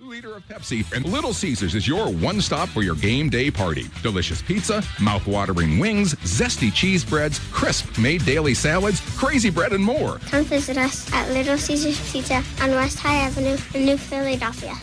Liter of Pepsi, and Little Caesars is your one-stop for your game day party. Delicious pizza, mouth-watering wings, zesty cheese breads, crisp made daily salads, crazy bread, and more. Come visit us at Little Caesars Pizza on West High Avenue in New Philadelphia.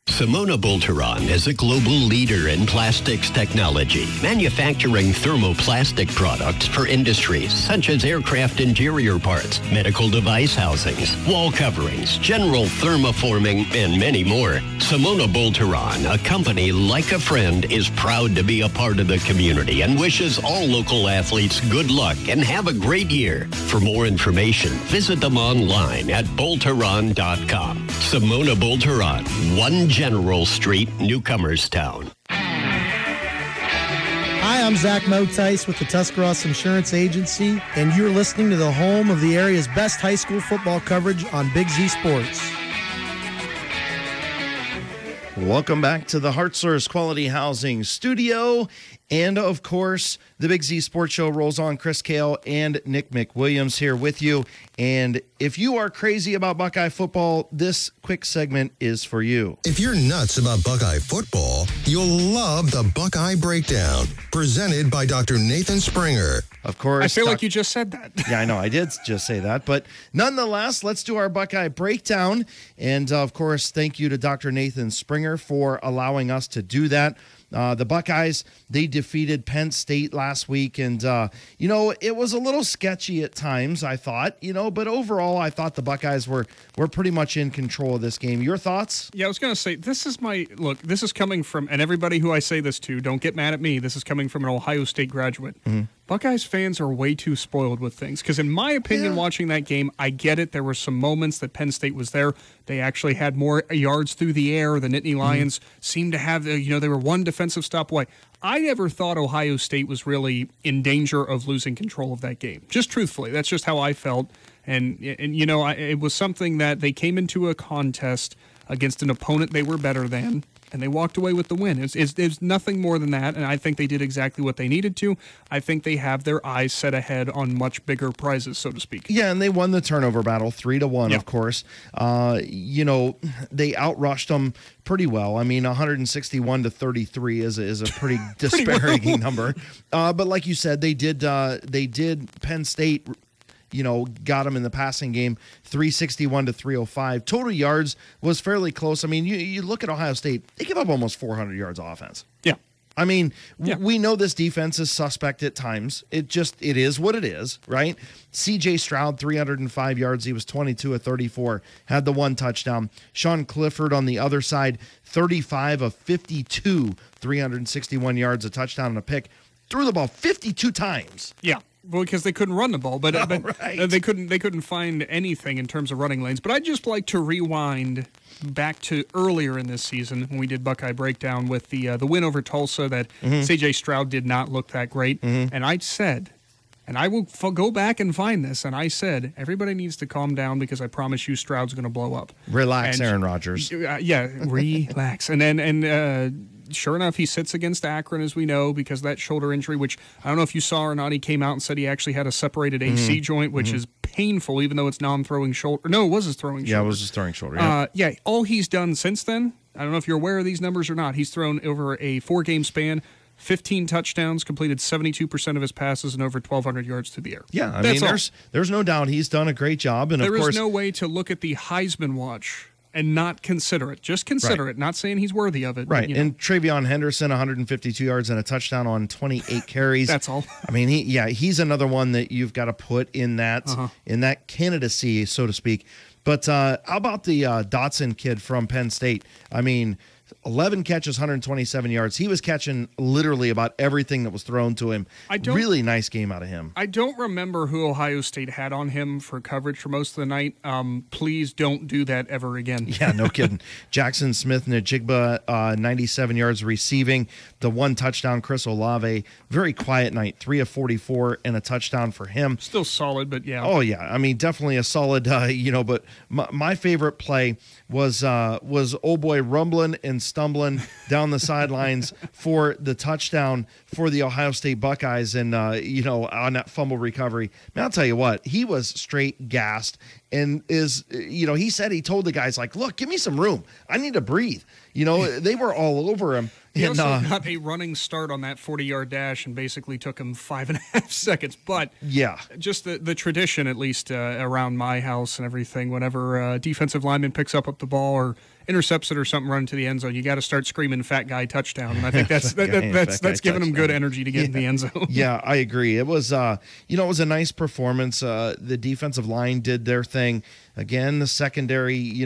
Simona Bolteron is a global leader in plastics technology, manufacturing thermoplastic products for industries such as aircraft interior parts, medical device housings, wall coverings, general thermoforming, and many more. Simona Bolteron, a company like a friend, is proud to be a part of the community and wishes all local athletes good luck and have a great year. For more information, visit them online at Bolteron.com. Simona Bolteron, 1 General Street, Newcomerstown. Hi, I'm Zach Motice with the Tuscarawas Insurance Agency, and you're listening to the home of the area's best high school football coverage on Big Z Sports. Welcome back to the Hartzler's Quality Housing Studio. And, of course, the Big Z Sports Show rolls on. Chris Kale and Nick McWilliams here with you. And if you are crazy about Buckeye football, this quick segment is for you. If you're nuts about Buckeye football, you'll love the Buckeye Breakdown, presented by Dr. Nathan Springer. Of course. I feel like you just said that. Yeah, I know. I did just say that. But nonetheless, let's do our Buckeye Breakdown. And, of course, thank you to Dr. Nathan Springer for allowing us to do that. The Buckeyes, they defeated Penn State last week, and, it was a little sketchy at times, I thought, but overall, I thought the Buckeyes were pretty much in control of this game. Your thoughts? Yeah, I was going to say, this is coming from, and everybody who I say this to, don't get mad at me, this is coming from an Ohio State graduate. Mm-hmm. Buckeyes fans are way too spoiled with things, because in my opinion, watching that game, I get it. There were some moments that Penn State was there. They actually had more yards through the air. The Nittany Lions seemed to have, they were one defensive stop away. I never thought Ohio State was really in danger of losing control of that game. Just truthfully, that's just how I felt. And it was something that they came into a contest against an opponent they were better than, and they walked away with the win. It's nothing more than that, and I think they did exactly what they needed to. I think they have their eyes set ahead on much bigger prizes, so to speak. Yeah, and they won the turnover battle 3-1, of course. They outrushed them pretty well. I mean, 161-33 is a pretty disparaging number. But like you said, they did Penn State got them in the passing game, 361-305. Total yards was fairly close. I mean, you look at Ohio State, they give up almost 400 yards offense. Yeah. I mean, we know this defense is suspect at times. It is what it is, right? C.J. Stroud, 305 yards. He was 22 of 34, had the 1 touchdown. Sean Clifford on the other side, 35 of 52, 361 yards, a touchdown and a pick. Threw the ball 52 times. Yeah. Well, because they couldn't run the ball, but right. they couldn't find anything in terms of running lanes. But I'd just like to rewind back to earlier in this season when we did Buckeye Breakdown with the win over Tulsa that C.J. Stroud did not look that great. Mm-hmm. And I said, and I will go back and find this, and I said, everybody needs to calm down because I promise you Stroud's going to blow up. Relax, Aaron Rodgers. Relax. And sure enough, he sits against Akron, as we know, because of that shoulder injury, which I don't know if you saw or not. He came out and said he actually had a separated AC joint, which is painful, even though it's non-throwing shoulder. No, it was his throwing shoulder. Yeah, it was his throwing shoulder. Yeah. All he's done since then, I don't know if you're aware of these numbers or not, he's thrown over a 4-game span, 15 touchdowns, completed 72% of his passes, and over 1,200 yards through the air. Yeah, I mean, there's no doubt he's done a great job. And there of course, is no way to look at the Heisman watch and not consider it. Just consider it. Not saying he's worthy of it. Right. And Travion Henderson, 152 yards and a touchdown on 28 carries. That's all. I mean, he's another one that you've got to put in that candidacy, so to speak. But how about the Dotson kid from Penn State? I mean, 11 catches, 127 yards. He was catching literally about everything that was thrown to him. Really nice game out of him. I don't remember who Ohio State had on him for coverage for most of the night. Please don't do that ever again. Yeah, no kidding. Jackson Smith-Njigba, 97 yards receiving, the 1 touchdown. Chris Olave, very quiet night, 3 of 44 and a touchdown for him. Still solid, but yeah. Oh, yeah. I mean, definitely a solid, but my favorite play was old boy Rumblin' and stumbling down the sidelines for the touchdown for the Ohio State Buckeyes, and on that fumble recovery. Man, I'll tell you what, he was straight gassed, and he told the guys, like, look, give me some room. I need to breathe. They were all over him. He also got a running start on that 40-yard dash and basically took him 5.5 seconds. But yeah, just the tradition, at least around my house and everything, whenever a defensive lineman picks up the ball or intercepts it or something running to the end zone, you got to start screaming "fat guy touchdown." And I think that's giving him good energy to get in the end zone. Yeah, I agree. It was it was a nice performance. The defensive line did their thing. Again, the secondary,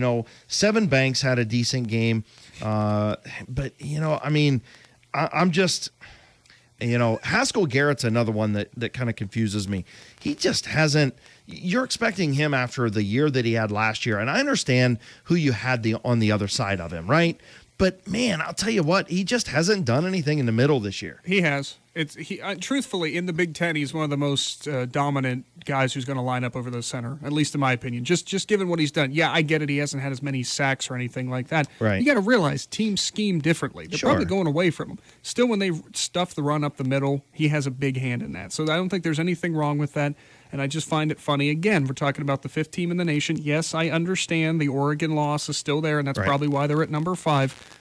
Seven Banks had a decent game. But I'm just, Haskell Garrett's another one that kind of confuses me. He just hasn't. You're expecting him after the year that he had last year, and I understand who you had on the other side of him, right? But man, I'll tell you what, he just hasn't done anything in the middle this year. He has. Truthfully, in the Big Ten, he's one of the most dominant guys who's going to line up over the center, at least in my opinion. Just given what he's done. Yeah, I get it. He hasn't had as many sacks or anything like that. Right. You got to realize teams scheme differently. They're probably going away from him. Still, when they stuff the run up the middle, he has a big hand in that. So I don't think there's anything wrong with that. And I just find it funny. Again, we're talking about the fifth team in the nation. Yes, I understand the Oregon loss is still there, and that's probably why they're at number 5.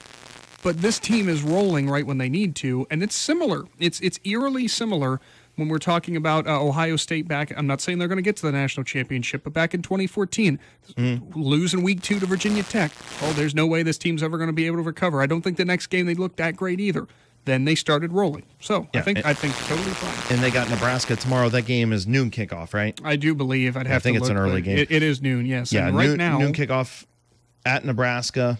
But this team is rolling right when they need to, and it's similar. It's eerily similar when we're talking about Ohio State back. I'm not saying they're going to get to the national championship, but back in 2014, losing week 2 to Virginia Tech. Oh, there's no way this team's ever going to be able to recover. I don't think the next game they looked that great either. Then they started rolling. So yeah, I think totally fine. And they got Nebraska tomorrow. That game is noon kickoff, right? I do believe. I think it's an early game. It is noon, yes. Yeah, and right now, noon kickoff at Nebraska.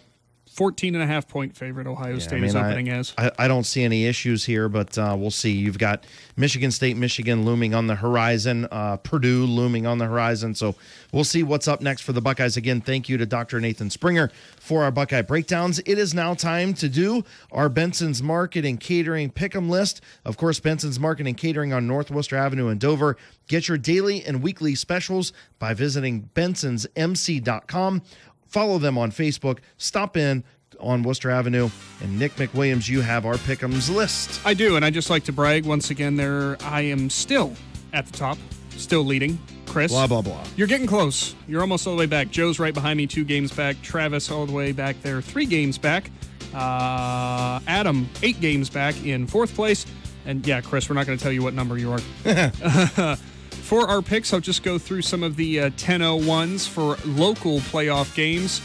14.5-point favorite Ohio State is opening as. I don't see any issues here, but we'll see. You've got Michigan State, Michigan looming on the horizon, Purdue looming on the horizon. So we'll see what's up next for the Buckeyes. Again, thank you to Dr. Nathan Springer for our Buckeye breakdowns. It is now time to do our Benson's Market and Catering Pick'em list. Of course, Benson's Market and Catering on North Worcester Avenue in Dover. Get your daily and weekly specials by visiting bensonsmc.com. Follow them on Facebook. Stop in on Worcester Avenue. And Nick McWilliams, you have our Pick'ems list. I do, and I just like to brag once again there. I am still at the top, still leading. Chris. Blah, blah, blah. You're getting close. You're almost all the way back. Joe's right behind me, 2 games back. Travis all the way back there, 3 games back. Adam, 8 games back in 4th place. And yeah, Chris, we're not going to tell you what number you are. For our picks, I'll just go through some of the 10-0 ones for local playoff games.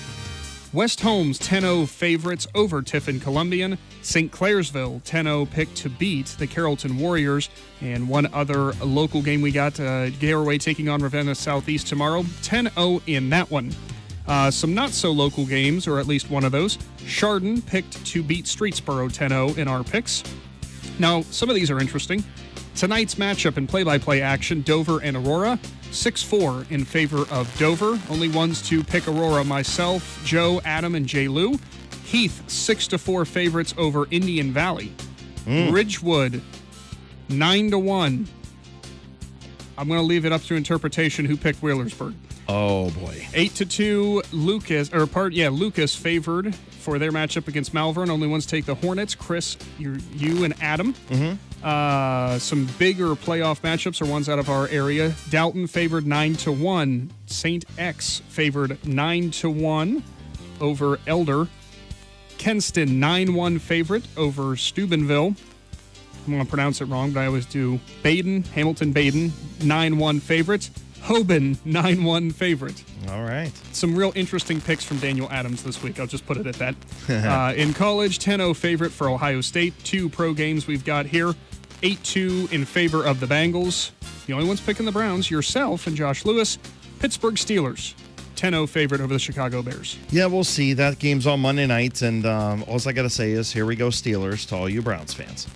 West Holmes 10-0 favorites over Tiffin Columbian. St. Clairsville 10-0 pick to beat the Carrollton Warriors. And one other local game we got, Garaway taking on Ravenna Southeast tomorrow. 10-0 in that one. Some not-so-local games, or at least one of those. Chardon picked to beat Streetsboro 10-0 in our picks. Now, some of these are interesting. Tonight's matchup in play-by-play action, Dover and Aurora, 6-4 in favor of Dover. Only ones to pick Aurora, myself, Joe, Adam, and Jay Lou. Heath, 6-4 favorites over Indian Valley. Ridgewood, 9-1. I'm going to leave it up to interpretation who picked Wheelersburg. Oh, boy. 8-2, Lucas favored for their matchup against Malvern. Only ones take the Hornets. Chris, you and Adam. Some bigger playoff matchups are ones out of our area. Dalton favored 9-1. St. X favored 9-1 over Elder. Kenston 9-1 favorite over Steubenville. I'm going to pronounce it wrong, but I always do. Hamilton Baden 9-1 favorites. Hoban 9-1 favorite. All right. Some real interesting picks from Daniel Adams this week. I'll just put it at that. In college, 10-0 favorite for Ohio State. 2 pro games we've got here. 8-2 in favor of the Bengals. The only ones picking the Browns, yourself and Josh Lewis. Pittsburgh Steelers, 10-0 favorite over the Chicago Bears. Yeah, we'll see. That game's on Monday night, and all I got to say is, here we go, Steelers, to all you Browns fans.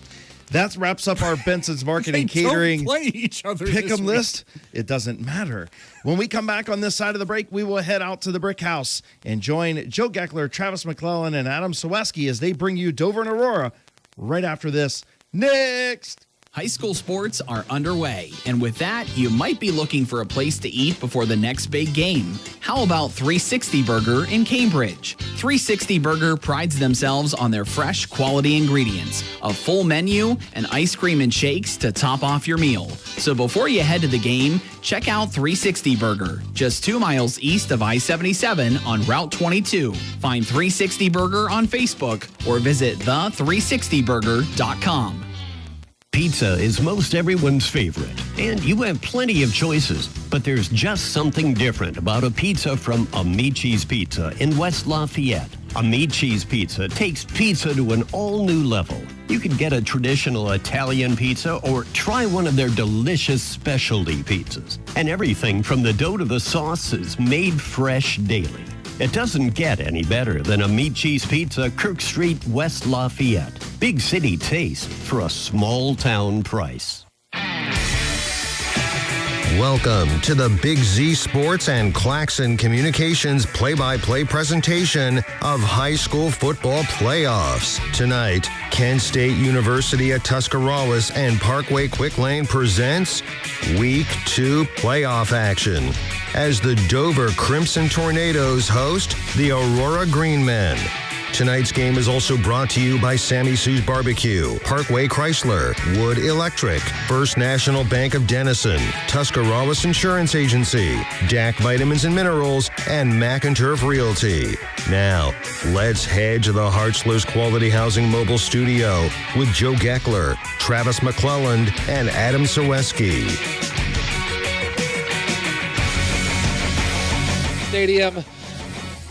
That wraps up our Benson's Market and Catering play each other Pick'em list. It doesn't matter. When we come back on this side of the break, we will head out to the Brick House and join Joe Geckler, Travis McClellan, and Adam Saweski as they bring you Dover and Aurora right after this. Next! High school sports are underway, and with that, you might be looking for a place to eat before the next big game. How about 360 Burger in Cambridge? 360 Burger prides themselves on their fresh, quality ingredients, a full menu, and ice cream and shakes to top off your meal. So before you head to the game, check out 360 Burger, just 2 miles east of I-77 on Route 22. Find 360 Burger on Facebook or visit the360burger.com. Pizza is most everyone's favorite, and you have plenty of choices. But there's just something different about a pizza from Amici's Pizza in West Lafayette. Amici's Pizza takes pizza to an all-new level. You can get a traditional Italian pizza or try one of their delicious specialty pizzas. And everything from the dough to the sauce is made fresh daily. It doesn't get any better than Amici's Pizza, Kirk Street, West Lafayette. Big city taste for a small town price. Welcome to the Big Z Sports and Claxon Communications play-by-play presentation of high school football playoffs. Tonight, Kent State University at Tuscarawas and Parkway Quick Lane presents Week 2 playoff action as the Dover Crimson Tornadoes host the Aurora Green Men. Tonight's game is also brought to you by Sammy Sue's Barbecue, Parkway Chrysler, Wood Electric, First National Bank of Denison, Tuscarawas Insurance Agency, DAC Vitamins and Minerals, and McInturf Realty. Now, let's head to the Hartzler's Quality Housing Mobile Studio with Joe Geckler, Travis McClelland, and Adam Saweski. Stadium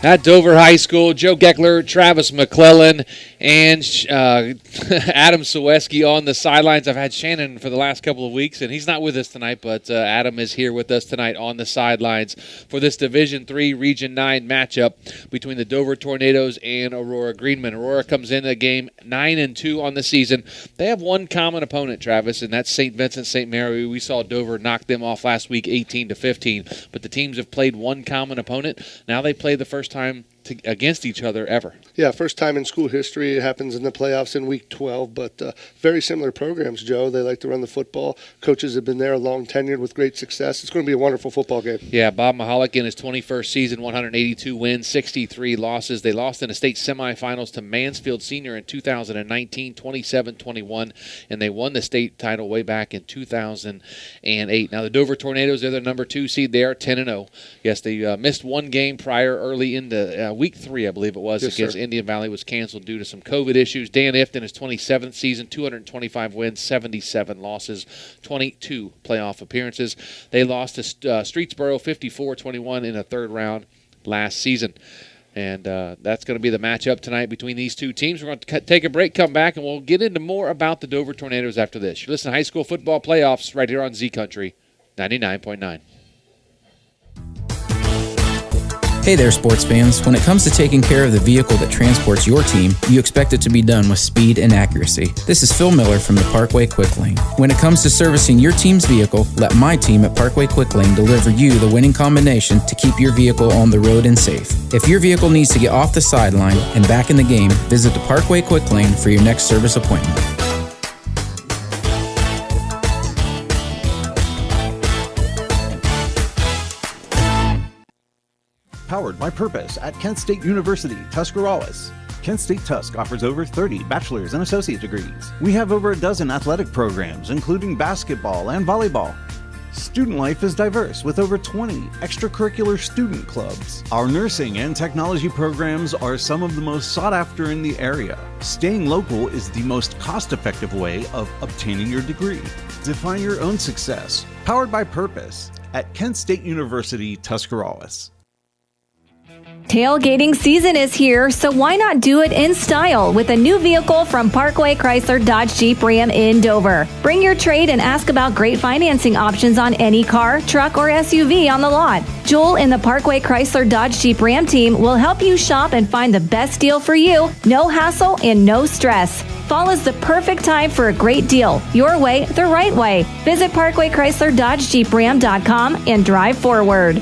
at Dover High School. Joe Geckler, Travis McClellan, and Adam Saweski on the sidelines. I've had Shannon for the last couple of weeks, and he's not with us tonight, but Adam is here with us tonight on the sidelines for this Division III Region 9 matchup between the Dover Tornadoes and Aurora Greenmen. Aurora comes in a game 9-2 on the season. They have one common opponent, Travis, and that's St. Vincent St. Mary. We saw Dover knock them off last week 18-15, but the teams have played one common opponent. Now they play the first time against each other ever. Yeah, first time in school history. It happens in the playoffs in week 12, but very similar programs, Joe. They like to run the football. Coaches have been there, long tenured with great success. It's going to be a wonderful football game. Yeah, Bob Mahalik in his 21st season, 182 wins, 63 losses. They lost in the state semifinals to Mansfield Senior in 2019, 27-21, and they won the state title way back in 2008. Now the Dover Tornadoes, they're the number 2 seed. They are 10-0. Yes, they missed one game prior early into week 3, I believe it was, yes, against sir. Indian Valley, was canceled due to some COVID issues. Dan Ifton, his 27th season, 225 wins, 77 losses, 22 playoff appearances. They lost to Streetsboro 54-21 in the third round last season. And that's going to be the matchup tonight between these two teams. We're going to take a break, come back, and we'll get into more about the Dover Tornadoes after this. You listen to High School Football Playoffs right here on Z Country 99.9. Hey there, sports fans. When it comes to taking care of the vehicle that transports your team, you expect it to be done with speed and accuracy. This is Phil Miller from the Parkway Quick Lane. When it comes to servicing your team's vehicle, let my team at Parkway Quick Lane deliver you the winning combination to keep your vehicle on the road and safe. If your vehicle needs to get off the sideline and back in the game, visit the Parkway Quick Lane for your next service appointment. Powered by Purpose at Kent State University, Tuscarawas. Kent State Tusk offers over 30 bachelor's and associate degrees. We have over a dozen athletic programs, including basketball and volleyball. Student life is diverse with over 20 extracurricular student clubs. Our nursing and technology programs are some of the most sought after in the area. Staying local is the most cost-effective way of obtaining your degree. Define your own success. Powered by Purpose at Kent State University, Tuscarawas. Tailgating season is here, so why not do it in style with a new vehicle from Parkway Chrysler Dodge Jeep Ram in Dover. Bring your trade and ask about great financing options on any car, truck, or SUV on the lot. Joel and the Parkway Chrysler Dodge Jeep Ram team will help you shop and find the best deal for you. No hassle and no stress. Fall is the perfect time for a great deal. Your way, the right way. Visit Parkway Chrysler Dodge Jeep Ram.com and drive forward.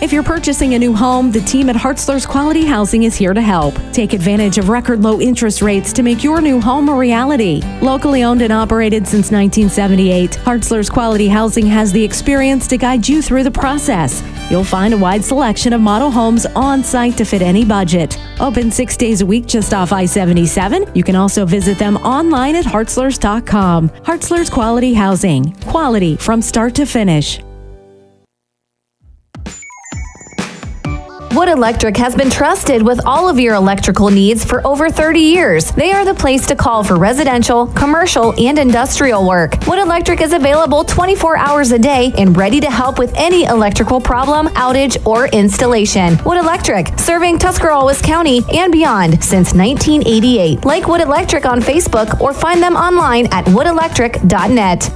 If you're purchasing a new home, the team at Hartzler's Quality Housing is here to help. Take advantage of record low interest rates to make your new home a reality. Locally owned and operated since 1978, Hartzler's Quality Housing has the experience to guide you through the process. You'll find a wide selection of model homes on site to fit any budget. Open 6 days a week just off I-77. You can also visit them online at hartzlers.com. Hartzler's Quality Housing. Quality from start to finish. Wood Electric has been trusted with all of your electrical needs for over 30 years. They are the place to call for residential, commercial, and industrial work. Wood Electric is available 24 hours a day and ready to help with any electrical problem, outage, or installation. Wood Electric, serving Tuscarawas County and beyond since 1988. Like Wood Electric on Facebook or find them online at woodelectric.net.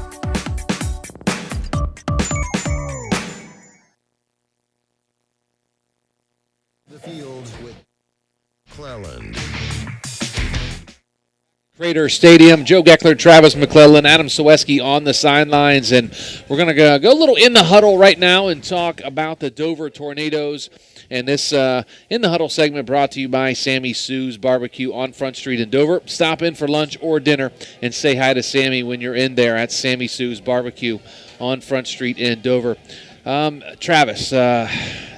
Crater Stadium, Joe Geckler, Travis McClellan, Adam Sawecki on the sidelines, and we're going to go a little in the huddle right now and talk about the Dover Tornadoes. And this in the huddle segment brought to you by Sammy Sue's Barbecue on Front Street in Dover. Stop in for lunch or dinner and say hi to Sammy when you're in there at Sammy Sue's Barbecue on Front Street in Dover. Travis,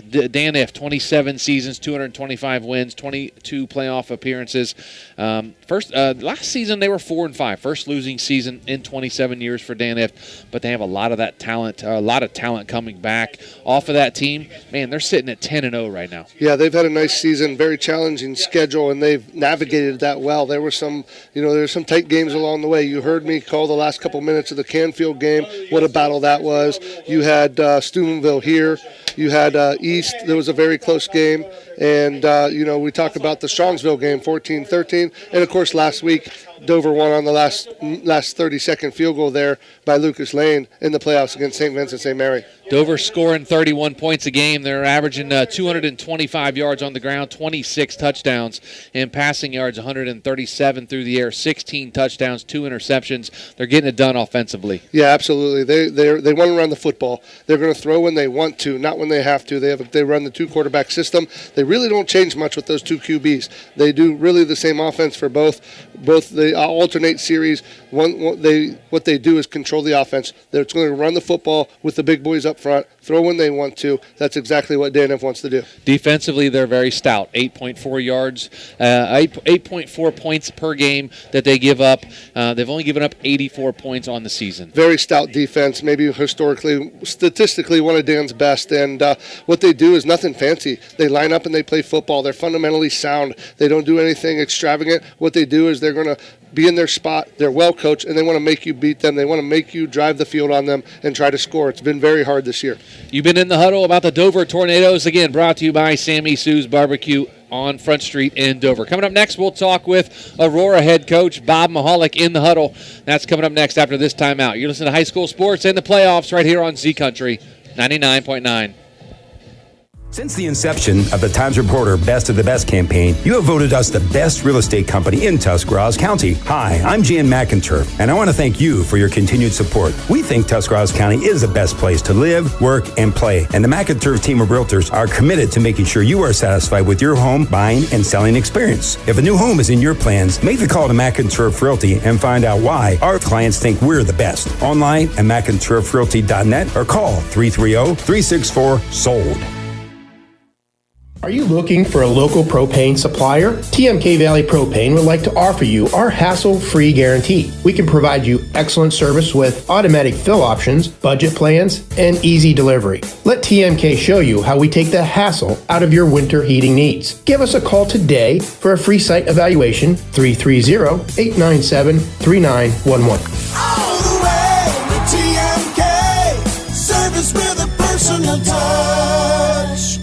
Dan F., 27 seasons, 225 wins, 22 playoff appearances. Last season they were 4-5, first losing season in 27 years for Dan F., but they have a lot of that talent, a lot of talent coming back off of that team. Man, they're sitting at 10-0 right now. Yeah, they've had a nice season, very challenging schedule, and they've navigated that well. There were some tight games along the way. You heard me call the last couple minutes of the Canfield game. What a battle that was. You had Steubenville here. You had East. There was a very close game. And, we talk about the Strongsville game, 14-13. And, of course, last week, Dover won on the last 30-second field goal there by Lucas Lane in the playoffs against St. Vincent St. Mary. Dover scoring 31 points a game. They're averaging 225 yards on the ground, 26 touchdowns, and passing yards 137 through the air, 16 touchdowns, 2 interceptions. They're getting it done offensively. Yeah, absolutely. They want to run the football. They're going to throw when they want to, not when they have to. They run the 2-quarterback system. They really don't change much with those 2 QBs. They do really the same offense for both. They alternate series. What they do is control the offense. They're going to run the football with the big boys up front, throw when they want to. That's exactly what Dan F. wants to do. Defensively, they're very stout. 8.4 yards, 8.4 points per game that they give up. They've only given up 84 points on the season. Very stout defense, maybe statistically one of Dan's best. And what they do is nothing fancy. They line up and they play football. They're fundamentally sound. They don't do anything extravagant. What they do is they're going to be in their spot. They're well coached, and they want to make you beat them. They want to make you drive the field on them and try to score. It's been very hard this year. You've been in the huddle about the Dover Tornadoes, again, brought to you by Sammy Sue's Barbecue on Front Street in Dover. Coming up next, we'll talk with Aurora head coach Bob Mahalik in the huddle. That's coming up next after this timeout. You're listening to High School Sports and the Playoffs right here on Z Country 99.9. Since the inception of the Times Reporter Best of the Best campaign, you have voted us the best real estate company in Tuscarawas County. Hi, I'm Jan McInturf, and I want to thank you for your continued support. We think Tuscarawas County is the best place to live, work, and play, and the McInturf team of realtors are committed to making sure you are satisfied with your home buying and selling experience. If a new home is in your plans, make the call to McInturf Realty and find out why our clients think we're the best. Online at McInturfRealty.net or call 330-364-SOLD. Are you looking for a local propane supplier? TMK Valley Propane would like to offer you our hassle-free guarantee. We can provide you excellent service with automatic fill options, budget plans, and easy delivery. Let TMK show you how we take the hassle out of your winter heating needs. Give us a call today for a free site evaluation, 330-897-3911. All the way with TMK, service with a personal touch.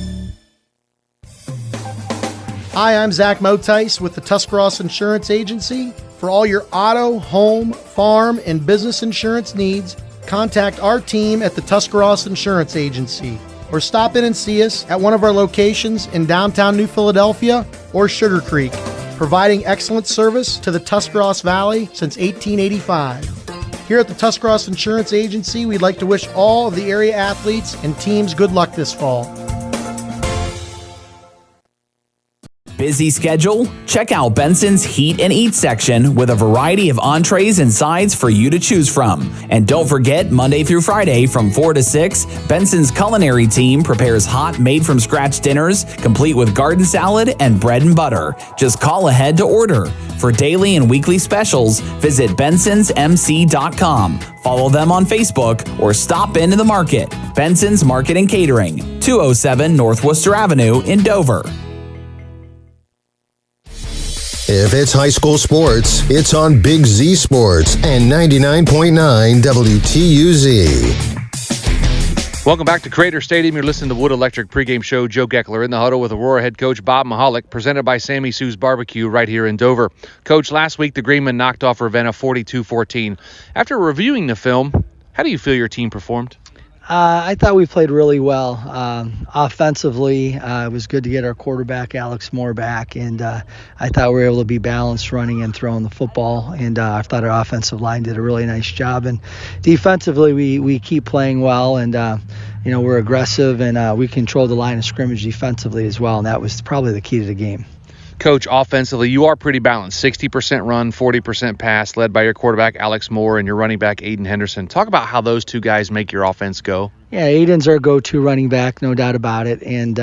Hi, I'm Zach Motice with the Tuscarawas Insurance Agency. For all your auto, home, farm, and business insurance needs, contact our team at the Tuscarawas Insurance Agency or stop in and see us at one of our locations in downtown New Philadelphia or Sugar Creek, providing excellent service to the Tuscarawas Valley since 1885. Here at the Tuscarawas Insurance Agency, we'd like to wish all of the area athletes and teams good luck this fall. Busy schedule? Check out Benson's Heat and Eat section with a variety of entrees and sides for you to choose from. And don't forget, Monday through Friday from 4 to 6, Benson's culinary team prepares hot, made-from-scratch dinners, complete with garden salad and bread and butter. Just call ahead to order. For daily and weekly specials, visit bensonsmc.com. Follow them on Facebook or stop into the market. Benson's Market and Catering, 207 North Worcester Avenue in Dover. If it's high school sports, it's on Big Z Sports and 99.9 WTUZ. Welcome back to Crater Stadium. You're listening to Wood Electric pregame show. Joe Geckler in the huddle with Aurora head coach Bob Mahalik, presented by Sammy Sue's Barbecue right here in Dover. Coach, last week the Greenmen knocked off Ravenna 42-14. After reviewing the film, how do you feel your team performed? I thought we played really well. Offensively, it was good to get our quarterback, Alex Moore, back, and I thought we were able to be balanced running and throwing the football, and I thought our offensive line did a really nice job. And defensively, we keep playing well, and we're aggressive, and we control the line of scrimmage defensively as well, and that was probably the key to the game. Coach, offensively, you are pretty balanced. 60% run, 40% pass, led by your quarterback, Alex Moore, and your running back, Aiden Henderson. Talk about how those two guys make your offense go. Yeah, Aiden's our go-to running back, no doubt about it. And,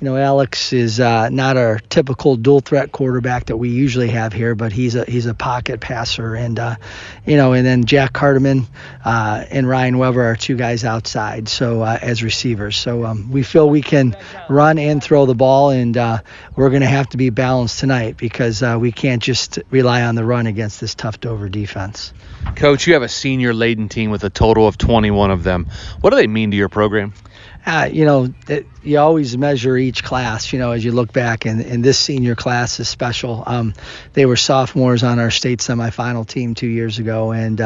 Alex is not our typical dual-threat quarterback that we usually have here, but he's a pocket passer. And, and then Jack Hardiman and Ryan Weber are two guys outside, so as receivers. So we feel we can run and throw the ball, and we're going to have to be balanced tonight because we can't just rely on the run against this tough Dover defense. Coach, you have a senior-laden team with a total of 21 of them. What do they mean to your program? You always measure each class, as you look back, and this senior class is special. They were sophomores on our state semifinal team 2 years ago, and,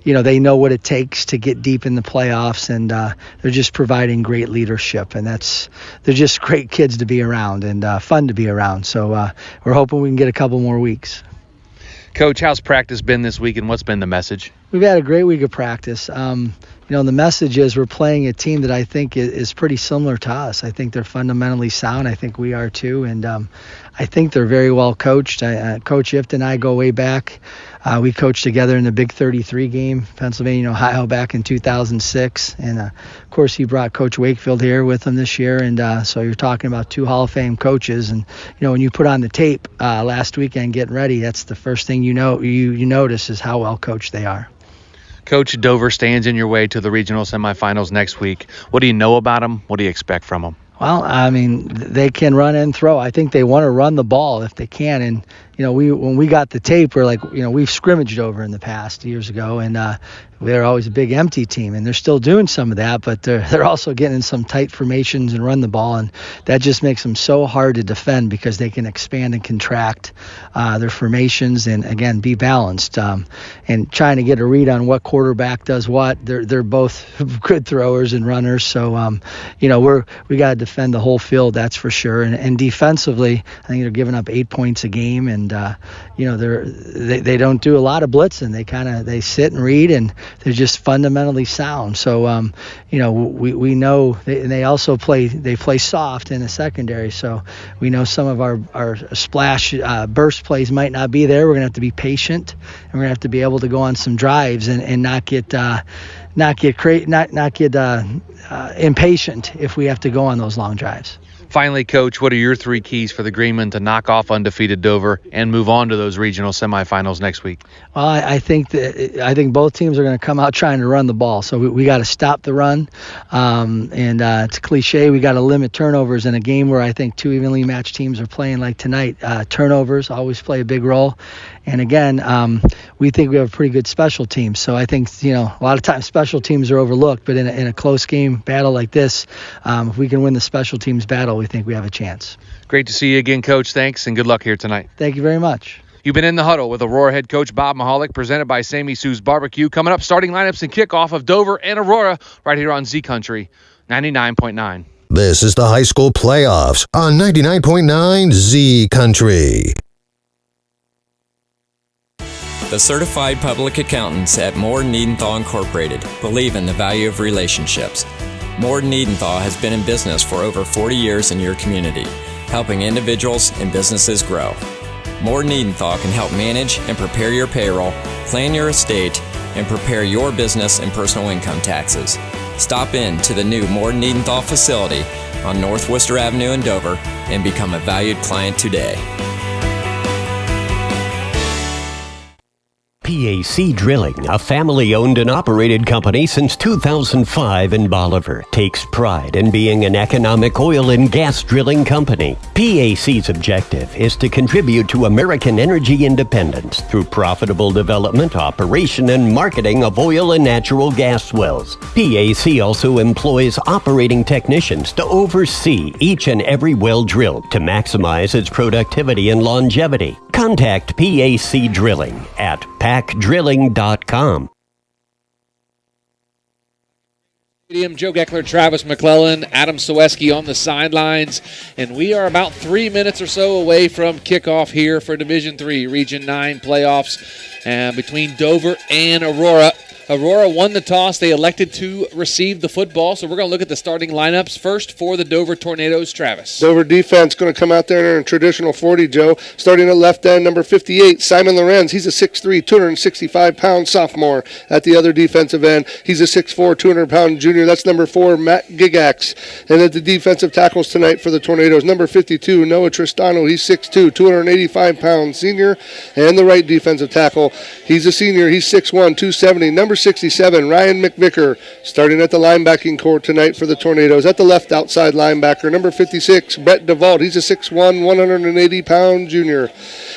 they know what it takes to get deep in the playoffs, and they're just providing great leadership, and they're just great kids to be around and fun to be around. So we're hoping we can get a couple more weeks. Coach, how's practice been this week, and what's been the message? We've had a great week of practice. The message is we're playing a team that I think is pretty similar to us. I think they're fundamentally sound. I think we are too, and I think they're very well coached. Coach Ift and I go way back. We coached together in the Big 33 game, Pennsylvania, Ohio, back in 2006. And, of course, he brought Coach Wakefield here with him this year. And so you're talking about two Hall of Fame coaches. And, when you put on the tape last weekend getting ready, that's the first thing you notice is how well coached they are. Coach, Dover stands in your way to the regional semifinals next week. What do you know about them? What do you expect from them? Well, they can run and throw. I think they want to run the ball if they can. And, when we got the tape, we're like, we've scrimmaged over in the past years ago, and they're always a big empty team, and they're still doing some of that, but they're also getting in some tight formations and run the ball, and that just makes them so hard to defend because they can expand and contract their formations and, again, be balanced. And trying to get a read on what quarterback does what, they're both good throwers and runners, so, we got to defend the whole field, that's for sure. And defensively, I think they're giving up 8 points a game, and they don't do a lot of blitzing. They sit and read, and they're just fundamentally sound. So we know they also play soft in the secondary. So we know some of our splash burst plays might not be there. We're gonna have to be patient, and we're gonna have to be able to go on some drives and not get impatient if we have to go on those long drives. Finally, Coach, what are your three keys for the Greenmen to knock off undefeated Dover and move on to those regional semifinals next week? Well, I think both teams are going to come out trying to run the ball. So we got to stop the run, and it's a cliche. We got to limit turnovers in a game where I think two evenly matched teams are playing like tonight. Turnovers always play a big role. And again, we think we have a pretty good special team. So I think, a lot of times special teams are overlooked, but in a close game battle like this, if we can win the special teams battle, we think we have a chance. Great to see you again, Coach. Thanks, and good luck here tonight. Thank you very much. You've been in the huddle with Aurora head coach Bob Mahalik, presented by Sammy Sue's Barbecue. Coming up, starting lineups and kickoff of Dover and Aurora right here on Z Country 99.9. This is the high school playoffs on 99.9 Z Country. The certified public accountants at Moore Niedenthal Incorporated believe in the value of relationships. Moore Niedenthal has been in business for over 40 years in your community. helping individuals and businesses grow. More Niedenthal can help manage and prepare your payroll, plan your estate, and prepare your business and personal income taxes. Stop in to the new More Niedenthal facility on North Worcester Avenue in Dover and become a valued client today. PAC Drilling, a family-owned and operated company since 2005 in Bolivar, takes pride in being an economic oil and gas drilling company. PAC's objective is to contribute to American energy independence through profitable development, operation, and marketing of oil and natural gas wells. PAC also employs operating technicians to oversee each and every well drilled to maximize its productivity and longevity. Contact PAC Drilling at pacdrilling.com. Joe Geckler, Travis McClellan, Adam Soweski on the sidelines, and we are about 3 minutes or so away from kickoff here for Division III Region 9 playoffs between Dover and Aurora. Aurora won the toss. They elected to receive the football, so we're going to look at the starting lineups. First for the Dover Tornadoes, Travis. Dover defense going to come out there in a traditional 40, Joe. Starting at left end, number 58, Simon Lorenz. He's a 6'3", 265-pound sophomore. At the other defensive end, he's a 6'4", 200-pound junior. That's number 4, Matt Gigax. And at the defensive tackles tonight for the Tornadoes, number 52, Noah Tristano. He's 6'2", 285-pound senior. And the right defensive tackle, he's a senior. He's 6'1", 270. Number 67, Ryan McVicker, starting at the linebacking core tonight for the Tornadoes. At the left outside linebacker, number 56, Brett DeVault. He's a 6'1", 180-pound junior.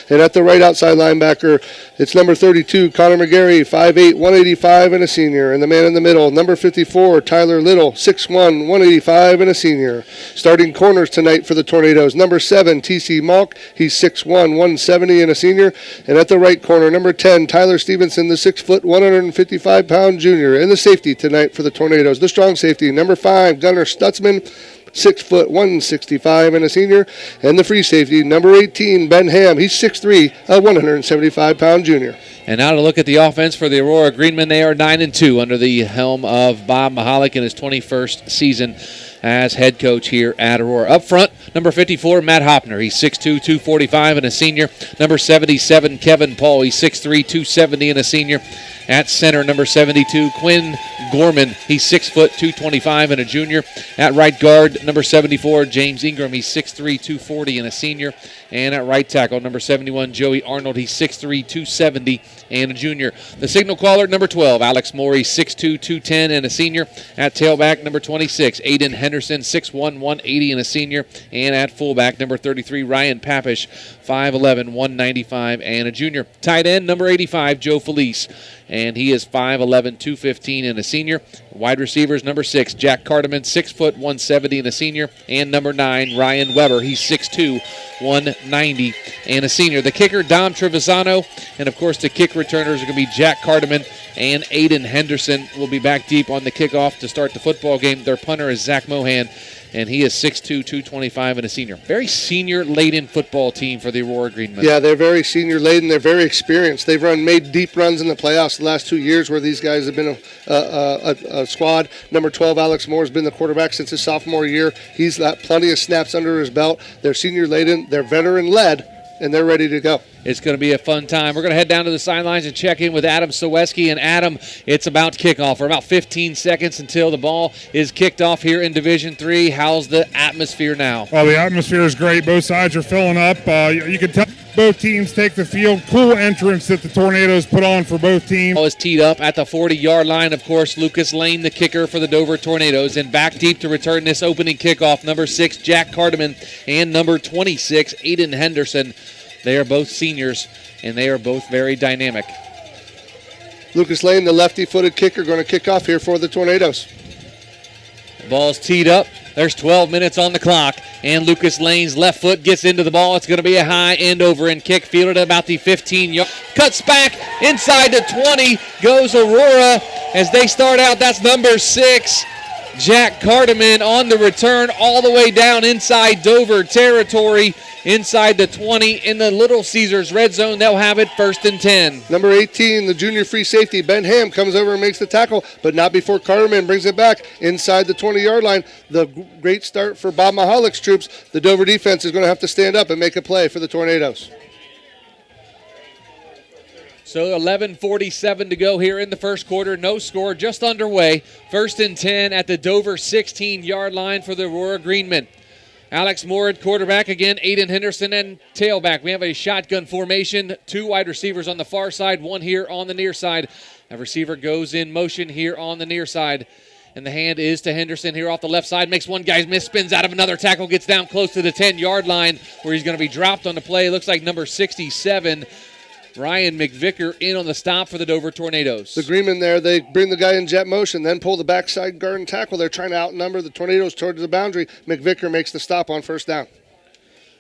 And at the right outside linebacker, it's number 32, Connor McGarry, 5'8", 185, and a senior. And the man in the middle, number 54, Tyler Little, 6'1", 185, and a senior. Starting corners tonight for the Tornadoes, number 7, TC Malk. He's 6'1", 170, and a senior. And at the right corner, number 10, Tyler Stevenson, the 6', 155-pound junior. And the safety tonight for the Tornadoes, the strong safety, number 5, Gunnar Stutzman, 6', 165, and a senior. And the free safety, number 18, Ben Ham. He's 6'3", a 175-pound junior. And now to look at the offense for the Aurora Greenmen. They are 9-2 under the helm of Bob Mahalik in his 21st season as head coach here at Aurora. Up front, number 54, Matt Hopner. He's 6'2", 245, and a senior. Number 77, Kevin Paul. He's 6'3", 270, and a senior. At center, number 72, Quinn Gorman. He's 6', 225, and a junior. At right guard, number 74, James Ingram. He's 6'3", 240, and a senior. And at right tackle, number 71, Joey Arnold. He's 6'3", 270, and a junior. The signal caller, number 12, Alex Morey, 6'2", 210, and a senior. At tailback, number 26, Aiden Henderson, 6'1", 180, and a senior. And at fullback, number 33, Ryan Papish, 5'11", 195, and a junior. Tight end, number 85, Joe Felice. And he is 5'11", 215, and a senior. Wide receivers, number 6, Jack Cartman, 6', 170, and a senior. And number 9, Ryan Weber. He's 6'2", 190, and a senior. The kicker, Dom Trevisano. And, of course, the kick returners are going to be Jack Cartman and Aiden Henderson. Will be back deep on the kickoff to start the football game. Their punter is Zach Mohan, and he is 6'2", 225, and a senior. Very senior-laden football team for the Aurora Greenmen. Yeah, they're very senior-laden. They're very experienced. They've made deep runs in the playoffs the last 2 years where these guys have been a squad. Number 12, Alex Moore, has been the quarterback since his sophomore year. He's got plenty of snaps under his belt. They're senior-laden. They're veteran-led, and they're ready to go. It's going to be a fun time. We're going to head down to the sidelines and check in with Adam Soweski. And Adam, it's about kickoff. We're about 15 seconds until the ball is kicked off here in Division III. How's the atmosphere now? Well, the atmosphere is great. Both sides are filling up. You can tell both teams take the field. Cool entrance that the Tornadoes put on for both teams. Ball is teed up at the 40-yard line. Of course, Lucas Lane, the kicker for the Dover Tornadoes. And back deep to return this opening kickoff, number 6, Jack Cartman, and number 26, Aiden Henderson. They are both seniors, and they are both very dynamic. Lucas Lane, the lefty-footed kicker, going to kick off here for the Tornadoes. The ball's teed up. There's 12 minutes on the clock, and Lucas Lane's left foot gets into the ball. It's going to be a high end over and kick, fielded at about the 15-yard. Cuts back inside the 20, goes Aurora as they start out. That's number 6. Jack Cardeman on the return all the way down inside Dover territory, inside the 20 in the Little Caesars red zone. They'll have it 1st and 10. Number 18, the junior free safety, Ben Ham, comes over and makes the tackle, but not before Carterman brings it back inside the 20-yard line. The great start for Bob Mahalick's troops. The Dover defense is going to have to stand up and make a play for the Tornadoes. So 11:47 to go here in the first quarter. No score, just underway. 1st and 10 at the Dover 16-yard line for the Aurora Greenmen. Alex Moore at quarterback again, Aiden Henderson and tailback. We have a shotgun formation, 2 wide receivers on the far side, 1 here on the near side. A receiver goes in motion here on the near side. And the hand is to Henderson here off the left side. Makes one guy miss, spins out of another tackle, gets down close to the 10-yard line where he's going to be dropped on the play. Looks like number 67, Ryan McVicker, in on the stop for the Dover Tornadoes. The Greenmen there, they bring the guy in jet motion, then pull the backside guard and tackle. They're trying to outnumber the Tornadoes towards the boundary. McVicker makes the stop on 1st down.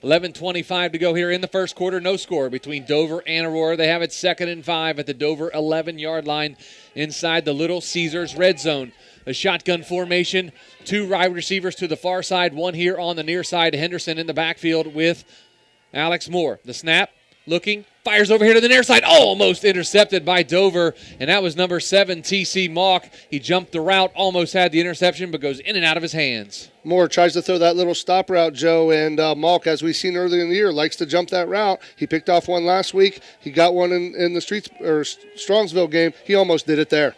11:25 to go here in the first quarter. No score between Dover and Aurora. They have it 2nd and 5 at the Dover 11-yard line inside the Little Caesars red zone. A shotgun formation, 2 wide receivers to the far side, 1 here on the near side. Henderson in the backfield with Alex Moore. The snap, looking, fires over here to the near side, almost intercepted by Dover, and that was number 7, T.C. Malk. He jumped the route, almost had the interception, but goes in and out of his hands. Moore tries to throw that little stop route, Joe, and Malk, as we've seen earlier in the year, likes to jump that route. He picked off one last week. He got one in the Strongsville game. He almost did it there.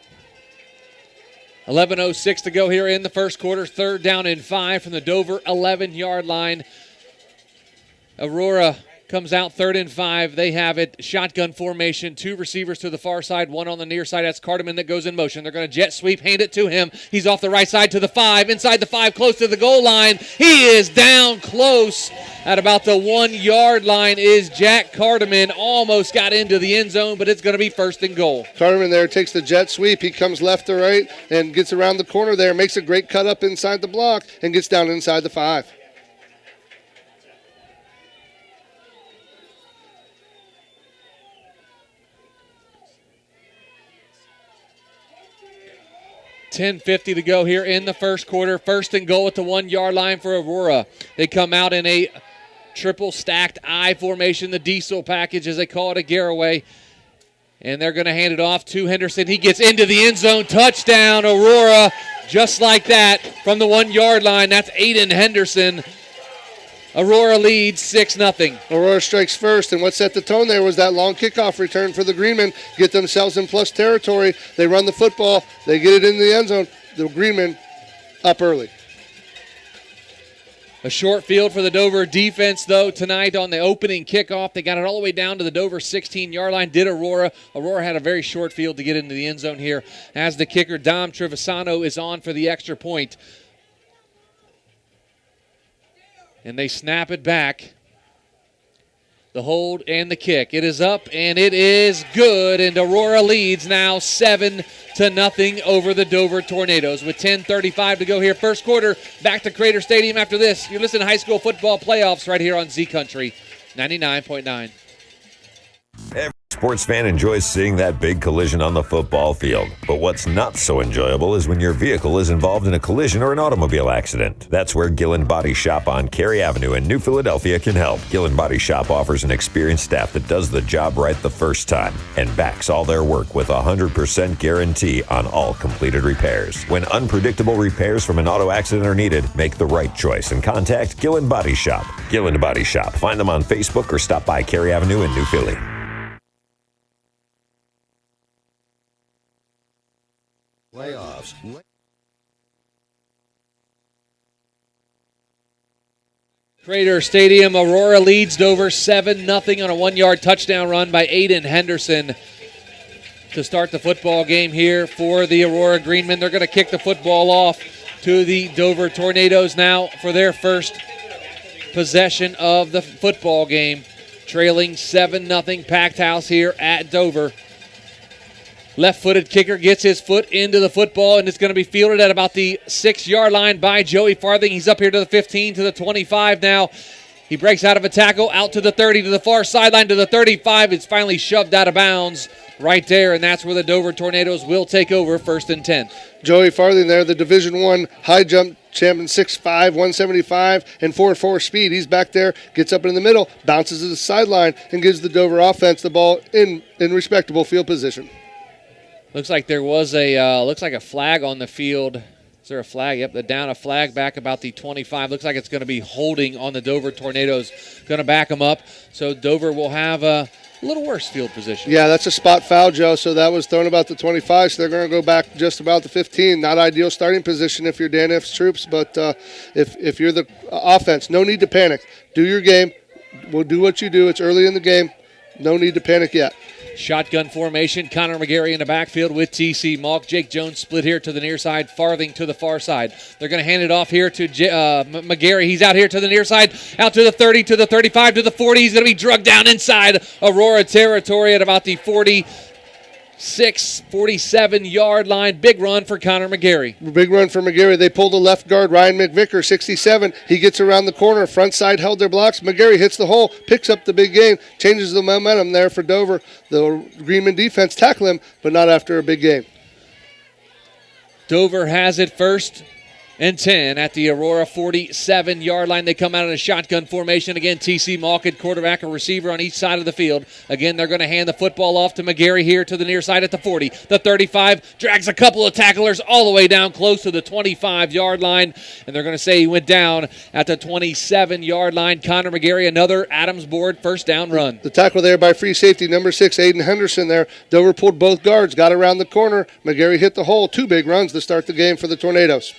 11:06 to go here in the first quarter. 3rd down and 5 from the Dover 11-yard line. Aurora comes out 3rd and 5. They have it. Shotgun formation. 2 receivers to the far side. 1 on the near side. That's Carterman that goes in motion. They're going to jet sweep, hand it to him. He's off the right side to the 5. Inside the 5, close to the goal line. He is down close. At about the 1-yard line is Jack Carterman. Almost got into the end zone, but it's going to be 1st and goal. Carterman there takes the jet sweep. He comes left to right and gets around the corner there. Makes a great cut up inside the block and gets down inside the 5. $10:50 to go here in the first quarter. 1st and goal at the 1-yard line for Aurora. They come out in a triple stacked I formation, the diesel package as they call it, a Garraway. And they're going to hand it off to Henderson. He gets into the end zone. Touchdown, Aurora. Just like that from the 1-yard line. That's Aiden Henderson. Aurora leads 6-0. Aurora strikes first, and what set the tone there was that long kickoff return for the Greenmen. Get themselves in plus territory. They run the football. They get it in the end zone. The Greenmen up early. A short field for the Dover defense, though, tonight on the opening kickoff. They got it all the way down to the Dover 16-yard line. Did Aurora. Aurora had a very short field to get into the end zone here as the kicker, Dom Trevisano, is on for the extra point. And they snap it back. The hold and the kick. It is up, and it is good. And Aurora leads now 7-0 over the Dover Tornadoes with 10:35 to go here. First quarter, back to Crater Stadium after this. You're listening to high school football playoffs right here on Z Country 99.9. Every sports fan enjoys seeing that big collision on the football field. But what's not so enjoyable is when your vehicle is involved in a collision or an automobile accident. That's where Gillen Body Shop on Cary Avenue in New Philadelphia can help. Gillen Body Shop offers an experienced staff that does the job right the first time and backs all their work with a 100% guarantee on all completed repairs. When unpredictable repairs from an auto accident are needed, make the right choice and contact Gillen Body Shop. Gillen Body Shop. Find them on Facebook or stop by Cary Avenue in New Philly. Playoffs. Crater Stadium, Aurora leads Dover 7-0 on a 1-yard touchdown run by Aiden Henderson to start the football game here for the Aurora Greenmen. They're going to kick the football off to the Dover Tornadoes now for their first possession of the football game, trailing 7-0, packed house here at Dover. Left-footed kicker gets his foot into the football, and it's going to be fielded at about the 6-yard line by Joey Farthing. He's up here to the 15, to the 25 now. He breaks out of a tackle, out to the 30, to the far sideline, to the 35. It's finally shoved out of bounds right there, and that's where the Dover Tornadoes will take over, 1st and 10. Joey Farthing there, the Division I high jump champion, 6'5", 175, and 4.4 speed. He's back there, gets up in the middle, bounces to the sideline, and gives the Dover offense the ball in respectable field position. Looks like there was a flag on the field. Is there a flag? Yep, down a flag back about the 25. Looks like it's going to be holding on the Dover Tornadoes. Going to back them up. So Dover will have a little worse field position. Yeah, that's a spot foul, Joe. So that was thrown about the 25, so they're going to go back just about the 15. Not ideal starting position if you're Dan F's troops, but if you're the offense, no need to panic. Do your game. We'll do what you do. It's early in the game. No need to panic yet. Shotgun formation. Connor McGarry in the backfield with T.C. Malk. Jake Jones split here to the near side. Farthing to the far side. They're going to hand it off here to McGarry. He's out here to the near side. Out to the 30, to the 35, to the 40. He's going to be drugged down inside Aurora territory at about the 47-yard line. Big run for Connor McGarry. Big run for McGarry. They pull the left guard, Ryan McVicker, 67. He gets around the corner. Front side held their blocks. McGarry hits the hole, picks up the big gain, changes the momentum there for Dover. The Greenman defense tackle him, but not after a big game. Dover has it 1st and 10 at the Aurora 47-yard line. They come out in a shotgun formation. Again, T.C. Malk at quarterback, a receiver on each side of the field. Again, they're going to hand the football off to McGarry here to the near side at the 40. The 35 drags a couple of tacklers all the way down close to the 25-yard line, and they're going to say he went down at the 27-yard line. Connor McGarry, another Adams board first down run. The tackle there by free safety, number 6, Aiden Henderson there. Dover pulled both guards, got around the corner. McGarry hit the hole. 2 big runs to start the game for the Tornadoes.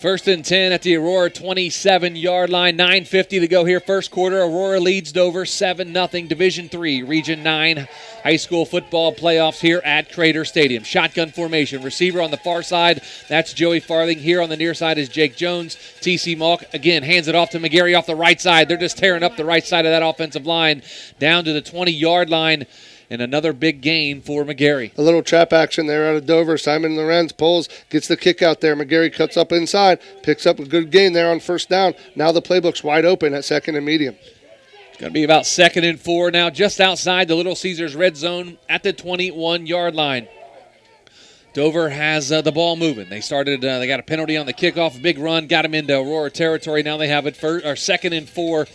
1st and 10 at the Aurora 27-yard line. 9:50 to go here, first quarter. Aurora leads Dover 7-0. Division III, Region 9 high school football playoffs here at Crater Stadium. Shotgun formation. Receiver on the far side, that's Joey Farthing. Here on the near side is Jake Jones. T.C. Malk, again, hands it off to McGarry off the right side. They're just tearing up the right side of that offensive line down to the 20-yard line. And another big gain for McGarry. A little trap action there out of Dover. Simon Lorenz pulls, gets the kick out there. McGarry cuts up inside, picks up a good gain there on first down. Now the playbook's wide open at 2nd and medium. It's going to be about 2nd and 4 now, just outside the Little Caesars red zone at the 21-yard line. Dover has the ball moving. They got a penalty on the kickoff, a big run, got him into Aurora territory. Now they have it 2nd and 4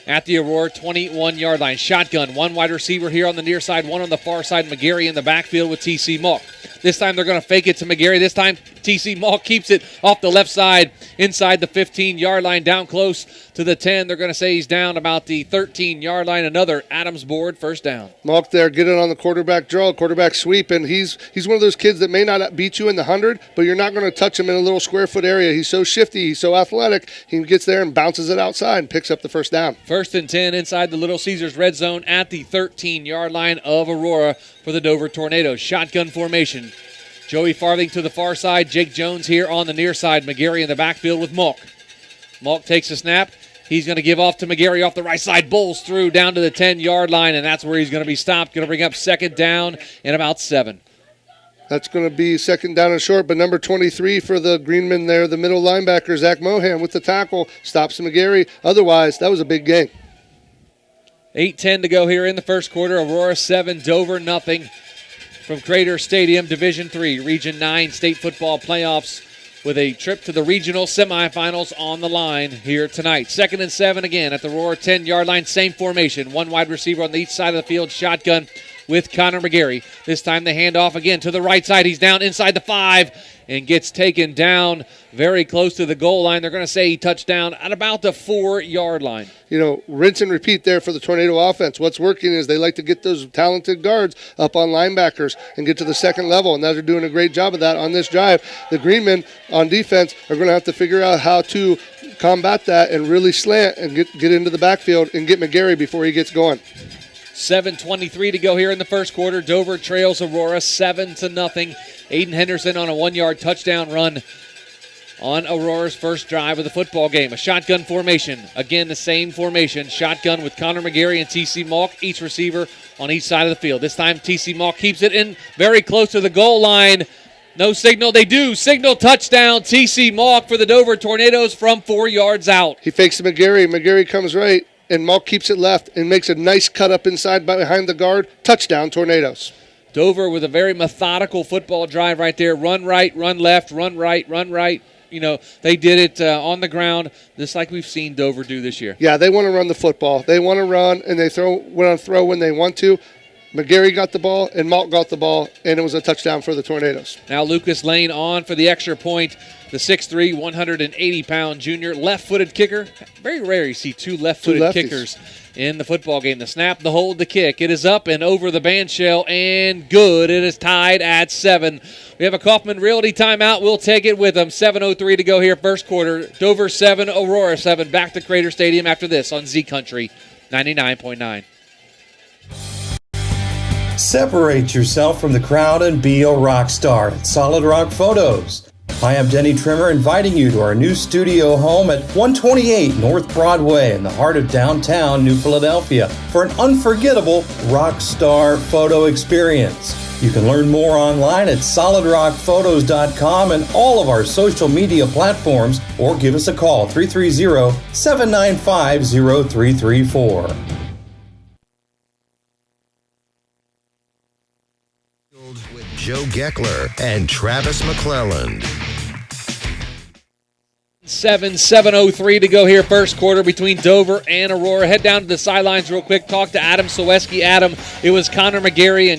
at the Aurora 21-yard line. Shotgun, 1 wide receiver here on the near side, 1 on the far side. McGarry in the backfield with T.C. Malk. This time they're going to fake it to McGarry. This time T.C. Malk keeps it off the left side inside the 15-yard line, down close to the 10. They're going to say he's down about the 13-yard line. Another Adams board, first down. Malk there, get it on the quarterback draw, quarterback sweep, and he's one of those kids that may not beat you in the 100, but you're not going to touch him in a little square foot area. He's so shifty, he's so athletic, he gets there and bounces it outside and picks up the first down. 1st and 10 inside the Little Caesars red zone at the 13-yard line of Aurora for the Dover Tornadoes. Shotgun formation. Joey Farthing to the far side. Jake Jones here on the near side. McGarry in the backfield with Malk. Malk takes a snap. He's going to give off to McGarry off the right side. Bowls through down to the 10-yard line, and that's where he's going to be stopped. Going to bring up 2nd down and about 7. That's going to be 2nd down and short, but number 23 for the Greenmen there, the middle linebacker, Zach Mohan with the tackle, stops McGarry. Otherwise, that was a big gain. 8:10 to go here in the first quarter. Aurora 7, Dover nothing. From Crater Stadium, Division III, Region 9 state football playoffs with a trip to the regional semifinals on the line here tonight. 2nd and 7 again at the Aurora 10-yard line. Same formation. 1 wide receiver on each side of the field. Shotgun with Connor McGarry. This time they hand off again to the right side. He's down inside the 5 and gets taken down very close to the goal line. They're going to say he touched down at about the 4-yard line. You know, rinse and repeat there for the Tornado offense. What's working is they like to get those talented guards up on linebackers and get to the 2nd level, and now they're doing a great job of that on this drive. The Greenmen on defense are going to have to figure out how to combat that and really slant and get into the backfield and get McGarry before he gets going. 7:23 to go here in the first quarter. Dover trails Aurora 7-0. Aiden Henderson on a 1-yard touchdown run on Aurora's first drive of the football game. A shotgun formation. Again, the same formation. Shotgun with Connor McGarry and T.C. Malk, each receiver on each side of the field. This time T.C. Malk keeps it in very close to the goal line. No signal. They do. Signal touchdown. T.C. Malk for the Dover Tornadoes from 4 yards out. He fakes McGarry. McGarry comes right. and Malk keeps it left and makes a nice cut up inside behind the guard. Touchdown, Tornadoes. Dover with a very methodical football drive right there. Run right, run left, run right, run right. You know, they did it on the ground, just like we've seen Dover do this year. Yeah, they want to run the football. They want to run, and they want to throw when they want to. McGarry got the ball, and Malk got the ball, and it was a touchdown for the Tornadoes. Now Lucas Lane on for the extra point. The 6'3", 180-pound junior, left-footed kicker. Very rare you see two left-footed kickers in the football game. The snap, the hold, the kick. It is up and over the band shell, and good. It is tied at 7. We have a Kaufman Realty timeout. We'll take it with them. 7:03 to go here, first quarter. Dover 7, Aurora 7. Back to Crater Stadium after this on Z Country 99.9. Separate yourself from the crowd and be a rock star at Solid Rock Photos. Hi, I'm Denny Trimmer, inviting you to our new studio home at 128 North Broadway in the heart of downtown New Philadelphia for an unforgettable rock star photo experience. You can learn more online at solidrockphotos.com and all of our social media platforms, or give us a call, 330-795-0334. Joe Geckler and Travis McClelland. 7:03 to go here, first quarter between Dover and Aurora. Head down to the sidelines real quick. Talk to Adam Soweski. Adam, it was Connor McGarry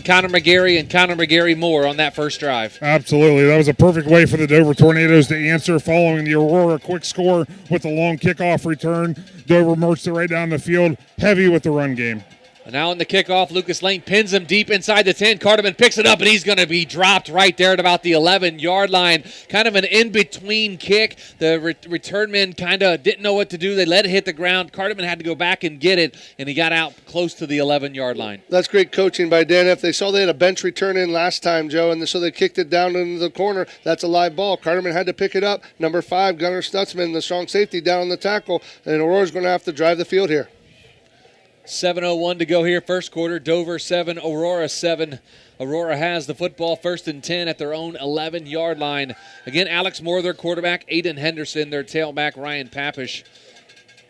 more on that first drive. Absolutely. That was a perfect way for the Dover Tornadoes to answer following the Aurora quick score with a long kickoff return. Dover marched it right down the field, heavy with the run game. And now in the kickoff, Lucas Lane pins him deep inside the 10. Carterman picks it up, and he's going to be dropped right there at about the 11-yard line. Kind of an in-between kick. The return men kind of didn't know what to do. They let it hit the ground. Carterman had to go back and get it, and he got out close to the 11-yard line. That's great coaching by Dan. If they saw they had a bench return in last time, Joe, and so they kicked it down into the corner, that's a live ball. Carterman had to pick it up. Number 5, Gunnar Stutzman, the strong safety, down on the tackle, and Aurora's going to have to drive the field here. 7:01 to go here, first quarter. Dover 7, Aurora 7. Aurora has the football, 1st and 10 at their own 11-yard line. Again, Alex Moore, their quarterback. Aiden Henderson, their tailback. Ryan Papish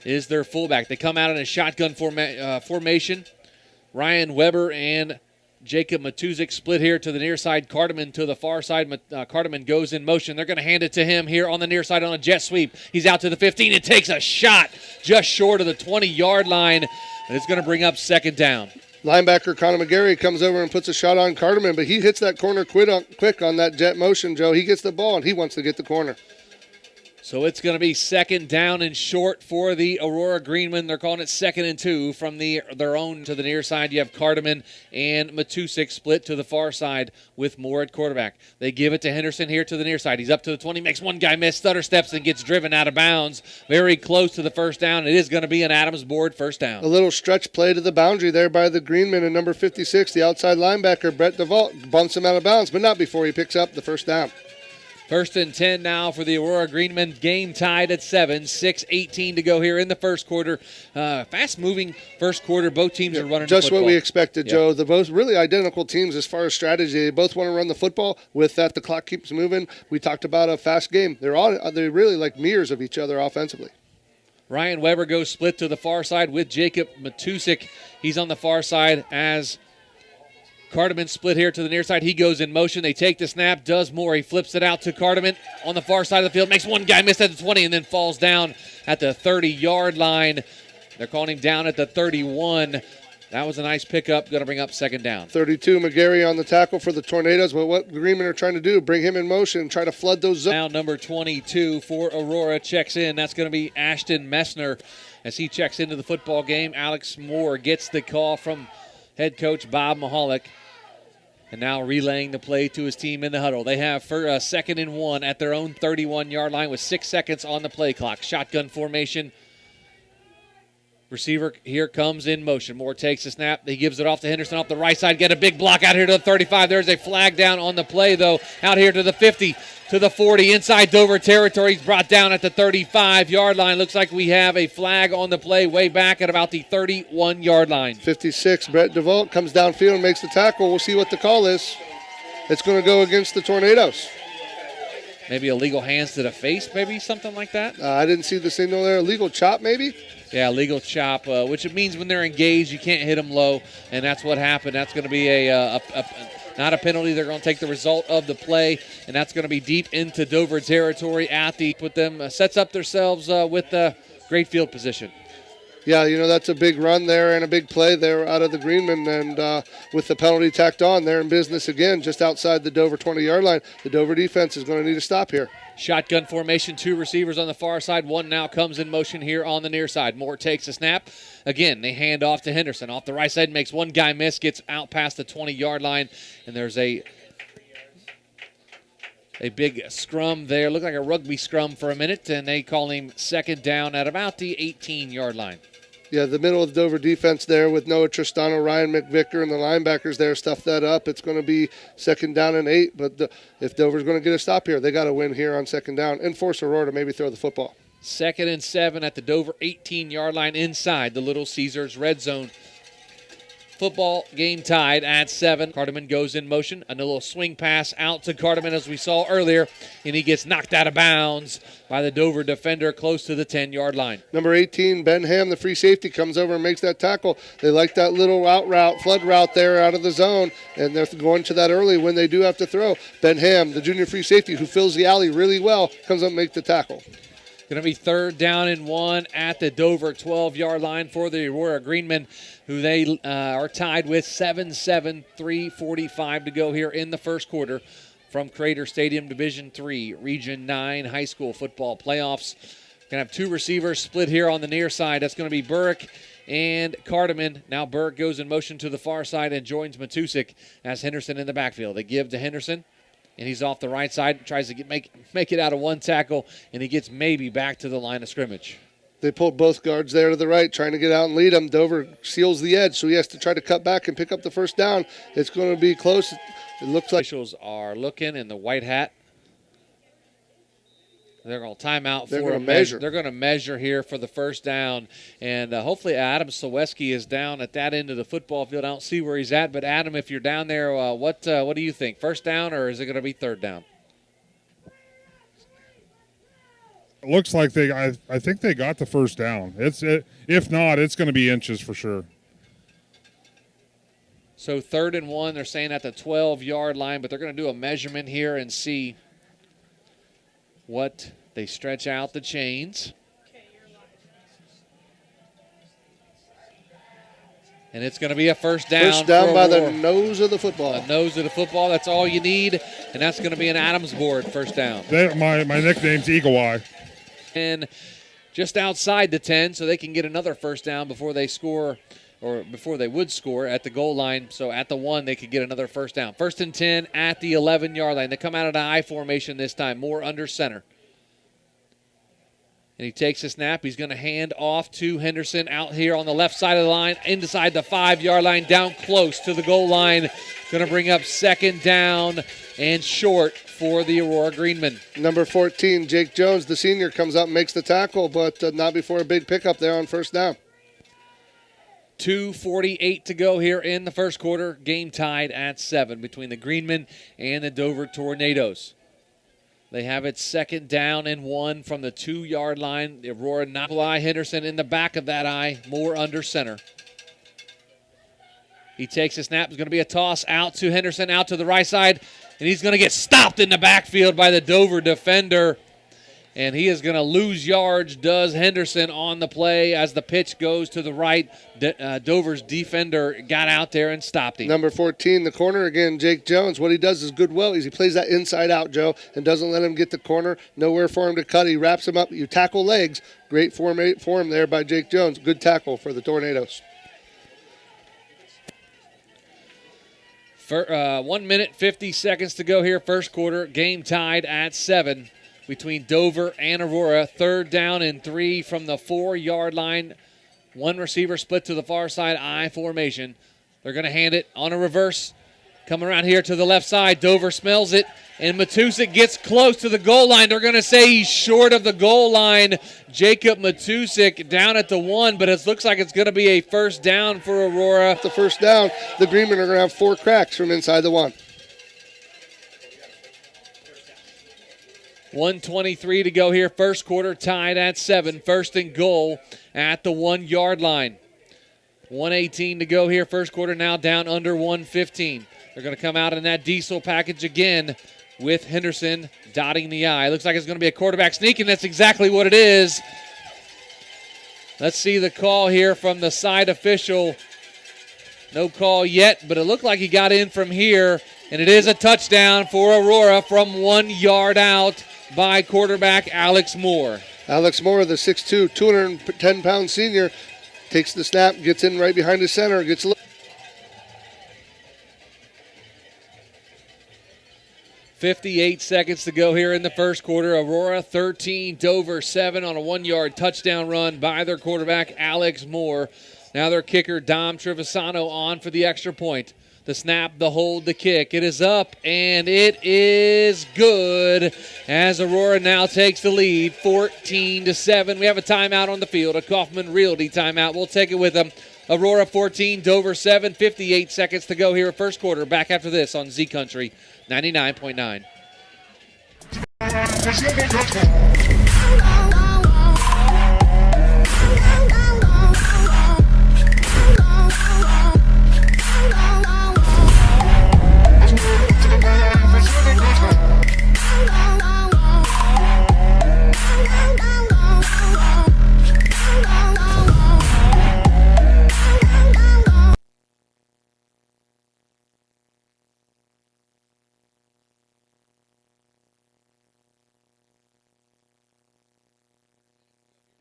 is their fullback. They come out in a shotgun formation. Ryan Weber and Jacob Matuzik split here to the near side. Carterman to the far side. Carterman goes in motion. They're going to hand it to him here on the near side on a jet sweep. He's out to the 15. It takes a shot just short of the 20-yard line. And it's going to bring up 2nd down. Linebacker Connor McGarry comes over and puts a shot on Carterman, but he hits that corner quick on that jet motion, Joe. He gets the ball, and he wants to get the corner. So it's going to be 2nd down and short for the Aurora Greenmen. They're calling it 2nd and 2 from their own to the near side. You have Carterman and Matusik split to the far side with Moore at quarterback. They give it to Henderson here to the near side. He's up to the 20, makes one guy miss, stutter steps, and gets driven out of bounds. Very close to the first down. It is going to be an Adams board first down. A little stretch play to the boundary there by the Greenmen, and number 56, the outside linebacker, Brett DeVault, bumps him out of bounds, but not before he picks up the first down. 1st and 10 now for the Aurora Greenmen. Game tied at 7. 6:18 to go here in the first quarter. Fast-moving first quarter. Both teams are running just the football. What we expected, Joe. They're both really identical teams as far as strategy. They both want to run the football. With that, the clock keeps moving. We talked about a fast game. They're really like mirrors of each other offensively. Ryan Weber goes split to the far side with Jacob Matusik. He's on the far side as Carterman split here to the near side. He goes in motion. They take the snap. Does more. He flips it out to Carterman on the far side of the field. Makes one guy miss at the 20 and then falls down at the 30-yard line. They're calling him down at the 31. That was a nice pickup. Going to bring up 2nd down. 32, McGarry on the tackle for the Tornadoes. But what the Greenmen are trying to do, bring him in motion, try to flood those zones. Now number 22 for Aurora checks in. That's going to be Ashton Messner as he checks into the football game. Alex Moore gets the call from head coach Bob Mahalik. And now relaying the play to his team in the huddle. They have for 2nd and 1 at their own 31-yard line with 6 seconds on the play clock. Shotgun formation. Receiver here comes in motion. Moore takes the snap. He gives it off to Henderson off the right side. Get a big block out here to the 35. There's a flag down on the play, though. Out here to the 50, to the 40. Inside Dover territory. He's brought down at the 35-yard line. Looks like we have a flag on the play way back at about the 31-yard line. 56, Brett DeVault comes downfield and makes the tackle. We'll see what the call is. It's going to go against the Tornadoes. Maybe illegal hands to the face, maybe something like that. I didn't see the signal there. Illegal chop, maybe? Yeah, legal chop, which it means when they're engaged, you can't hit them low, and that's what happened. That's going to be not a penalty. They're going to take the result of the play, and that's going to be deep into Dover territory with them. Sets up themselves with great field position. Yeah, that's a big run there and a big play there out of the Greenman. And with the penalty tacked on, they're in business again just outside the Dover 20-yard line. The Dover defense is going to need to stop here. Shotgun formation, 2 receivers on the far side. 1 now comes in motion here on the near side. Moore takes a snap. Again, they hand off to Henderson. Off the right side, makes one guy miss, gets out past the 20-yard line. And there's a big scrum there. Looked like a rugby scrum for a minute, and they call him second down at about the 18-yard line. Yeah, the middle of the Dover defense there with Noah Tristano, Ryan McVicker, and the linebackers there stuff that up. It's going to be second down and 8, but if Dover's going to get a stop here, they got to win here on second down and force Aurora to maybe throw the football. 2nd and 7 at the Dover 18-yard line inside the Little Caesars red zone. Football game tied at 7. Carterman goes in motion. A little swing pass out to Carterman as we saw earlier, and he gets knocked out of bounds by the Dover defender close to the 10-yard line. Number 18, Ben Ham, the free safety, comes over and makes that tackle. They like that little flood route there out of the zone, and they're going to that early when they do have to throw. Ben Ham, the junior free safety who fills the alley really well, comes up and makes the tackle. Going to be 3rd down and 1 at the Dover 12-yard line for the Aurora Greenmen, who they are tied with 7-7, 3:45 to go here in the first quarter from Crater Stadium, Division III, Region 9 high school football playoffs. Going to have 2 receivers split here on the near side. That's going to be Burke and Carterman. Now Burke goes in motion to the far side and joins Matusik as Henderson in the backfield. They give to Henderson. And he's off the right side, tries to make it out of 1 tackle, and he gets maybe back to the line of scrimmage. They pulled both guards there to the right, trying to get out and lead him. Dover seals the edge, so he has to try to cut back and pick up the first down. It's going to be close. It looks like officials are looking in the white hat. They're going to timeout They're for gonna a measure. They're going to measure here for the first down. And hopefully Adam Saweski is down at that end of the football field. I don't see where he's at. But, Adam, if you're down there, what do you think? First down or is it going to be 3rd down? It looks like I think they got the first down. If not, it's going to be inches for sure. So 3rd and 1, they're saying at the 12-yard line. But they're going to do a measurement here and see what they stretch out the chains. And it's going to be a first down. First down by the nose of the football. The nose of the football, that's all you need. And that's going to be an Adams board first down. My nickname's Eagle Eye. And just outside the 10, so they can get another first down before they score, or before they would score at the goal line. So at the 1, they could get another first down. 1st and 10 at the 11-yard line. They come out of the I formation this time, more under center. And he takes a snap. He's going to hand off to Henderson out here on the left side of the line, inside the 5-yard line, down close to the goal line. Going to bring up 2nd down and short for the Aurora Greenmen. Number 14, Jake Jones, the senior, comes up and makes the tackle, but not before a big pickup there on first down. 2:48 to go here in the first quarter. Game tied at 7 between the Greenmen and the Dover Tornadoes. They have it 2nd down and 1 from the 2-yard line. The Aurora Nikolai Henderson in the back of that I, more under center. He takes a snap. It's going to be a toss out to Henderson, out to the right side, and he's going to get stopped in the backfield by the Dover defender. And he is going to lose yards, does Henderson on the play as the pitch goes to the right. Dover's defender got out there and stopped him. Number 14, the corner again, Jake Jones. What he does is good well is he plays that inside out, Joe, and doesn't let him get the corner. Nowhere for him to cut. He wraps him up. You tackle legs. Great form there by Jake Jones. Good tackle for the Tornadoes. For 1 minute, 50 seconds to go here, first quarter. Game tied at 7. Between Dover and Aurora. 3rd down and 3 from the 4-yard line. 1 receiver split to the far side, I formation. They're going to hand it on a reverse. Coming around here to the left side. Dover smells it, and Matusik gets close to the goal line. They're going to say he's short of the goal line. Jacob Matusik down at the 1, but it looks like it's going to be a first down for Aurora. The first down, the Greenmen are going to have 4 cracks from inside the 1. 1:23 to go here. First quarter tied at 7. First and goal at the 1-yard line. 1:18 to go here. First quarter now down under 1:15. They're going to come out in that diesel package again with Henderson dotting the I. Looks like it's going to be a quarterback sneak, and that's exactly what it is. Let's see the call here from the side official. No call yet, but it looked like he got in from here, and it is a touchdown for Aurora from 1 yard out by quarterback Alex Moore. Alex Moore, the 6'2", 210-pound senior, takes the snap, gets in right behind the center, gets a 58 seconds to go here in the first quarter. Aurora 13, Dover 7 on a 1-yard touchdown run by their quarterback, Alex Moore. Now their kicker, Dom Trevisano, on for the extra point. The snap, the hold, the kick. It is up, and it is good as Aurora now takes the lead, 14-7. We have a timeout on the field, a Kaufman Realty timeout. We'll take it with them. Aurora 14, Dover 7, 58 seconds to go here, first quarter. Back after this on Z Country 99.9.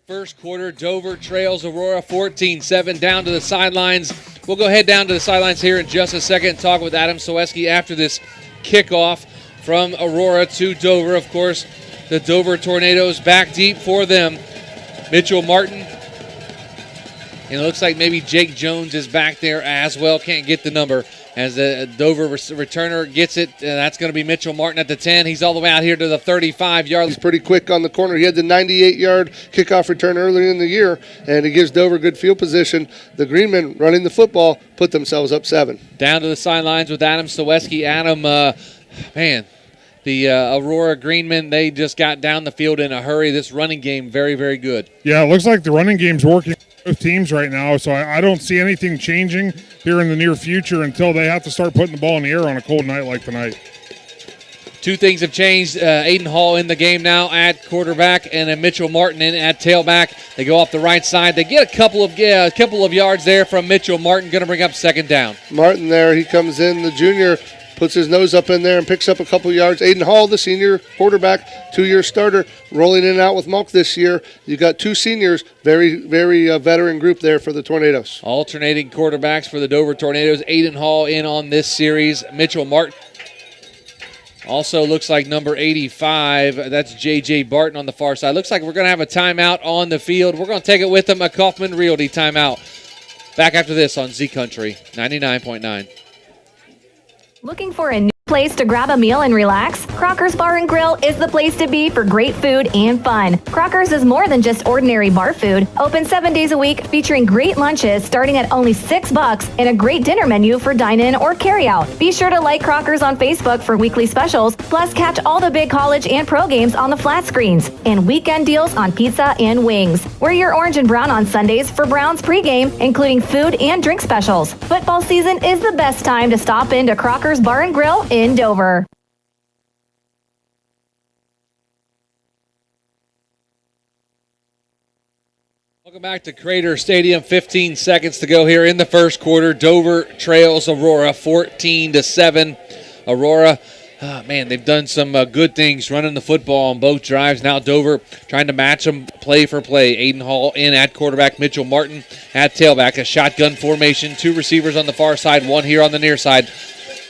First quarter, Dover trails Aurora 14-7 down to the sidelines. We'll go head down to the sidelines here in just a second and talk with Adam Soweski after this kickoff from Aurora to Dover. Of course, the Dover Tornadoes back deep for them. Mitchell Martin. And it looks like maybe Jake Jones is back there as well. Can't get the number. As the Dover returner gets it, that's going to be Mitchell Martin at the 10. He's all the way out here to the 35-yard. He's pretty quick on the corner. He had the 98-yard kickoff return earlier in the year, and it gives Dover good field position. The Greenmen running the football put themselves up 7. Down to the sidelines with Adam Soweski. Adam, the Aurora Greenmen, they just got down the field in a hurry. This running game, very, very good. Yeah, it looks like the running game's working both teams right now, so I don't see anything changing here in the near future until they have to start putting the ball in the air on a cold night like tonight. Two things have changed. Aiden Hall in the game now at quarterback, and then Mitchell Martin in at tailback. They go off the right side. They get a couple of yards there from Mitchell Martin. Going to bring up second down. Martin there, he comes in, the junior, puts his nose up in there and picks up a couple yards. Aiden Hall, the senior quarterback, 2-year starter, rolling in and out with Monk this year. You got two seniors, very, very veteran group there for the Tornadoes. Alternating quarterbacks for the Dover Tornadoes. Aiden Hall in on this series. Mitchell Martin. Also looks like number 85. That's J.J. Barton on the far side. Looks like we're going to have a timeout on the field. We're going to take it with them, a Kaufman Realty timeout. Back after this on Z Country 99.9. Looking for a new place to grab a meal and relax? Crocker's Bar and Grill is the place to be for great food and fun. Crocker's is more than just ordinary bar food. Open 7 days a week, featuring great lunches starting at only $6 and a great dinner menu for dine-in or carry-out. Be sure to like Crocker's on Facebook for weekly specials, plus catch all the big college and pro games on the flat screens, and weekend deals on pizza and wings. Wear your orange and brown on Sundays for Browns pregame, including food and drink specials. Football season is the best time to stop into Crocker's Bar and Grill in Dover. Welcome back to Crater Stadium. 15 seconds to go here in the first quarter. Dover trails Aurora 14-7. Aurora, they've done some good things running the football on both drives. Now Dover trying to match them play for play. Aiden Hall in at quarterback, Mitchell Martin at tailback. A shotgun formation, 2 receivers on the far side, 1 here on the near side.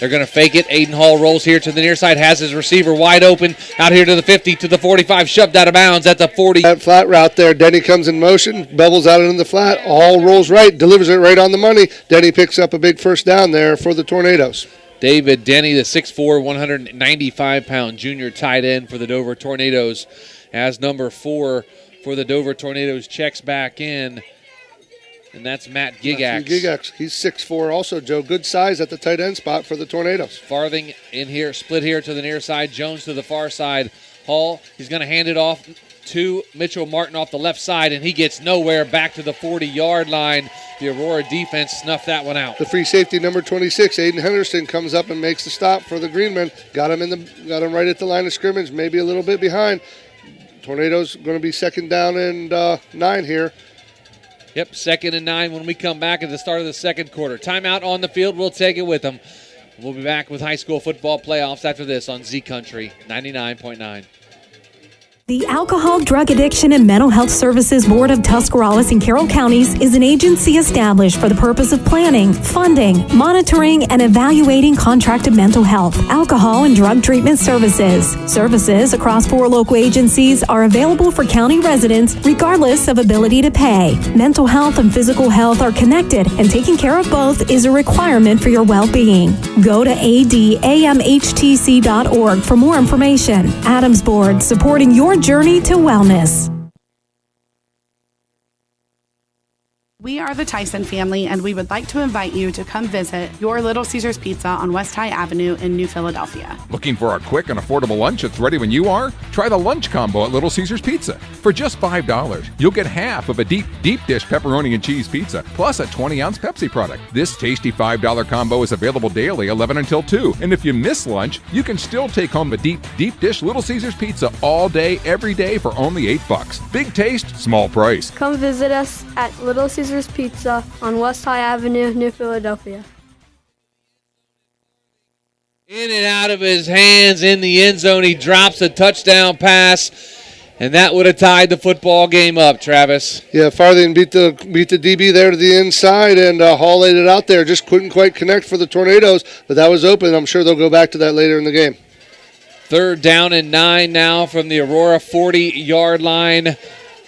They're going to fake it. Aiden Hall rolls here to the near side, has his receiver wide open, out here to the 50, to the 45, shoved out of bounds at the 40. That flat route there, Denny comes in motion, bubbles out in the flat, all rolls right, delivers it right on the money. Denny picks up a big first down there for the Tornadoes. David Denny, the 6'4", 195-pound junior tight end for the Dover Tornadoes, as number 4 for the Dover Tornadoes checks back in. and that's Matt Gigax. Gigax. He's 6'4", also, Joe. Good size at the tight end spot for the Tornadoes. Farthing in here, split here to the near side. Jones to the far side. Hall, he's going to hand it off to Mitchell Martin off the left side, and he gets nowhere, back to the 40-yard line. The Aurora defense snuffed that one out. The free safety, number 26, Aiden Henderson, comes up and makes the stop for the Greenmen. Got him right at the line of scrimmage, maybe a little bit behind. Tornadoes going to be second down and 9 here. Yep, 2nd and 9 when we come back at the start of the second quarter. Timeout on the field. We'll take it with them. We'll be back with high school football playoffs after this on Z Country 99.9. The Alcohol, Drug Addiction, and Mental Health Services Board of Tuscarawas and Carroll Counties is an agency established for the purpose of planning, funding, monitoring, and evaluating contracted mental health, alcohol, and drug treatment services. Services across 4 local agencies are available for county residents regardless of ability to pay. Mental health and physical health are connected, and taking care of both is a requirement for your well-being. Go to adamhtc.org for more information. Adams Board, supporting your journey to wellness. We are the Tyson family, and we would like to invite you to come visit your Little Caesars Pizza on West High Avenue in New Philadelphia. Looking for a quick and affordable lunch that's ready when you are? Try the lunch combo at Little Caesars Pizza. For just $5, you'll get half of a deep dish pepperoni and cheese pizza, plus a 20-ounce Pepsi product. This tasty $5 combo is available daily 11 until 2. And if you miss lunch, you can still take home the deep dish Little Caesars Pizza all day, every day for only $8. Big taste, small price. Come visit us at Little Caesars Pizza on West High Avenue, New Philadelphia. In and out of his hands in the end zone. He drops a touchdown pass, and that would have tied the football game up, Travis. Yeah, Farthing beat the DB there to the inside, and Hall laid it out there. Just couldn't quite connect for the Tornadoes, but that was open. I'm sure they'll go back to that later in the game. 3rd down and 9 now from the Aurora 40-yard line.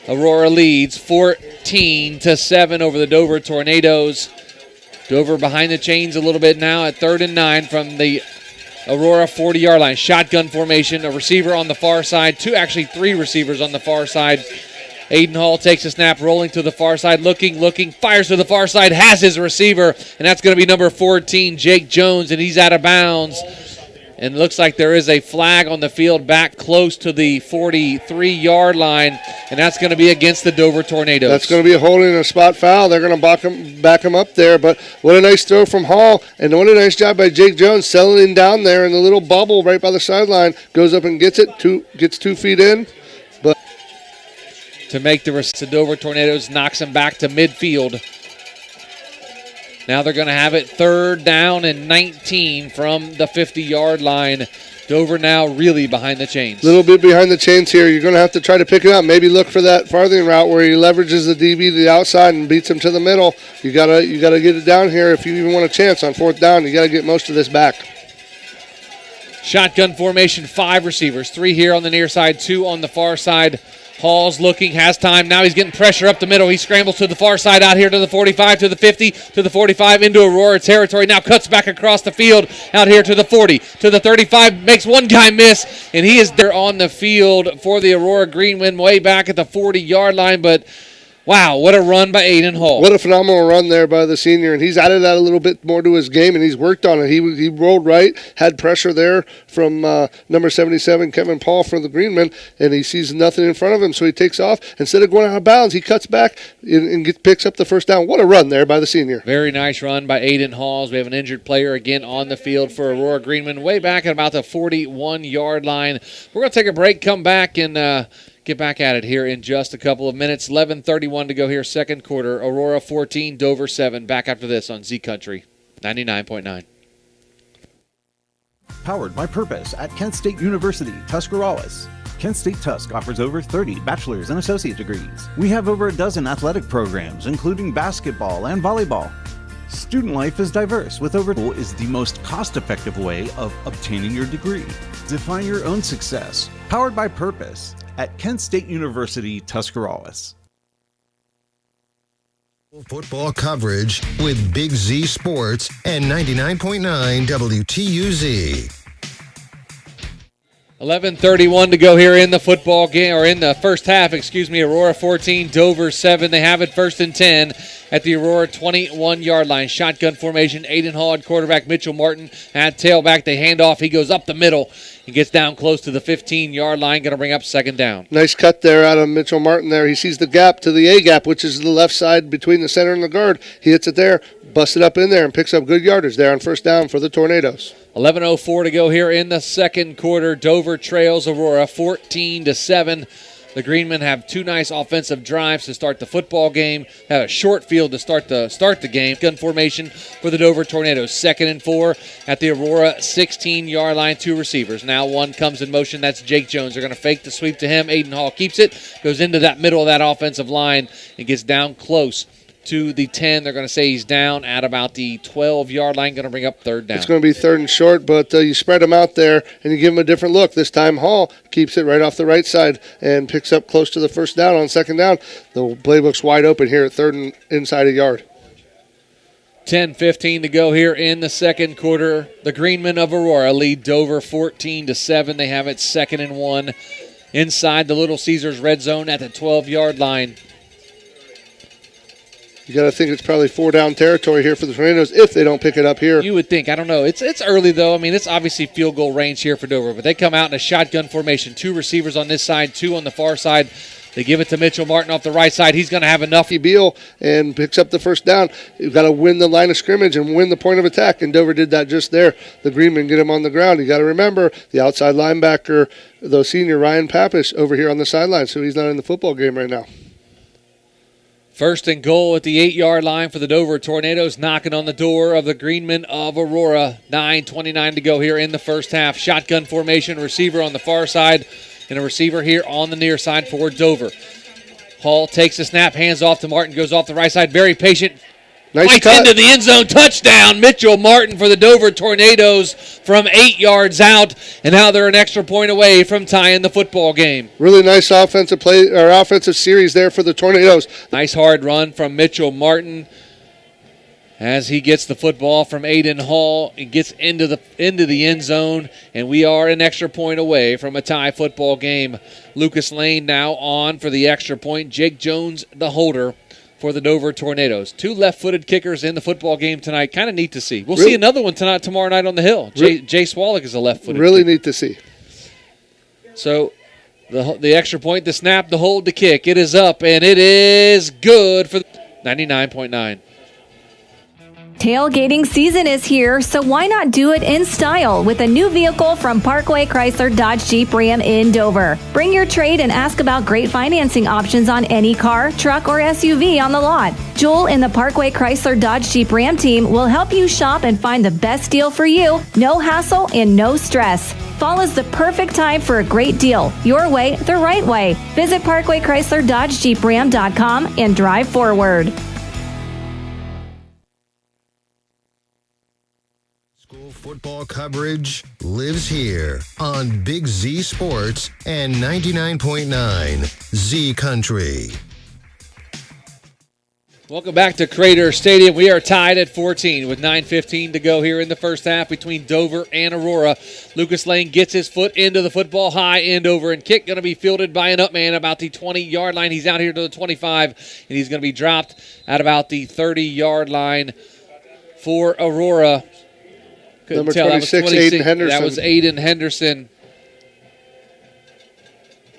Aurora leads 14-7 over the Dover Tornadoes. Dover behind the chains a little bit now at 3rd and 9 from the Aurora 40-yard line. Shotgun formation, a receiver on the far side. 3 receivers on the far side. Aiden Hall takes a snap, rolling to the far side, looking, fires to the far side, has his receiver, and that's going to be number 14, Jake Jones, and he's out of bounds. And it looks like there is a flag on the field back close to the 43-yard line, and that's going to be against the Dover Tornadoes. That's going to be a holding and a spot foul. They're going to back him up there, but what a nice throw from Hall, and what a nice job by Jake Jones settling down there in the little bubble right by the sideline. Goes up and gets 2 feet in. But to make the Dover Tornadoes, knocks him back to midfield. Now they're going to have it 3rd down and 19 from the 50-yard line. Dover now really behind the chains. A little bit behind the chains here. You're going to have to try to pick it up. Maybe look for that Farthing route where he leverages the DB to the outside and beats him to the middle. You got to get it down here if you even want a chance on 4th down. You got to get most of this back. Shotgun formation, 5 receivers. 3 here on the near side, 2 on the far side. Hall's looking, has time. Now he's getting pressure up the middle. He scrambles to the far side, out here to the 45, to the 50, to the 45, into Aurora territory. Now cuts back across the field, out here to the 40, to the 35, makes one guy miss, and he is there on the field for the Aurora Greenmen way back at the 40-yard line, but wow, what a run by Aiden Hall. What a phenomenal run there by the senior, and he's added that a little bit more to his game, and he's worked on it. He rolled right, had pressure there from number 77, Kevin Paul, for the Greenmen, and he sees nothing in front of him, so he takes off. Instead of going out of bounds, he cuts back and picks up the 1st down. What a run there by the senior. Very nice run by Aiden Halls. We have an injured player again on the field for Aurora Greenmen, way back at about the 41-yard line. We're going to take a break, come back, and get back at it here in just a couple of minutes. 11:31 to go here, second quarter. Aurora 14, Dover 7. Back after this on Z Country 99.9. Powered by Purpose at Kent State University, Tuscarawas. Kent State Tusk offers over 30 bachelor's and associate degrees. We have over a dozen athletic programs, including basketball and volleyball. Student life is diverse, with is the most cost-effective way of obtaining your degree. Define your own success. Powered by Purpose at Kent State University, Tuscarawas. Football coverage with Big Z Sports and 99.9 WTUZ. 11:31 to go here in the football game, or in the first half, Aurora 14, Dover 7. They have it 1st and 10 at the Aurora 21-yard line. Shotgun formation, Aiden Hall at quarterback, Mitchell Martin at tailback. They hand off. He goes up the middle and gets down close to the 15-yard line. Going to bring up 2nd down. Nice cut there out of Mitchell Martin there. He sees the gap to the A-gap, which is the left side between the center and the guard. He hits it there, busts it up in there, and picks up good yardage there on 1st down for the Tornadoes. 11:04 to go here in the second quarter. Dover trails Aurora 14-7. The Greenmen have 2 nice offensive drives to start the football game. Have a short field to start the game. Gun formation for the Dover Tornadoes. 2nd and 4 at the Aurora 16-yard line. 2 receivers. Now one comes in motion. That's Jake Jones. They're going to fake the sweep to him. Aiden Hall keeps it. Goes into that middle of that offensive line and gets down close to the 10. They're going to say he's down at about the 12-yard line. Going to bring up 3rd down. It's going to be 3rd and short, but you spread him out there and you give him a different look. This time Hall keeps it right off the right side and picks up close to the 1st down. On 2nd down, the playbook's wide open here at 3rd and inside a yard. 10:15 to go here in the second quarter. The Greenmen of Aurora lead Dover 14-7. They have it 2nd and 1 inside the Little Caesars red zone at the 12-yard line. You got to think it's probably 4-down territory here for the Tornadoes if they don't pick it up here. You would think. I don't know. It's early, though. I mean, it's obviously field goal range here for Dover, but they come out in a shotgun formation. 2 receivers on this side, 2 on the far side. They give it to Mitchell Martin off the right side. He's going to have enough. Beal and picks up the 1st down. You've got to win the line of scrimmage and win the point of attack, and Dover did that just there. The Greenmen get him on the ground. You got to remember the outside linebacker, the senior Ryan Pappas, over here on the sideline, so he's not in the football game right now. 1st and goal at the 8-yard line for the Dover Tornadoes, knocking on the door of the Greenmen of Aurora. 9:29 to go here in the first half. Shotgun formation, receiver on the far side, and a receiver here on the near side for Dover. Hall takes the snap, hands off to Martin, goes off the right side, very patient. Nice cut. Into the end zone, touchdown. Mitchell Martin for the Dover Tornadoes from 8 yards out, and now they're an extra point away from tying the football game. Really nice offensive play or offensive series there for the Tornadoes. Nice hard run from Mitchell Martin as he gets the football from Aiden Hall and gets into the end zone, and we are an extra point away from a tie football game. Lucas Lane now on for the extra point. Jake Jones, the holder for the Dover Tornadoes. 2 left-footed kickers in the football game tonight. Kind of neat to see. We'll see another one tomorrow night on the Hill. Jay Swallock is a left-footed Really kicker. Neat to see. So the extra point, the snap, the hold, the kick. It is up, and it is good for 99.9. Tailgating season is here, so why not do it in style with a new vehicle from Parkway Chrysler Dodge Jeep Ram in Dover. Bring your trade and ask about great financing options on any car, truck, or SUV on the lot. Joel and the Parkway Chrysler Dodge Jeep Ram team will help you shop and find the best deal for you. No hassle and no stress. Fall is the perfect time for a great deal. Your way, the right way. Visit ParkwayChryslerDodgeJeepRam.com and drive forward. Football coverage lives here on Big Z Sports and 99.9 Z Country. Welcome back to Crater Stadium. We are tied at 14 with 9:15 to go here in the first half between Dover and Aurora. Lucas Lane gets his foot into the football, high end over and kick. Going to be fielded by an up man about the 20-yard line. He's out here to the 25, and he's going to be dropped at about the 30-yard line for Aurora. Number 26, Aiden Henderson. That was Aiden Henderson.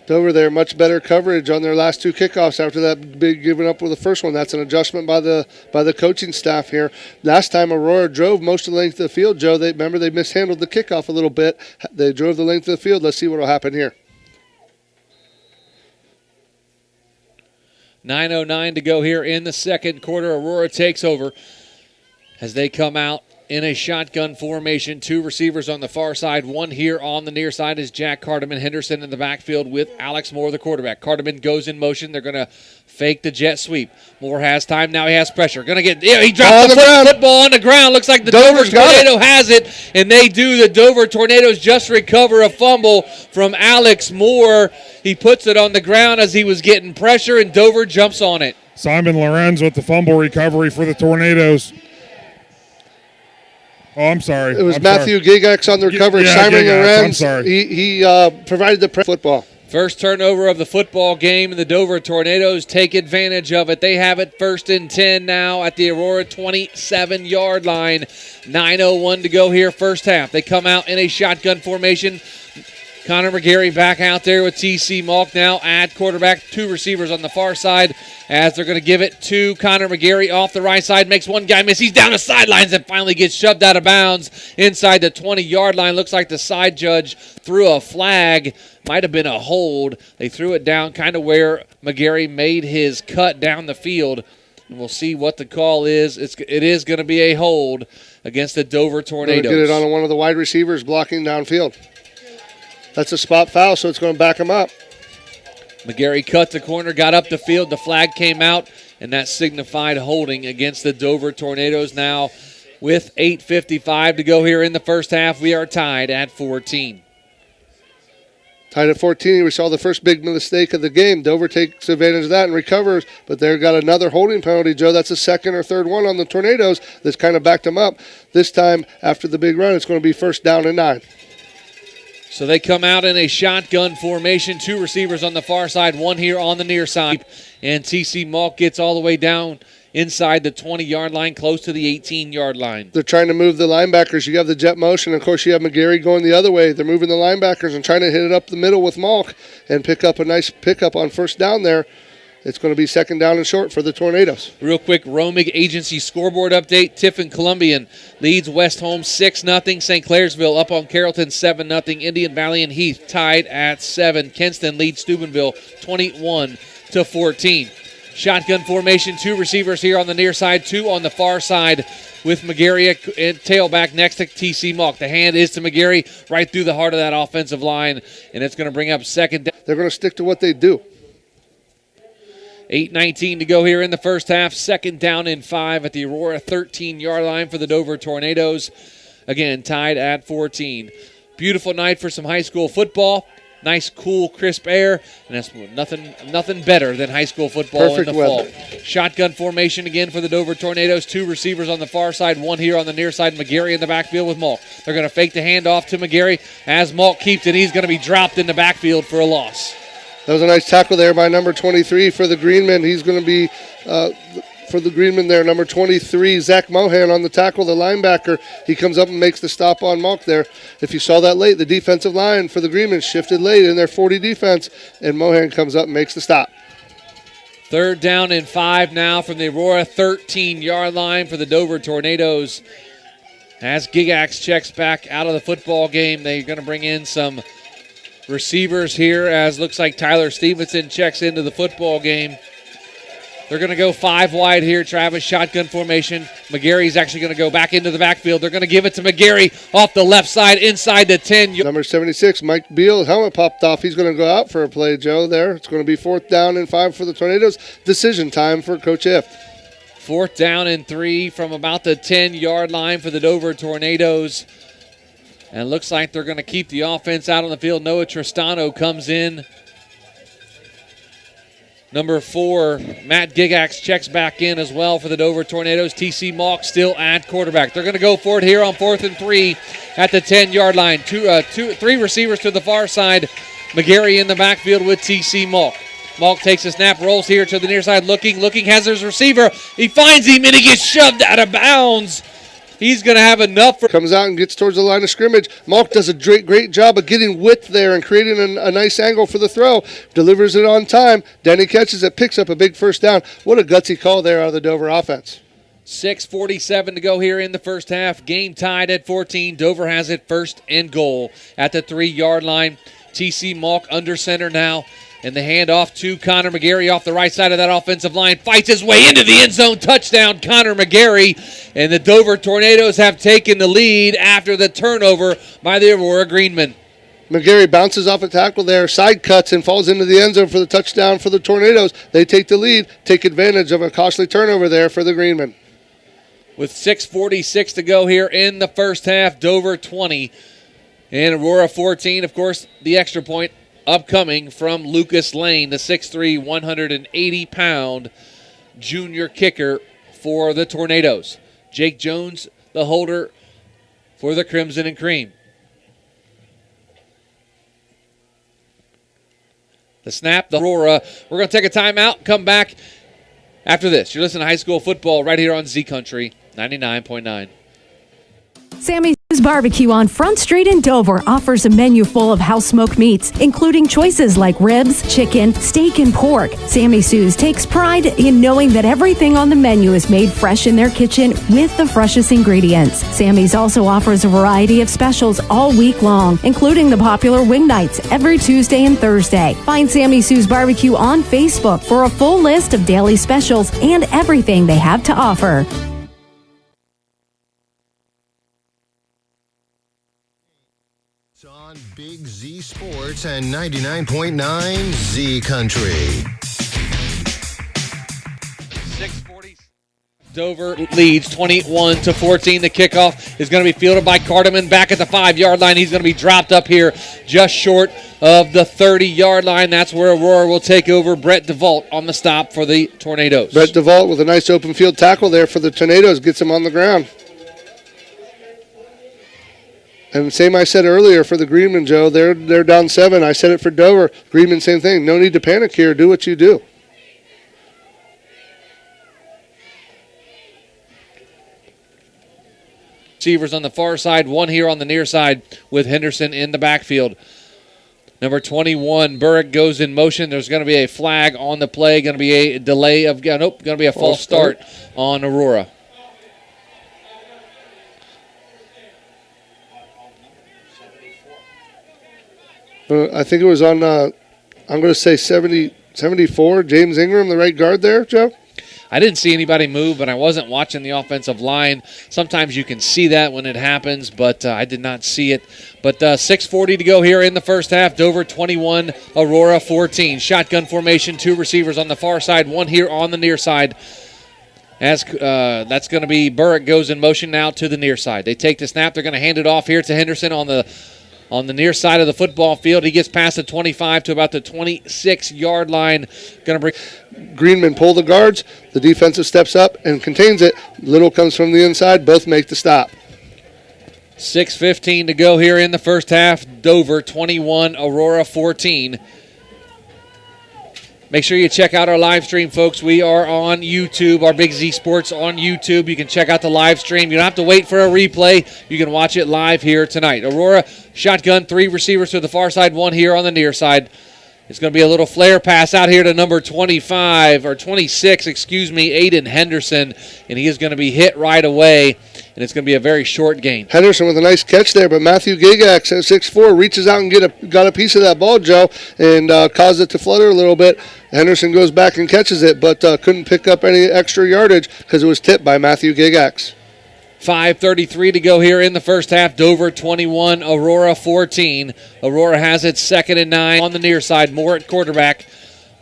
Dover there, much better coverage on their last 2 kickoffs after that big giving up with the first one. That's an adjustment by the coaching staff here. Last time Aurora drove most of the length of the field, Joe. Remember they mishandled the kickoff a little bit. They drove the length of the field. Let's see what will happen here. 9:09 to go here in the second quarter. Aurora takes over as they come out in a shotgun formation. 2 receivers on the far side. 1 here on the near side is Jack Carterman. Henderson in the backfield with Alex Moore, the quarterback. Carterman goes in motion. They're going to fake the jet sweep. Moore has time. Now he has pressure. Going to get, he dropped the football on the ground. Looks like the Dover Tornado has it, and they do. The Dover Tornadoes just recover a fumble from Alex Moore. He puts it on the ground as he was getting pressure, and Dover jumps on it. Simon Lorenz with the fumble recovery for the Tornadoes. Oh, I'm sorry. It was I'm Matthew Gigax on the recovery. Yeah, Simon Gigax, Lorenz, I'm sorry. He provided the football. First turnover of the football game, and the Dover Tornadoes take advantage of it. They have it 1st and 10 now at the Aurora 27-yard line. 9:01 to go here, first half. They come out in a shotgun formation. Connor McGarry back out there with T.C. Malk now at quarterback. 2 receivers on the far side as they're going to give it to Connor McGarry off the right side. Makes one guy miss. He's down the sidelines and finally gets shoved out of bounds inside the 20-yard line. Looks like the side judge threw a flag. Might have been a hold. They threw it down kind of where McGarry made his cut down the field. And we'll see what the call is. It is going to be a hold against the Dover Tornadoes. Get it on one of the wide receivers blocking downfield. That's a spot foul, so it's going to back him up. McGarry cut the corner, got up the field. The flag came out, and that signified holding against the Dover Tornadoes. Now, with 8:55 to go here in the first half, we are tied at 14. Tied at 14, we saw the first big mistake of the game. Dover takes advantage of that and recovers, but they've got another holding penalty, Joe. That's the second or third one on the Tornadoes that's kind of backed them up. This time, after the big run, it's going to be 1st down and 9. So they come out in a shotgun formation. 2 receivers on the far side, 1 here on the near side. And T.C. Malk gets all the way down inside the 20-yard line, close to the 18-yard line. They're trying to move the linebackers. You have the jet motion. Of course, you have McGarry going the other way. They're moving the linebackers and trying to hit it up the middle with Malk and pick up a nice pickup on 1st down there. It's going to be 2nd down and short for the Tornadoes. Real quick, Romig Agency scoreboard update. Tiffin Columbian leads West Holmes 6-0. St. Clairsville up on Carrollton 7-0. Indian Valley and Heath tied at 7. Kenston leads Steubenville 21-14. Shotgun formation, 2 receivers here on the near side, 2 on the far side with McGarry and tailback next to T.C. Malk. The hand is to McGarry right through the heart of that offensive line, and it's going to bring up 2nd down. They're going to stick to what they do. 8:19 to go here in the first half. 2nd down and 5 at the Aurora 13-yard line for the Dover Tornadoes. Again, tied at 14. Beautiful night for some high school football. Nice, cool, crisp air, and that's nothing better than high school football Perfect in the weather. fall. Shotgun formation again for the Dover Tornadoes. 2 receivers on the far side, 1 here on the near side. McGarry in the backfield with Malk. They're going to fake the handoff to McGarry. As Malk keeps it, he's going to be dropped in the backfield for a loss. That was a nice tackle there by number 23 for the Greenmen. He's going to be for the Greenmen there. Number 23, Zach Mohan on the tackle, the linebacker. He comes up and makes the stop on Malk there. If you saw that late, the defensive line for the Greenmen shifted late in their 40 defense, and Mohan comes up and makes the stop. 3rd down and 5 now from the Aurora 13-yard line for the Dover Tornadoes. As Gigax checks back out of the football game, they're going to bring in some receivers here, as looks like Tyler Stevenson checks into the football game. They're going to go 5 wide here, Travis, shotgun formation. McGarry's actually going to go back into the backfield. They're going to give it to McGarry off the left side inside the 10. Number 76, Mike Beal, helmet popped off. He's going to go out for a play, Joe, there. It's going to be 4th down and 5 for the Tornadoes. Decision time for Coach If. 4th down and 3 from about the 10-yard line for the Dover Tornadoes. And it looks like they're going to keep the offense out on the field. Noah Tristano comes in. Number 4, Matt Gigax checks back in as well for the Dover Tornadoes. T.C. Malk still at quarterback. They're going to go for it here on 4th and 3 at the 10-yard line. 3 receivers to the far side. McGarry in the backfield with T.C. Malk. Malk takes a snap, rolls here to the near side, looking, has his receiver. He finds him, and he gets shoved out of bounds. He's going to have enough. Comes out and gets towards the line of scrimmage. Malk does a great job of getting width there and creating a nice angle for the throw. Delivers it on time. Denny catches it, picks up a big 1st down. What a gutsy call there out of the Dover offense. 6:47 to go here in the first half. Game tied at 14. Dover has it 1st and goal at the 3-yard line. T.C. Malk under center now. And the handoff to Connor McGarry off the right side of that offensive line. Fights his way into the end zone. Touchdown, Connor McGarry. And the Dover Tornadoes have taken the lead after the turnover by the Aurora Greenmen. McGarry bounces off a tackle there, side cuts, and falls into the end zone for the touchdown for the Tornadoes. They take the lead, take advantage of a costly turnover there for the Greenmen. With 6:46 to go here in the first half, Dover 20 and Aurora 14. Of course, the extra point upcoming from Lucas Lane, the 6'3", 180-pound junior kicker for the Tornadoes. Jake Jones, the holder, for the Crimson and Cream. The snap, the Aurora. We're going to take a timeout, come back after this. You're listening to high school football right here on Z Country 99.9. Sammy's Barbecue on Front Street in Dover offers a menu full of house smoked meats, including choices like ribs, chicken, steak, and pork. Sammy Sue's takes pride in knowing that everything on the menu is made fresh in their kitchen with the freshest ingredients. Sammy's also offers a variety of specials all week long, including the popular wing nights every Tuesday and Thursday. Find Sammy Sue's Barbecue on Facebook for a full list of daily specials and everything they have to offer. On Big Z Sports and 99.9 Z Country. 6:40. Dover leads 21-14. The kickoff is going to be fielded by Carterman back at the 5-yard line. He's going to be dropped up here just short of the 30-yard line. That's where Aurora will take over. Brett DeVault on the stop for the Tornadoes. Brett DeVault with a nice open field tackle there for the Tornadoes. Gets him on the ground. And same I said earlier for the Greenman, Joe. They're down 7. I said it for Dover. Greenman, same thing. No need to panic here. Do what you do. Receivers on the far side, one here on the near side with Henderson in the backfield. Number 21, Burrick goes in motion. There's going to be a flag on the play. Going to be a delay of, going to be a false start on Aurora. I think it was on, I'm going to say 74, James Ingram, the right guard there, Joe? I didn't see anybody move, but I wasn't watching the offensive line. Sometimes you can see that when it happens, but I did not see it. But 6:40 to go here in the first half. Dover 21, Aurora 14. Shotgun formation, 2 receivers on the far side, 1 here on the near side. As that's going to be Burrick goes in motion now to the near side. They take the snap. They're going to hand it off here to Henderson on the near side of the football field. He gets past the 25 to about the 26-yard line. Going to bring Greenman pull the guards. The defensive steps up and contains it. Little comes from the inside. Both make the stop. 6:15 to go here in the first half. Dover 21, Aurora 14. Make sure you check out our live stream, folks. We are on YouTube, our Big Z Sports on YouTube. You can check out the live stream. You don't have to wait for a replay. You can watch it live here tonight. Aurora, shotgun, 3 receivers to the far side, 1 here on the near side. It's going to be a little flare pass out here to number 26, Aiden Henderson, and he is going to be hit right away, and it's going to be a very short gain. Henderson with a nice catch there, but Matthew Gigax at 6'4" reaches out and got a piece of that ball, Joe, and caused it to flutter a little bit. Henderson goes back and catches it, but couldn't pick up any extra yardage because it was tipped by Matthew Gigax. 5:33 to go here in the first half. Dover 21, Aurora 14. Aurora has it 2nd and 9 on the near side. Moore at quarterback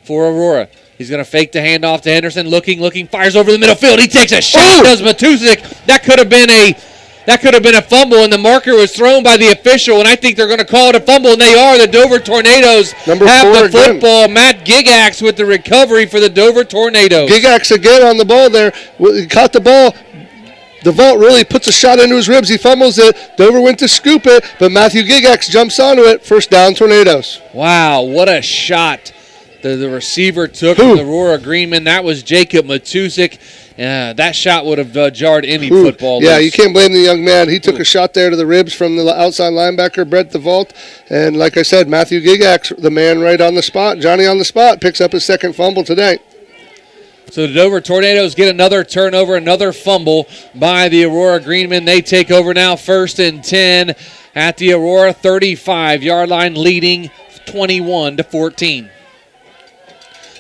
for Aurora. He's going to fake the handoff to Henderson. Looking, fires over the middle field. He takes a shot. Does Matusik. That could have been a fumble, and the marker was thrown by the official, and I think they're going to call it a fumble, and they are. The Dover Tornadoes have the football. Again. Matt Gigax with the recovery for the Dover Tornadoes. Gigax again on the ball there. He caught the ball. DeVault really puts a shot into his ribs. He fumbles it. Dover went to scoop it, but Matthew Gigax jumps onto it. First down, Tornadoes. Wow, what a shot the receiver took from the Aurora Greenman. That was Jacob Matusik. That shot would have jarred any football. Yeah, you can't blame the young man. He took a shot there to the ribs from the outside linebacker, Brett DeVault. And like I said, Matthew Gigax, the man right on the spot, Johnny on the spot, picks up his 2nd fumble today. So the Dover Tornadoes get another turnover, another fumble by the Aurora Greenmen. They take over now 1st and 10 at the Aurora 35-yard line, leading 21-14.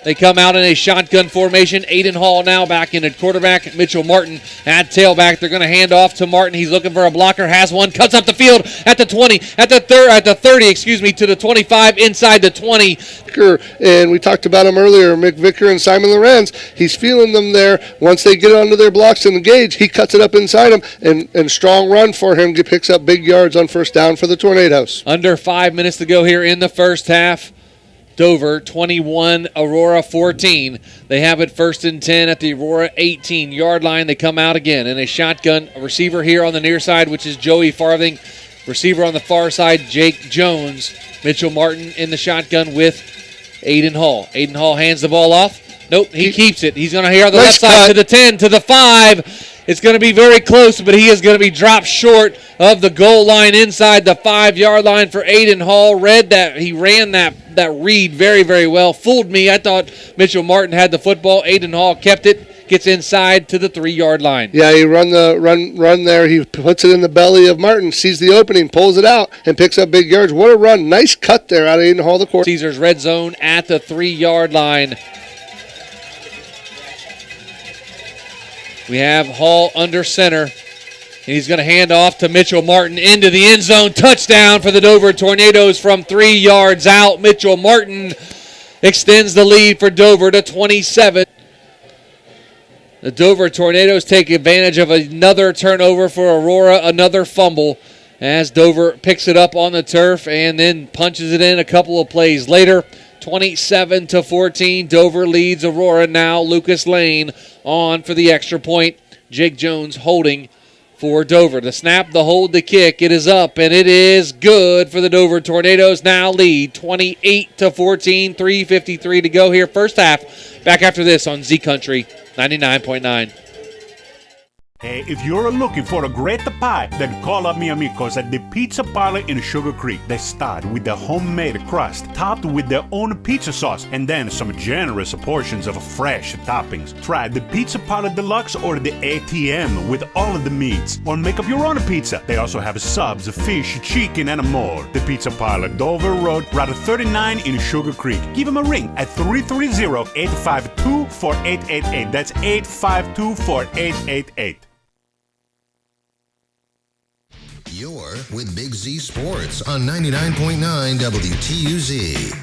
They come out in a shotgun formation. Aiden Hall now back in at quarterback. Mitchell Martin at tailback. They're going to hand off to Martin. He's looking for a blocker. Has one. Cuts up the field at the 20, at the 30, to the 25, inside the 20. And we talked about him earlier, Mick Vicker and Simon Lorenz. He's feeling them there. Once they get onto their blocks and engage, he cuts it up inside him, and strong run for him. He picks up big yards on 1st down for the Tornadoes. Under 5 minutes to go here in the first half. Dover 21, Aurora 14. They have it 1st and 10 at the Aurora 18-yard line. They come out again in a shotgun. A receiver here on the near side, which is Joey Farthing. Receiver on the far side, Jake Jones. Mitchell Martin in the shotgun with Aiden Hall. Aiden Hall hands the ball off. Nope, he keeps it. He's going to hear on the left side to the 10, to the 5. It's going to be very close, but he is going to be dropped short of the goal line inside the 5-yard line for Aiden Hall. He ran that read very, very well. Fooled me. I thought Mitchell Martin had the football. Aiden Hall kept it, gets inside to the 3-yard line. Yeah, he run there. He puts it in the belly of Martin, sees the opening, pulls it out, and picks up big yards. What a run. Nice cut there out of Aiden Hall, the court. Caesars red zone at the 3-yard line. We have Hall under center. And he's going to hand off to Mitchell Martin into the end zone. Touchdown for the Dover Tornadoes from 3 yards out. Mitchell Martin extends the lead for Dover to 27. The Dover Tornadoes take advantage of another turnover for Aurora, another fumble, as Dover picks it up on the turf and then punches it in a couple of plays later. 27-14, Dover leads Aurora now. Lucas Lane on for the extra point. Jake Jones holding for Dover. The snap, the hold, the kick. It is up, and it is good for the Dover Tornadoes. Now lead 28-14, 3:53 to go here. First half. Back after this on Z Country 99.9. Hey, if you're looking for a great pie, then call up mi amigos at the Pizza Parlor in Sugar Creek. They start with the homemade crust, topped with their own pizza sauce, and then some generous portions of fresh toppings. Try the Pizza Parlor Deluxe or the ATM with all of the meats, or make up your own pizza. They also have subs, fish, chicken, and more. The Pizza Parlor, Dover Road, Route 39 in Sugar Creek. Give them a ring at 330-852-4888. That's 852-4888. You're with Big Z Sports on 99.9 WTUZ.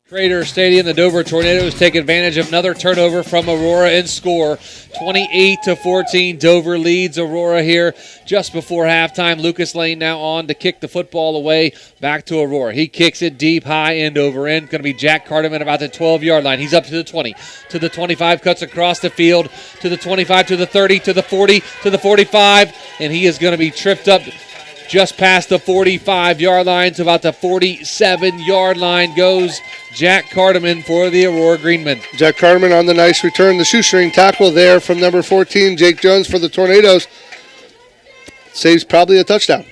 Trader Stadium, the Dover Tornadoes take advantage of another turnover from Aurora and score. 28-14, Dover leads Aurora here just before halftime. Lucas Lane now on to kick the football away back to Aurora. He kicks it deep, high, end over end. Going to be Jack Carterman about the 12-yard line. He's up to the 20, to the 25, cuts across the field, to the 25, to the 30, to the 40, to the 45, and he is going to be tripped up just past the 45-yard line to about the 47-yard line goes Jack Carterman for the Aurora Greenmen. Jack Carterman on the nice return. The shoestring tackle there from number 14, Jake Jones for the Tornadoes. Saves probably a touchdown.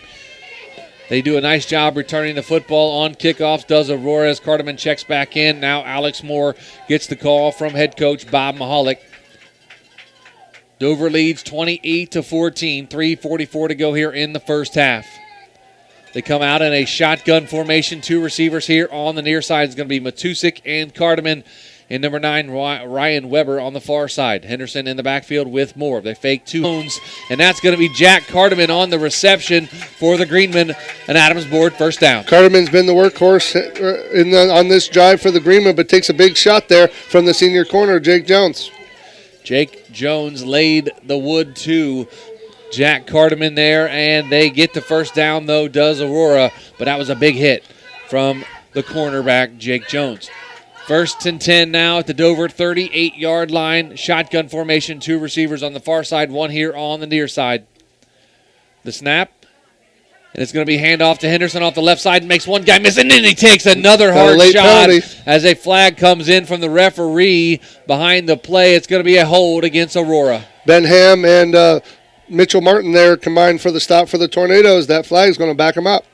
They do a nice job returning the football on kickoffs, does Aurora as Carterman checks back in. Now Alex Moore gets the call from head coach Bob Mahalik. Dover leads 28-14, 3:44 to go here in the first half. They come out in a shotgun formation. Two receivers here on the near side is going to be Matusik and Carterman. And number 9, Ryan Weber on the far side. Henderson in the backfield with Moore. They fake two zones, and that's going to be Jack Carterman on the reception for the Greenmen. An Adams board first down. Carterman's been the workhorse on this drive for the Greenmen, but takes a big shot there from the senior corner, Jake Jones. Jake Jones laid the wood to Jack Carterman there, and they get the first down, though, does Aurora. But that was a big hit from the cornerback, Jake Jones. 1st and 10 now at the Dover 38-yard line. Shotgun formation, two receivers on the far side, one here on the near side. The snap, and it's going to be handoff to Henderson off the left side and makes one guy miss, and then he takes another hard shot as a flag comes in from the referee behind the play. It's going to be a hold against Aurora. Ben Ham and Mitchell Martin there combined for the stop for the Tornadoes. That flag is going to back them up.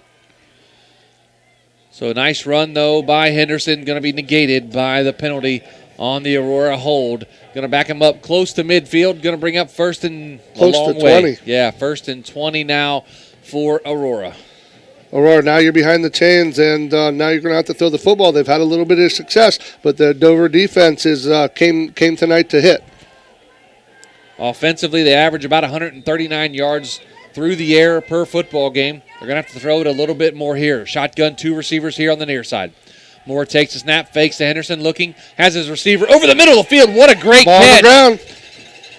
So a nice run, though, by Henderson. Going to be negated by the penalty on the Aurora hold. Going to back him up close to midfield. Going to bring up first and close a long to 20. Way. Yeah, 1st and 20 now for Aurora. Aurora, now you're behind the chains, and now you're going to have to throw the football. They've had a little bit of success, but the Dover defense came tonight to hit. Offensively, they average about 139 yards through the air per football game. They're going to have to throw it a little bit more here. Shotgun, two receivers here on the near side. Moore takes the snap, fakes to Henderson, looking, has his receiver over the middle of the field. What a great catch. Ball on the ground.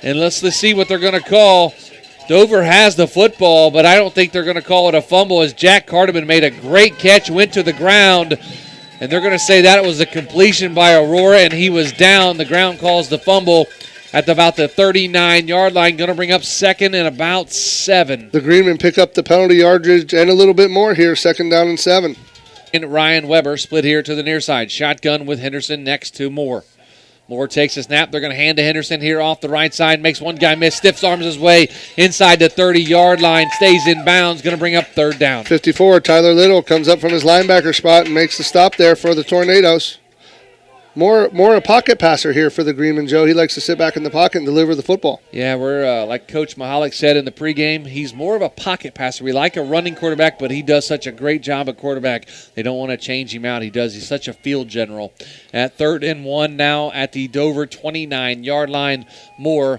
And let's see what they're going to call. Dover has the football, but I don't think they're going to call it a fumble as Jack Carterman made a great catch, went to the ground, and they're going to say that it was a completion by Aurora, and he was down. The ground calls the fumble at about the 39-yard line, going to bring up second and about 7. The Greenmen pick up the penalty yardage and a little bit more here, 2nd down and 7. And Ryan Weber split here to the near side. Shotgun with Henderson next to Moore. Moore takes a snap. They're going to hand to Henderson here off the right side. Makes one guy miss. Stiffs arms his way inside the 30-yard line. Stays in bounds. Going to bring up 3rd down. 54, Tyler Little comes up from his linebacker spot and makes the stop there for the Tornadoes. More a pocket passer here for the Greenman, Joe. He likes to sit back in the pocket and deliver the football. Yeah, we're like Coach Mahalik said in the pregame, he's more of a pocket passer. We like a running quarterback, but he does such a great job at quarterback. They don't want to change him out. He's such a field general. At 3rd and 1 now at the Dover 29-yard line. Moore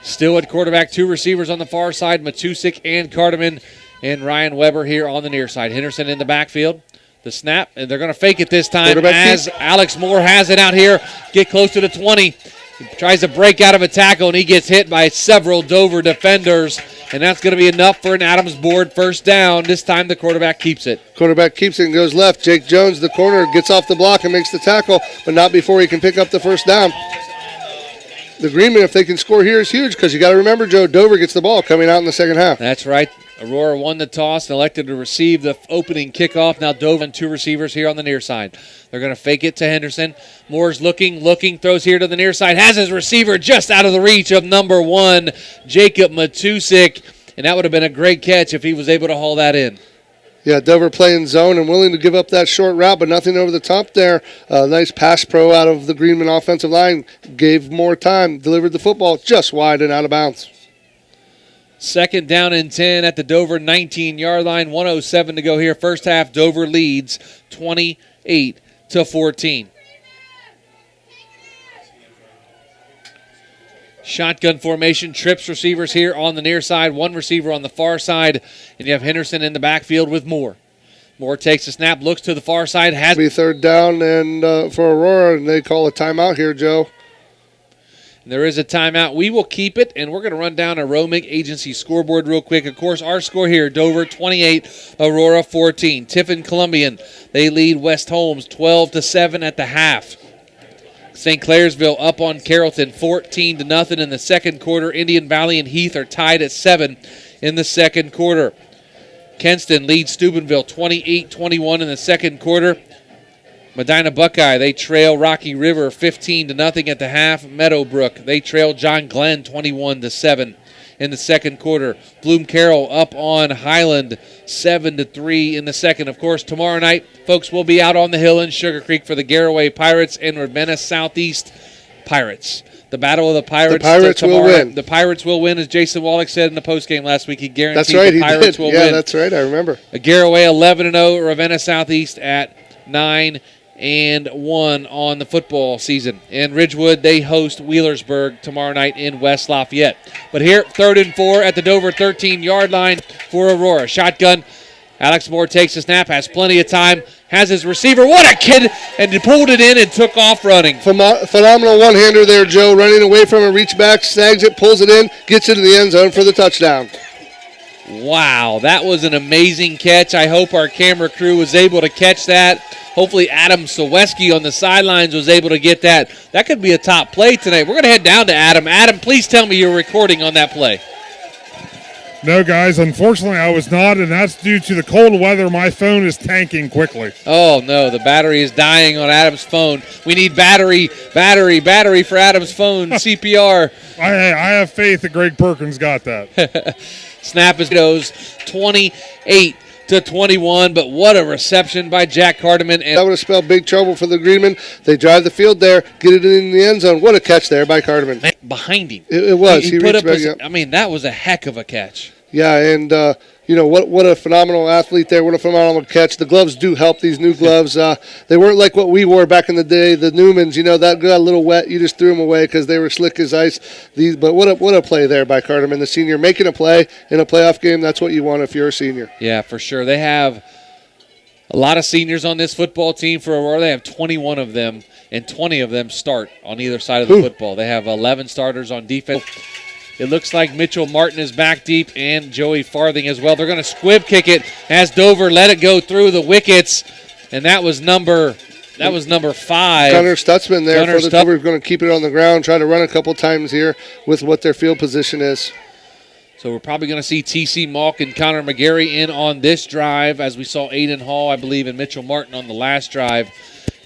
still at quarterback. 2 receivers on the far side, Matusik and Carterman, and Ryan Weber here on the near side. Henderson in the backfield. The snap, and they're going to fake it this time as Alex Moore has it out here. Get close to the 20. He tries to break out of a tackle, and he gets hit by several Dover defenders, and that's going to be enough for an Adams board 1st down. This time the quarterback keeps it. Quarterback keeps it and goes left. Jake Jones, the corner, gets off the block and makes the tackle, but not before he can pick up the 1st down. The Greenmen, if they can score here, is huge because you got to remember, Joe, Dover gets the ball coming out in the 2nd half. That's right. Aurora won the toss and elected to receive the opening kickoff. Now Dover and 2 receivers here on the near side. They're going to fake it to Henderson. Moore's looking, throws here to the near side. Has his receiver just out of the reach of number 1, Jacob Matusik. And that would have been a great catch if he was able to haul that in. Yeah, Dover playing zone and willing to give up that short route, but nothing over the top there. Nice pass pro out of the Greenman offensive line. Gave more time, delivered the football just wide and out of bounds. 2nd down and 10 at the Dover 19-yard line. 1:07 to go here. First half, Dover leads 28-14. Shotgun formation, trips receivers here on the near side, 1 receiver on the far side, and you have Henderson in the backfield with Moore. Moore takes a snap, looks to the far side. Has be 3rd down and for Aurora, and they call a timeout here, Joe. There is a timeout. We will keep it, and we're going to run down a Romick Agency scoreboard real quick. Of course, our score here, Dover 28, Aurora 14. Tiffin Columbian, they lead West Holmes 12-7 at the half. St. Clairsville up on Carrollton 14-0 in the 2nd quarter. Indian Valley and Heath are tied at 7 in the 2nd quarter. Kenston leads Steubenville 28-21 in the 2nd quarter. Medina Buckeye, they trail Rocky River 15-0 at the half. Meadowbrook, they trail John Glenn 21-7 in the 2nd quarter. Bloom Carroll up on Highland 7-3 in the 2nd. Of course, tomorrow night, folks, will be out on the hill in Sugar Creek for the Garaway Pirates and Ravenna Southeast Pirates. The Battle of the Pirates. The Pirates will win. The Pirates will win, as Jason Wallach said in the postgame last week. He guaranteed that's right, the Pirates will win. Yeah, that's right. I remember. Garaway 11-0, Ravenna Southeast at 9-1 on the football season. And Ridgewood, they host Wheelersburg tomorrow night in West Lafayette. But here, 3rd and 4 at the Dover 13-yard line for Aurora. Shotgun. Alex Moore takes a snap, has plenty of time, has his receiver. What a kid! And he pulled it in and took off running. Phenomenal one-hander there, Joe. Running away from a reach back, snags it, pulls it in, gets into the end zone for the touchdown. Wow, that was an amazing catch. I hope our camera crew was able to catch that. Hopefully Adam Saweski on the sidelines was able to get that. That could be a top play tonight. We're going to head down to Adam. Adam, please tell me you're recording on that play. No, guys, unfortunately I was not, and that's due to the cold weather. My phone is tanking quickly. Oh, no, the battery is dying on Adam's phone. We need battery for Adam's phone, CPR. I have faith that Greg Perkins got that. Snap is goes 28-21, but what a reception by Jack Carterman. That would have spelled big trouble for the Greenmen. They drive the field there, get it in the end zone. What a catch there by Carterman. Behind him. It was. He put up that was a heck of a catch. Yeah, and what a phenomenal athlete there. What a phenomenal catch. The gloves do help, these new gloves. They weren't like what we wore back in the day, the Newmans. That got a little wet. You just threw them away because they were slick as ice. But what a play there by Carterman, the senior. Making a play in a playoff game, that's what you want if you're a senior. Yeah, for sure. They have a lot of seniors on this football team for Aurora. They have 21 of them, and 20 of them start on either side of the football. They have 11 starters on defense. It looks like Mitchell Martin is back deep and Joey Farthing as well. They're going to squib kick it as Dover let it go through the wickets, and that was number 5. Gunnar Stutzman there for the Dover, going to keep it on the ground, try to run a couple times here with what their field position is. So we're probably going to see T.C. Malk and Connor McGarry in on this drive, as we saw Aiden Hall, I believe, and Mitchell Martin on the last drive.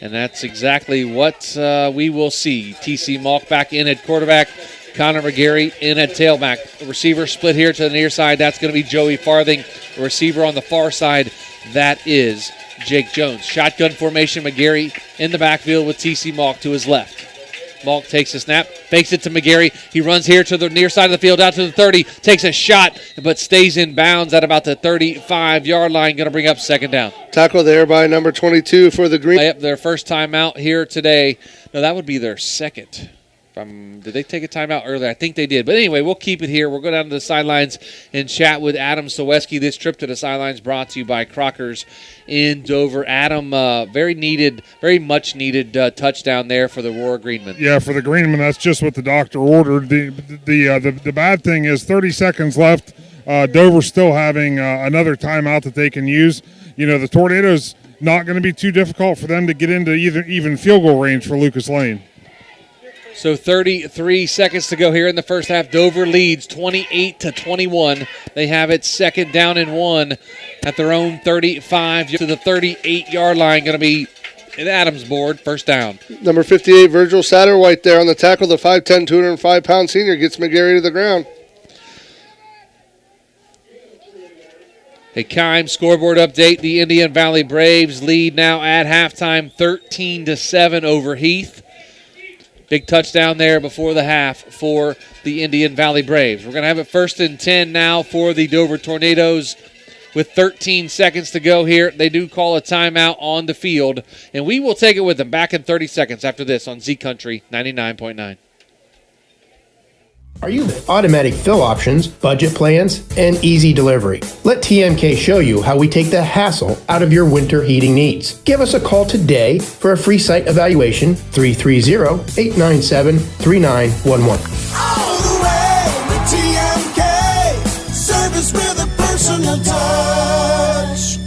And that's exactly what we will see. T.C. Malk back in at quarterback, Connor McGarry in at tailback. The receiver split here to the near side. That's going to be Joey Farthing. The receiver on the far side, that is Jake Jones. Shotgun formation, McGarry in the backfield with T.C. Malk to his left. Malk takes a snap, fakes it to McGarry. He runs here to the near side of the field, out to the 30, takes a shot, but stays in bounds at about the 35-yard line. Going to bring up second down. Tackle there by number 22 for the Green. Yep, their first timeout here today. No, that would be their second. Did they take a timeout earlier? I think they did. But anyway, we'll keep it here. We'll go down to the sidelines and chat with Adam Saweski. This trip to the sidelines brought to you by Crockers in Dover. Adam, very much needed touchdown there for the Aurora Greenmen. Yeah, for the Greenmen, that's just what the doctor ordered. The bad thing is 30 seconds left. Dover's still having another timeout that they can use. You know, the Tornadoes, not going to be too difficult for them to get into even field goal range for Lucas Lane. So 33 seconds to go here in the first half. Dover leads 28-21. They have it second down and 1 at their own 35 to the 38-yard line. Going to be an Adams board, first down. Number 58, Virgil Satterwhite there on the tackle. The 5'10", 205-pound senior gets McGarry to the ground. A Kime scoreboard update. The Indian Valley Braves lead now at halftime 13-7 over Heath. Big touchdown there before the half for the Indian Valley Braves. We're going to have it first and 10 now for the Dover Tornadoes with 13 seconds to go here. They do call a timeout on the field, and we will take it with them back in 30 seconds after this on Z Country 99.9. Are you automatic fill options, budget plans, and easy delivery? Let TMK show you how we take the hassle out of your winter heating needs. Give us a call today for a free site evaluation, 330-897-3911. All the way with TMK, service with a personal touch.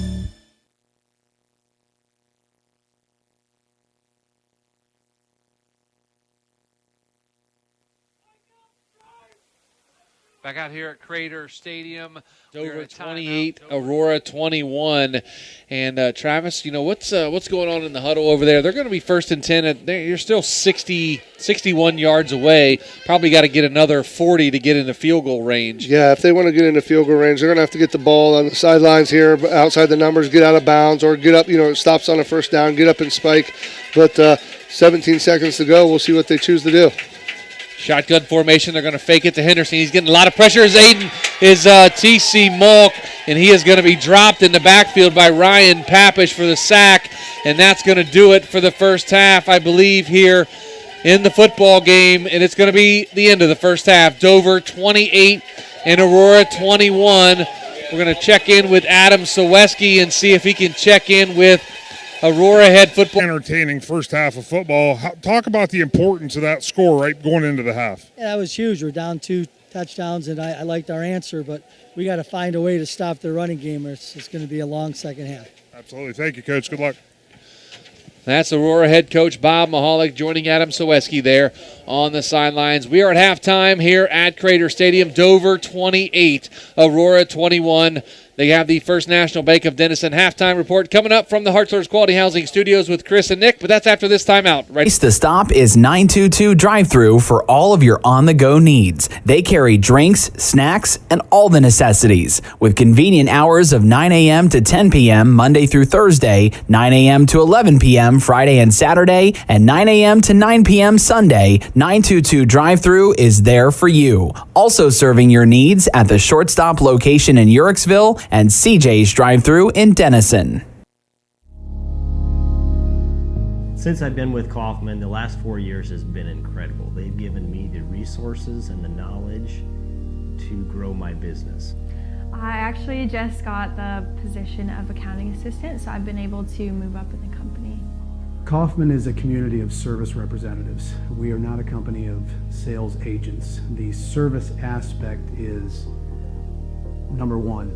Back out here at Crater Stadium, Dover 28, Aurora 21. And Travis, you know, what's going on in the huddle over there? They're going to be first and 10. You're still 61 yards away. Probably got to get another 40 to get into field goal range. Yeah, if they want to get into field goal range, they're going to have to get the ball on the sidelines here, outside the numbers, get out of bounds, or get up, stops on a first down, get up and spike. But 17 seconds to go. We'll see what they choose to do. Shotgun formation. They're going to fake it to Henderson. He's getting a lot of pressure. Is T.C. Malk, and he is going to be dropped in the backfield by Ryan Papish for the sack, and that's going to do it for the first half, I believe, here in the football game, and it's going to be the end of the first half. Dover 28 and Aurora 21. We're going to check in with Adam Saweski and see if he can check in with Aurora head football. Entertaining first half of football. Talk about the importance of that score right going into the half. Yeah, that was huge. We're down 2 touchdowns, and I liked our answer, but we got to find a way to stop their running game, or it's going to be a long second half. Absolutely. Thank you, Coach. Good luck. That's Aurora head coach Bob Mahalik joining Adam Saweski there on the sidelines. We are at halftime here at Crater Stadium. Dover 28, Aurora 21. They have the First National Bank of Denison halftime report coming up from the Hartzler's Quality Housing Studios with Chris and Nick, but that's after this timeout. Right. Place to stop is 922 Drive-Thru for all of your on-the-go needs. They carry drinks, snacks, and all the necessities with convenient hours of 9 a.m. to 10 p.m. Monday through Thursday, 9 a.m. to 11 p.m. Friday and Saturday, and 9 a.m. to 9 p.m. Sunday. 922 Drive-Thru is there for you. Also serving your needs at the Shortstop location in Uricksville and CJ's Drive-Thru in Denison. Since I've been with Kaufman, the last 4 years has been incredible. They've given me the resources and the knowledge to grow my business. I actually just got the position of accounting assistant, so I've been able to move up in the company. Kaufman is a community of service representatives. We are not a company of sales agents. The service aspect is number one.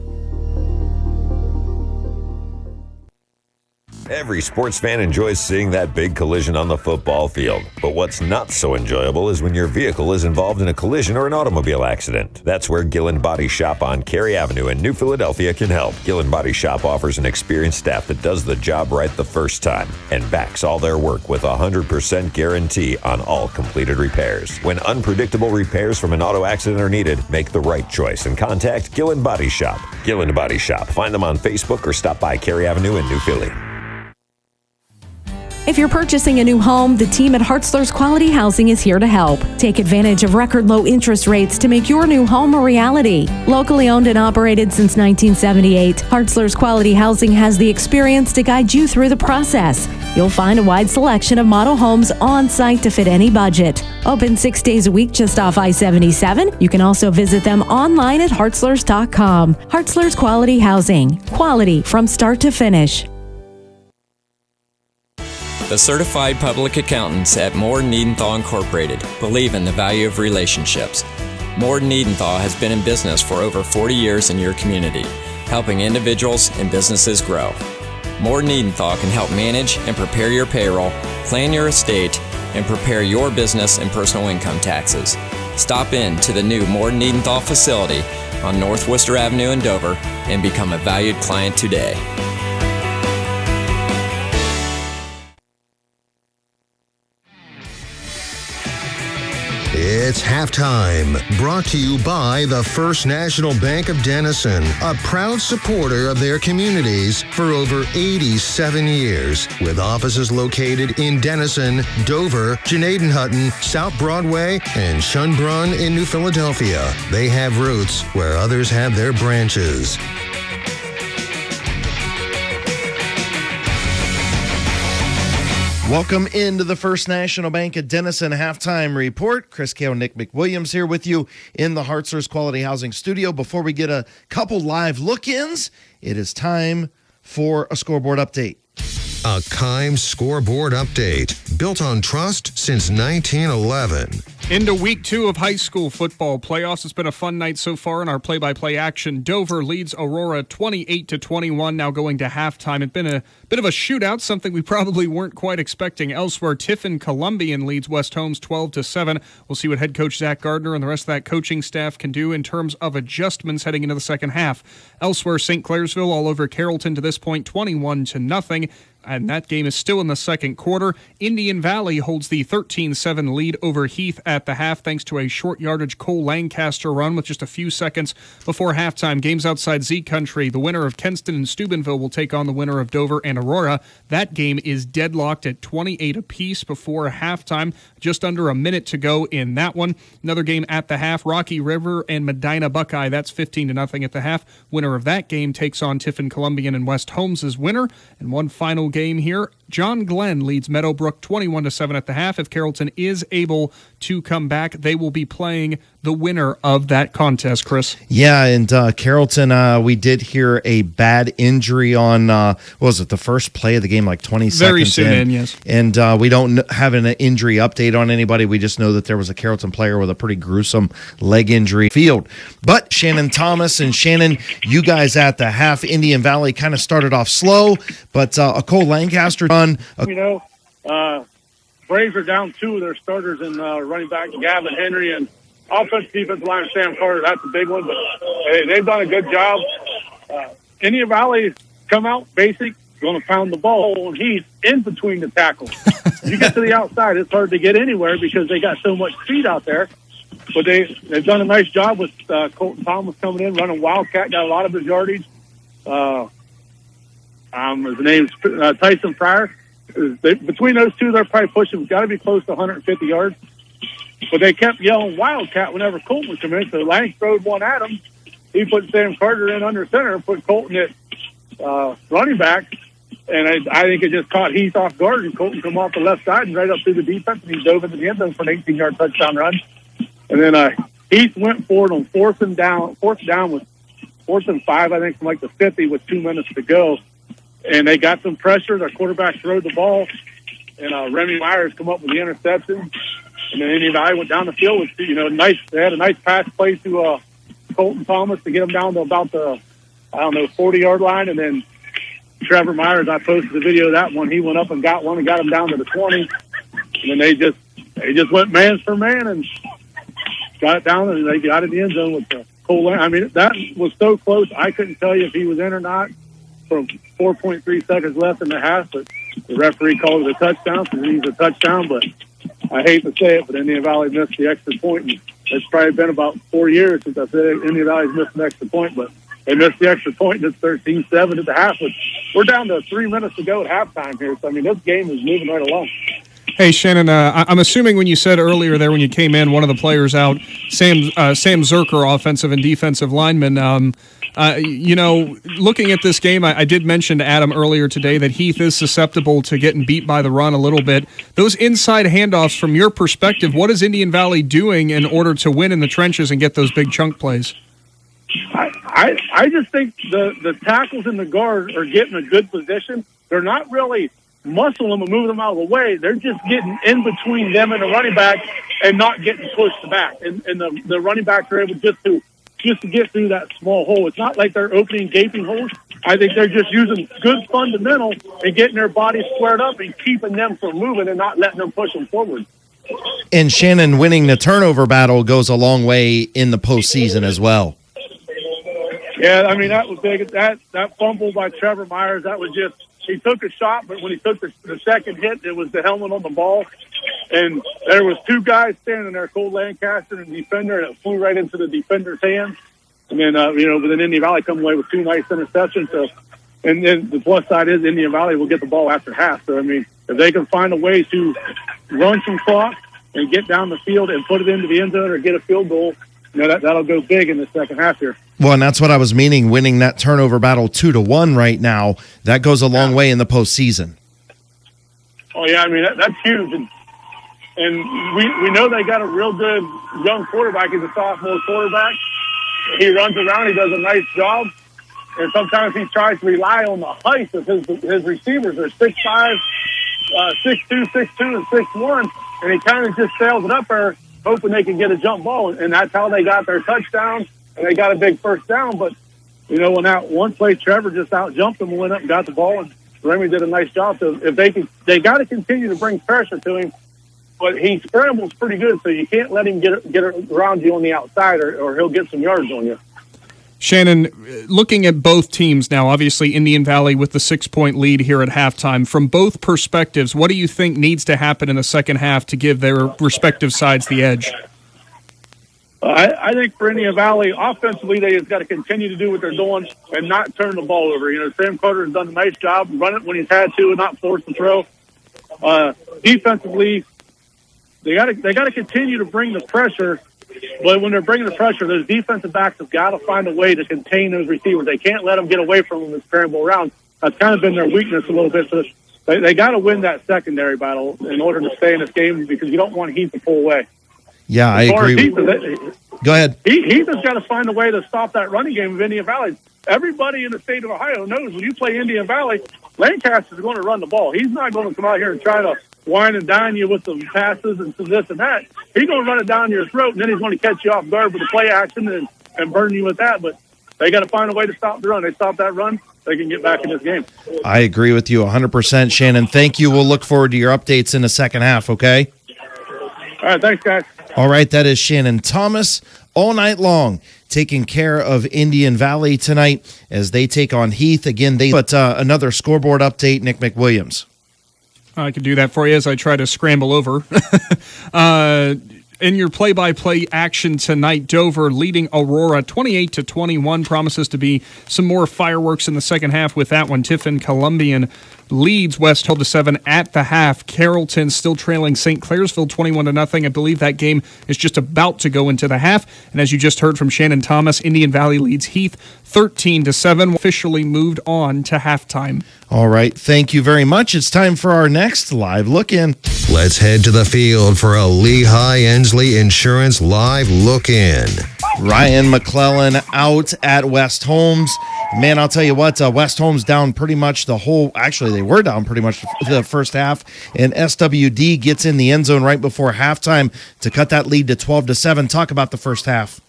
Every sports fan enjoys seeing that big collision on the football field. But what's not so enjoyable is when your vehicle is involved in a collision or an automobile accident. That's where Gillen Body Shop on Cary Avenue in New Philadelphia can help. Gillen Body Shop offers an experienced staff that does the job right the first time and backs all their work with a 100% guarantee on all completed repairs. When unpredictable repairs from an auto accident are needed, make the right choice and contact Gillen Body Shop. Gillen Body Shop. Find them on Facebook or stop by Cary Avenue in New Philly. If you're purchasing a new home, the team at Hartzler's Quality Housing is here to help. Take advantage of record low interest rates to make your new home a reality. Locally owned and operated since 1978, Hartzler's Quality Housing has the experience to guide you through the process. You'll find a wide selection of model homes on site to fit any budget. Open 6 days a week just off I-77. You can also visit them online at hartzlers.com. Hartzler's Quality Housing. Quality from start to finish. The certified public accountants at Moore Niedenthal Incorporated believe in the value of relationships. Moore Niedenthal has been in business for over 40 years in your community, helping individuals and businesses grow. Moore Niedenthal can help manage and prepare your payroll, plan your estate, and prepare your business and personal income taxes. Stop in to the new Moore Niedenthal facility on North Worcester Avenue in Dover and become a valued client today. It's halftime, brought to you by the First National Bank of Denison, a proud supporter of their communities for over 87 years, with offices located in Denison, Dover, Janadenhutton, South Broadway, and Schönbrunn in New Philadelphia. They have roots where others have their branches. Welcome into the First National Bank of Denison halftime report. Chris Kale, Nick McWilliams here with you in the Hartzler's Quality Housing studio. Before we get a couple live look-ins, it is time for a scoreboard update. A Kimes scoreboard update, built on trust since 1911. Into week 2 of high school football playoffs. It's been a fun night so far in our play-by-play action. Dover leads Aurora 28-21, now going to halftime. It's been a bit of a shootout, something we probably weren't quite expecting elsewhere. Tiffin Columbian leads West Holmes 12-7. We'll see what head coach Zach Gardner and the rest of that coaching staff can do in terms of adjustments heading into the second half. Elsewhere, St. Clairsville all over Carrollton to this point, 21-0. And that game is still in the second quarter. Indian Valley holds the 13-7 lead over Heath at the half thanks to a short yardage Cole Lancaster run with just a few seconds before halftime. Games outside Z Country. The winner of Kenston and Steubenville will take on the winner of Dover and Aurora. That game is deadlocked at 28 apiece before halftime. Just under a minute to go in that one. Another game at the half. Rocky River and Medina Buckeye. That's 15-0 at the half. Winner of that game takes on Tiffin Columbian and West Holmes' winner. And one final game here. John Glenn leads Meadowbrook 21-7 at the half. If Carrollton is able to come back, they will be playing the winner of that contest, Chris. Yeah, and Carrollton, we did hear a bad injury on, what was it, the first play of the game, like 20 seconds Very soon in, yes. And we don't have an injury update on anybody. We just know that there was a Carrollton player with a pretty gruesome leg injury field. But Shannon Thomas and Shannon, you guys at the half, Indian Valley kind of started off slow, but a Cole Lancaster run. Braves are down 2 of their starters in running back Gavin Henry and offensive defensive line Sam Carter. That's a big one, but they've done a good job. Indian Valley come out basic, going to pound the ball, and he's in between the tackles. You get to the outside, it's hard to get anywhere because they got so much speed out there. But they've done a nice job with Colton Thomas coming in, running Wildcat, got a lot of his yardage. His name's Tyson Pryor. Between those two, they're probably pushing, got to be close to 150 yards. But they kept yelling Wildcat whenever Colton would come in. So Lang throwed one at him. He put Sam Carter in under center and put Colton at running back. And I think it just caught Heath off guard, and Colton come off the left side and right up through the defense, and he dove into the end zone for an 18-yard touchdown run. And then Heath went for it on fourth down with 4th and 5, I think, from like the 50 with 2 minutes to go. And they got some pressure. Their quarterback threw the ball. and Remy Myers come up with the interception. And then Indian Valley went down the field with, they had a nice pass play to Colton Thomas to get him down to about the, 40-yard line. And then Trevor Myers, I posted the video of that one. He went up and got one and got him down to the 20. And then they just went man for man and got it down, and they got in the end zone with the Cole. I mean, that was so close. I couldn't tell you if he was in or not from 4.3 seconds left in the half, but the referee called it a touchdown, so he's a touchdown. But I hate to say it, but Indian Valley missed the extra point. And it's probably been about 4 years since I said Indian Valley's missed an extra point, but they missed the extra point, and it's 13-7 at the half. But we're down to 3 minutes to go at halftime here, so I mean, this game is moving right along. Hey, Shannon, I'm assuming when you said earlier there when you came in, one of the players out, Sam Zerker, offensive and defensive lineman, looking at this game, I did mention to Adam earlier today that Heath is susceptible to getting beat by the run a little bit. Those inside handoffs, from your perspective, what is Indian Valley doing in order to win in the trenches and get those big chunk plays? I just think the tackles and the guards are getting a good position. They're not really muscle them and move them out of the way. They're just getting in between them and the running back and not getting pushed back. And the running backs are able just to get through that small hole. It's not like they're opening gaping holes. I think they're just using good fundamentals and getting their bodies squared up and keeping them from moving and not letting them push them forward. And Shannon, winning the turnover battle goes a long way in the postseason as well. Yeah, I mean, that was big. That fumble by Trevor Myers, that was just, he took a shot, but when he took the second hit, it was the helmet on the ball. And there was two guys standing there, Cole Lancaster and the defender, and it flew right into the defender's hands. And then, but then Indian Valley come away with two nice interceptions. So, and then the plus side is Indian Valley will get the ball after half. So, I mean, if they can find a way to run some clock and get down the field and put it into the end zone or get a field goal, that'll go big in the second half here. Well, and that's what I was meaning, winning that turnover battle 2-1 right now. That goes a long way in the postseason. Oh, yeah, I mean, that's huge. And we know they got a real good young quarterback. He's a sophomore quarterback. He runs around. He does a nice job. And sometimes he tries to rely on the height of his receivers. They're 6'5", 6'2", 6'2", and 6'1", and he kind of just sails it up there, hoping they can get a jump ball. And that's how they got their touchdown, and they got a big first down. But, when that one play, Trevor just out-jumped him and went up and got the ball, and Remy did a nice job. So if they got to continue to bring pressure to him, but he scrambles pretty good, so you can't let him get around you on the outside or he'll get some yards on you. Shannon, looking at both teams now, obviously Indian Valley with the 6-point lead here at halftime, from both perspectives, what do you think needs to happen in the second half to give their respective sides the edge? I think for Indian Valley, offensively, they just got to continue to do what they're doing and not turn the ball over. Sam Carter has done a nice job, run it when he's had to and not force the throw. Defensively, they got to continue to bring the pressure. But when they're bringing the pressure, those defensive backs have got to find a way to contain those receivers. They can't let them get away from them and scramble around. That's kind of been their weakness a little bit. So they got to win that secondary battle in order to stay in this game, because you don't want Heath to pull away. Yeah, I agree. Go ahead. Heath has got to find a way to stop that running game of Indian Valley. Everybody in the state of Ohio knows when you play Indian Valley, Lancaster's going to run the ball. He's not going to come out here and try to wine and dine you with some passes and some this and that. He's going to run it down your throat, and then he's going to catch you off guard with a play action and burn you with that. But they got to find a way to stop the run. They stop that run, they can get back in this game. I agree with you 100%, Shannon. Thank you. We'll look forward to your updates in the second half, okay? All right, thanks, guys. All right, that is Shannon Thomas all night long, taking care of Indian Valley tonight as they take on Heath. Again, another scoreboard update, Nick McWilliams. I can do that for you as I try to scramble over. In your play-by-play action tonight, Dover leading Aurora 28-21. Promises to be some more fireworks in the second half with that one. Tiffin Columbian leads West 12-7 at the half. Carrollton still trailing St. Clairsville 21-0. I believe that game is just about to go into the half. And as you just heard from Shannon Thomas, Indian Valley leads Heath 13-7. Officially moved on to halftime. All right, thank you very much. It's time for our next live look-in. Let's head to the field for a Lehigh Ensley Insurance live look-in. Ryan McClellan out at West Holmes Man, I'll tell you what, West Holmes down pretty much they were down pretty much the first half, and SWD gets in the end zone right before halftime to cut that lead to 12-7. Talk about the first half.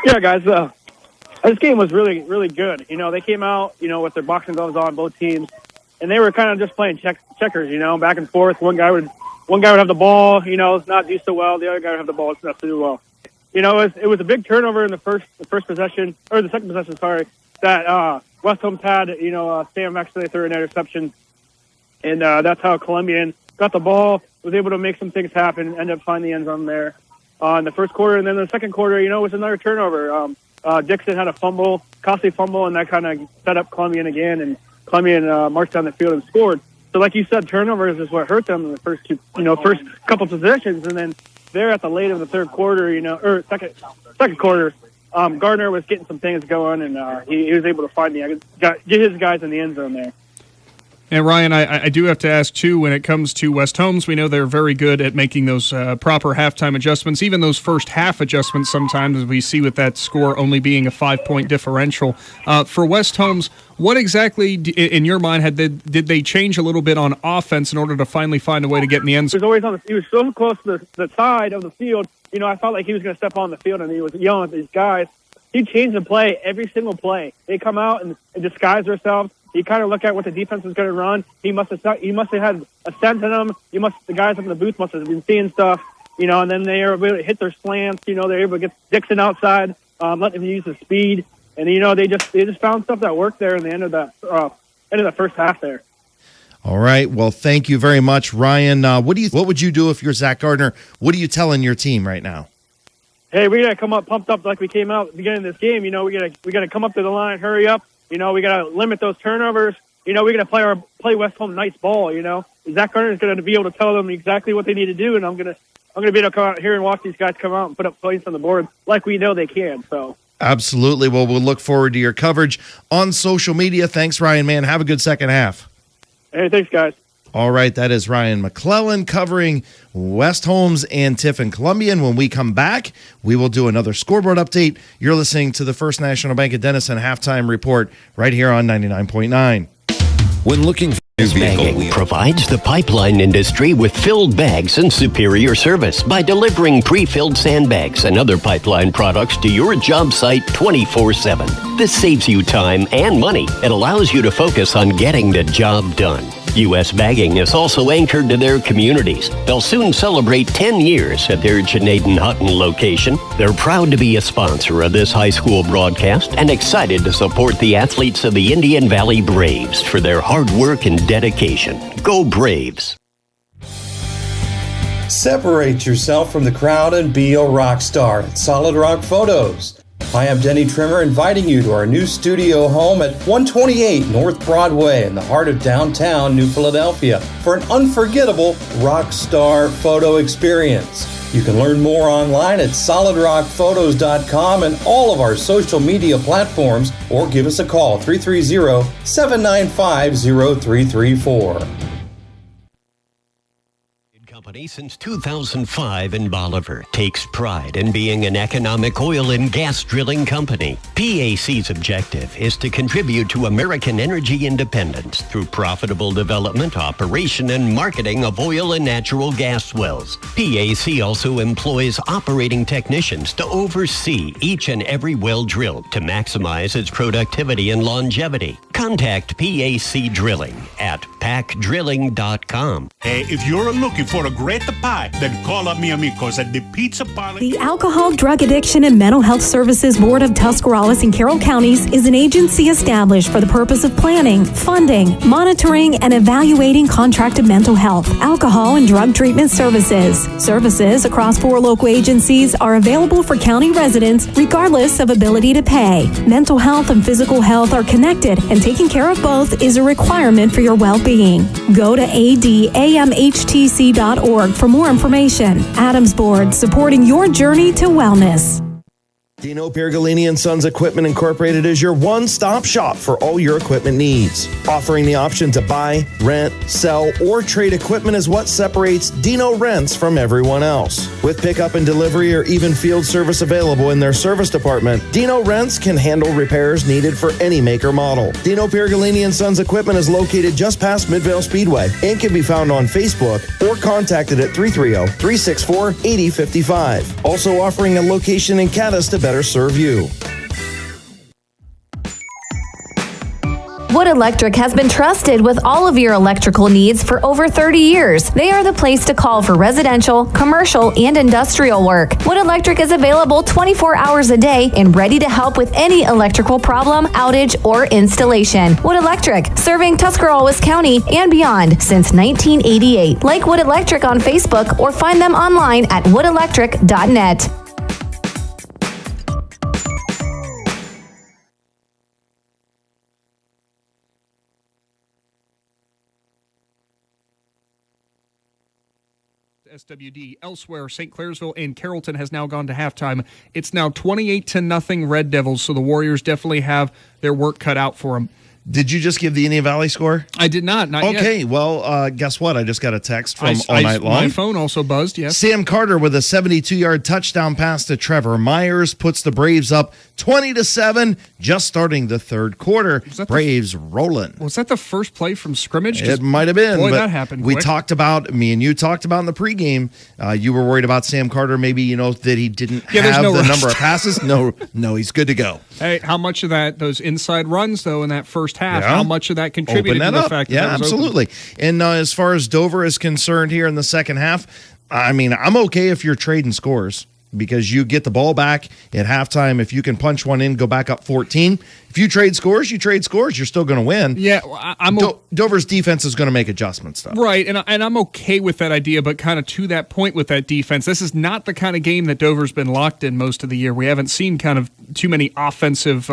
Yeah, guys, this game was really, really good. They came out, with their boxing gloves on, both teams, and they were kind of just playing checkers, back and forth. One guy would have the ball, not do so well. The other guy would have the ball, it's not to do well. It was a big turnover in the first possession, or the second possession, sorry, that West Holmes had, Sam actually threw an interception, and that's how Columbian got the ball, was able to make some things happen, ended up finding the end zone there in the first quarter. And then the second quarter, it was another turnover. Dixon had a costly fumble, and that kind of set up Columbian again, and Columbian marched down the field and scored. So like you said, turnovers is what hurt them in the first couple possessions, and then there at the late of the third quarter, or second quarter, Gardner was getting some things going, and he was able to get his guys in the end zone there. And Ryan, I do have to ask, too, when it comes to West Holmes, we know they're very good at making those proper halftime adjustments, even those first half adjustments sometimes, as we see with that score only being a 5-point differential. For West Holmes, what exactly, in your mind, did they change a little bit on offense in order to finally find a way to get in the end zone? He was so close to the side of the field, I felt like he was going to step on the field, and he was yelling at these guys. He changed the play every single play. They come out and disguise themselves. You kind of look at what the defense is going to run. He must have had a sense in them. The guys up in the booth must have been seeing stuff, and then they were able to hit their slants. They're able to get Dixon outside, let him use his speed, and they just found stuff that worked there in the end of the first half there. All right. Well, thank you very much, Ryan. What would you do if you're Zach Gardner? What are you telling your team right now? Hey, we gotta come up pumped up like we came out at the beginning of this game. We gotta come up to the line, hurry up. We gotta limit those turnovers. We gotta play West Holmes nice ball. Zach Gardner's gonna be able to tell them exactly what they need to do, and I'm gonna be able to come out here and watch these guys come out and put up points on the board like we know they can. So absolutely. Well, we'll look forward to your coverage on social media. Thanks, Ryan. Man, have a good second half. Hey, thanks, guys. All right, that is Ryan McClellan covering West Holmes and Tiffin Columbian. When we come back, we will do another scoreboard update. You're listening to the First National Bank of Denison halftime report right here on 99.9. When looking for a new vehicle, Bagging provides the pipeline industry with filled bags and superior service by delivering pre-filled sandbags and other pipeline products to your job site 24/7. This saves you time and money. It allows you to focus on getting the job done. U.S. Bagging is also anchored to their communities. They'll soon celebrate 10 years at their Janaden Hutton location. They're proud to be a sponsor of this high school broadcast and excited to support the athletes of the Indian Valley Braves for their hard work and dedication. Go Braves! Separate yourself from the crowd and be a rock star at Solid Rock Photos. Hi, I'm Denny Trimmer, inviting you to our new studio home at 128 North Broadway in the heart of downtown New Philadelphia for an unforgettable rock star photo experience. You can learn more online at solidrockphotos.com and all of our social media platforms, or give us a call 330-795-0334. Since 2005 in Bolivar takes pride in being an economic oil and gas drilling company. PAC's objective is to contribute to American energy independence through profitable development, operation, and marketing of oil and natural gas wells. PAC also employs operating technicians to oversee each and every well drilled to maximize its productivity and longevity. Contact PAC Drilling at pacdrilling.com. Hey, if you're looking for a great pie, then call up mi amigos at the Pizza Parlor. The Alcohol, Drug Addiction, and Mental Health Services Board of Tuscarawas and Carroll Counties is an agency established for the purpose of planning, funding, monitoring, and evaluating contracted mental health, alcohol, and drug treatment services. Services across 4 local agencies are available for county residents regardless of ability to pay. Mental health and physical health are connected, and taking care of both is a requirement for your well-being. Go to adamhtc.org for more information. Adams Board, supporting your journey to wellness. Dino Piergolini & Sons Equipment Incorporated is your one-stop shop for all your equipment needs. Offering the option to buy, rent, sell, or trade equipment is what separates Dino Rents from everyone else. With pickup and delivery or even field service available in their service department, Dino Rents can handle repairs needed for any make or model. Dino Piergolini & Sons Equipment is located just past Midvale Speedway and can be found on Facebook or contacted at 330-364-8055. Also offering a location in Caddis to better serve you. Wood Electric has been trusted with all of your electrical needs for over 30 years. They are the place to call for residential, commercial, and industrial work. Wood Electric is available 24 hours a day and ready to help with any electrical problem, outage, or installation. Wood Electric, serving Tuscarawas County and beyond since 1988. Like Wood Electric on Facebook or find them online at woodelectric.net. SWD. Elsewhere, St. Clairsville and Carrollton has now gone to halftime. It's now 28-0 Red Devils, so the Warriors definitely have their work cut out for them. Did you just give the Indian Valley score? I did not yet. Okay, well, guess what? I just got a text from All Night Long. My phone also buzzed, yes. Sam Carter with a 72-yard touchdown pass to Trevor Myers puts the Braves up 20-7, just starting the third quarter. Braves rolling. Was that the first play from scrimmage? It might have been. Boy, but that happened we quick. talked about, me and you talked about in the pregame, you were worried about Sam Carter, maybe, that he didn't have the number of passes. No, he's good to go. Hey, how much of that, those inside runs, though, in that first half, how much of that contributed to the fact that it was absolutely. Open? And as far as Dover is concerned here in the second half, I mean, I'm okay if you're trading scores because you get the ball back at halftime. If you can punch one in, go back up 14. If you trade scores, you're still going to win. Yeah, Dover's defense is going to make adjustments, though. Right, and I'm okay with that idea, but kind of to that point with that defense, this is not the kind of game that Dover's been locked in most of the year. We haven't seen kind of too many offensive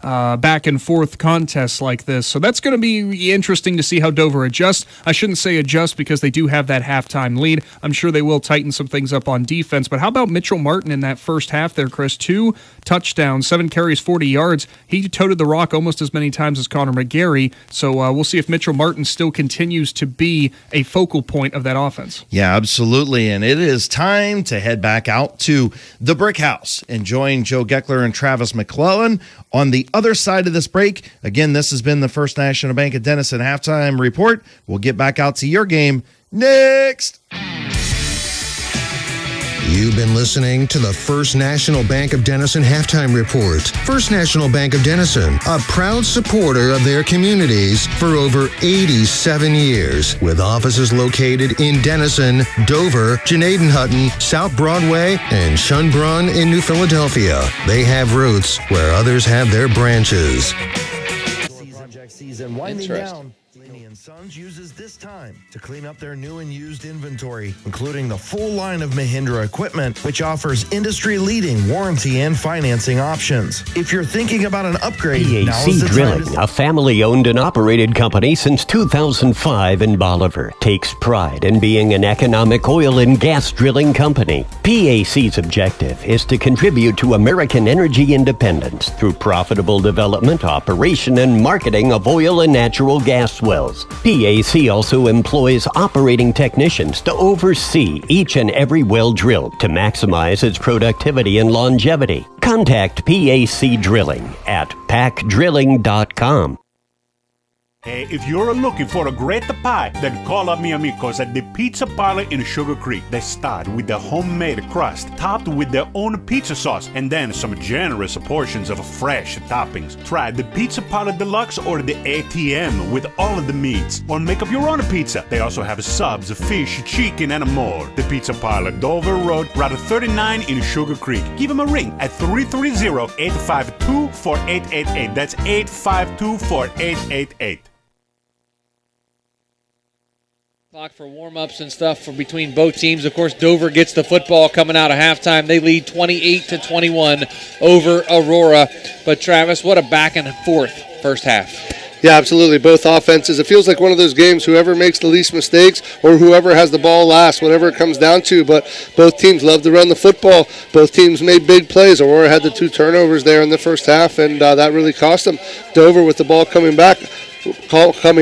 back and forth contests like this. So that's going to be interesting to see how Dover adjusts. I shouldn't say adjust because they do have that halftime lead. I'm sure they will tighten some things up on defense. But how about Mitchell Martin in that first half there, Chris? 2 touchdowns, 7 carries, 40 yards. He toted the rock almost as many times as Connor McGarry. So we'll see if Mitchell Martin still continues to be a focal point of that offense. Yeah, absolutely. And it is time to head back out to the Brick House and join Joe Geckler and Travis McClellan on the other side of this break. Again, this has been the First National Bank of Denison halftime report. We'll get back out to your game next. You've been listening to the First National Bank of Denison halftime report. First National Bank of Denison, a proud supporter of their communities for over 87 years, with offices located in Denison, Dover, Janadenhutton, South Broadway, and Schönbrunn in New Philadelphia. They have roots where others have their branches. Project season winding down. Sons uses this time to clean up their new and used inventory, including the full line of Mahindra equipment, which offers industry-leading warranty and financing options. If you're thinking about an upgrade, now is PAC the Drilling, time a family-owned and operated company since 2005 in Bolivar, takes pride in being an economic oil and gas drilling company. PAC's objective is to contribute to American energy independence through profitable development, operation, and marketing of oil and natural gas wells. PAC also employs operating technicians to oversee each and every well drilled to maximize its productivity and longevity. Contact PAC Drilling at pacdrilling.com. Hey, if you're looking for a great pie, then call up mi amigos at the Pizza Parlor in Sugar Creek. They start with the homemade crust, topped with their own pizza sauce, and then some generous portions of fresh toppings. Try the Pizza Parlor Deluxe or the ATM with all of the meats, or make up your own pizza. They also have subs, fish, chicken, and more. The Pizza Parlor, Dover Road, Route 39 in Sugar Creek. Give them a ring at 330-852-4888. That's 852-4888. Clock for warm-ups and stuff for between both teams. Of course, Dover gets the football coming out of halftime. They lead 28-21 over Aurora. But Travis, what a back and forth first half. Yeah, absolutely. Both offenses. It feels like one of those games, whoever makes the least mistakes or whoever has the ball last, whatever it comes down to. But both teams love to run the football. Both teams made big plays. Aurora had the 2 turnovers there in the first half, and that really cost them. Dover with the ball coming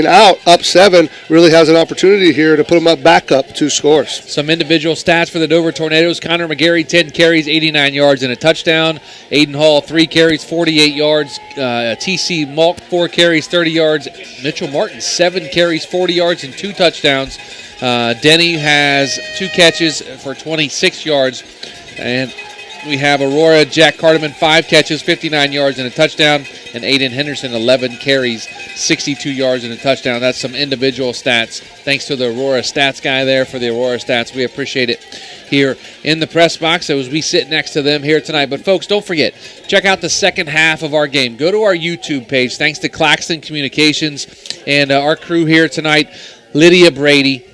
out up 7, really has an opportunity here to put them back up 2 scores. Some individual stats for the Dover Tornadoes. Connor McGarry, 10 carries, 89 yards and a touchdown. Aiden Hall, 3 carries, 48 yards. TC Malk, 4 carries, 30 yards. Mitchell Martin, 7 carries, 40 yards and 2 touchdowns. Denny has 2 catches for 26 yards. And we have Aurora, Jack Carterman, 5 catches, 59 yards and a touchdown. And Aiden Henderson, 11 carries, 62 yards and a touchdown. That's some individual stats. Thanks to the Aurora stats guy there for the Aurora stats. We appreciate it here in the press box as we sit next to them here tonight. But, folks, don't forget, check out the second half of our game. Go to our YouTube page. Thanks to Claxton Communications and our crew here tonight, Lydia Brady,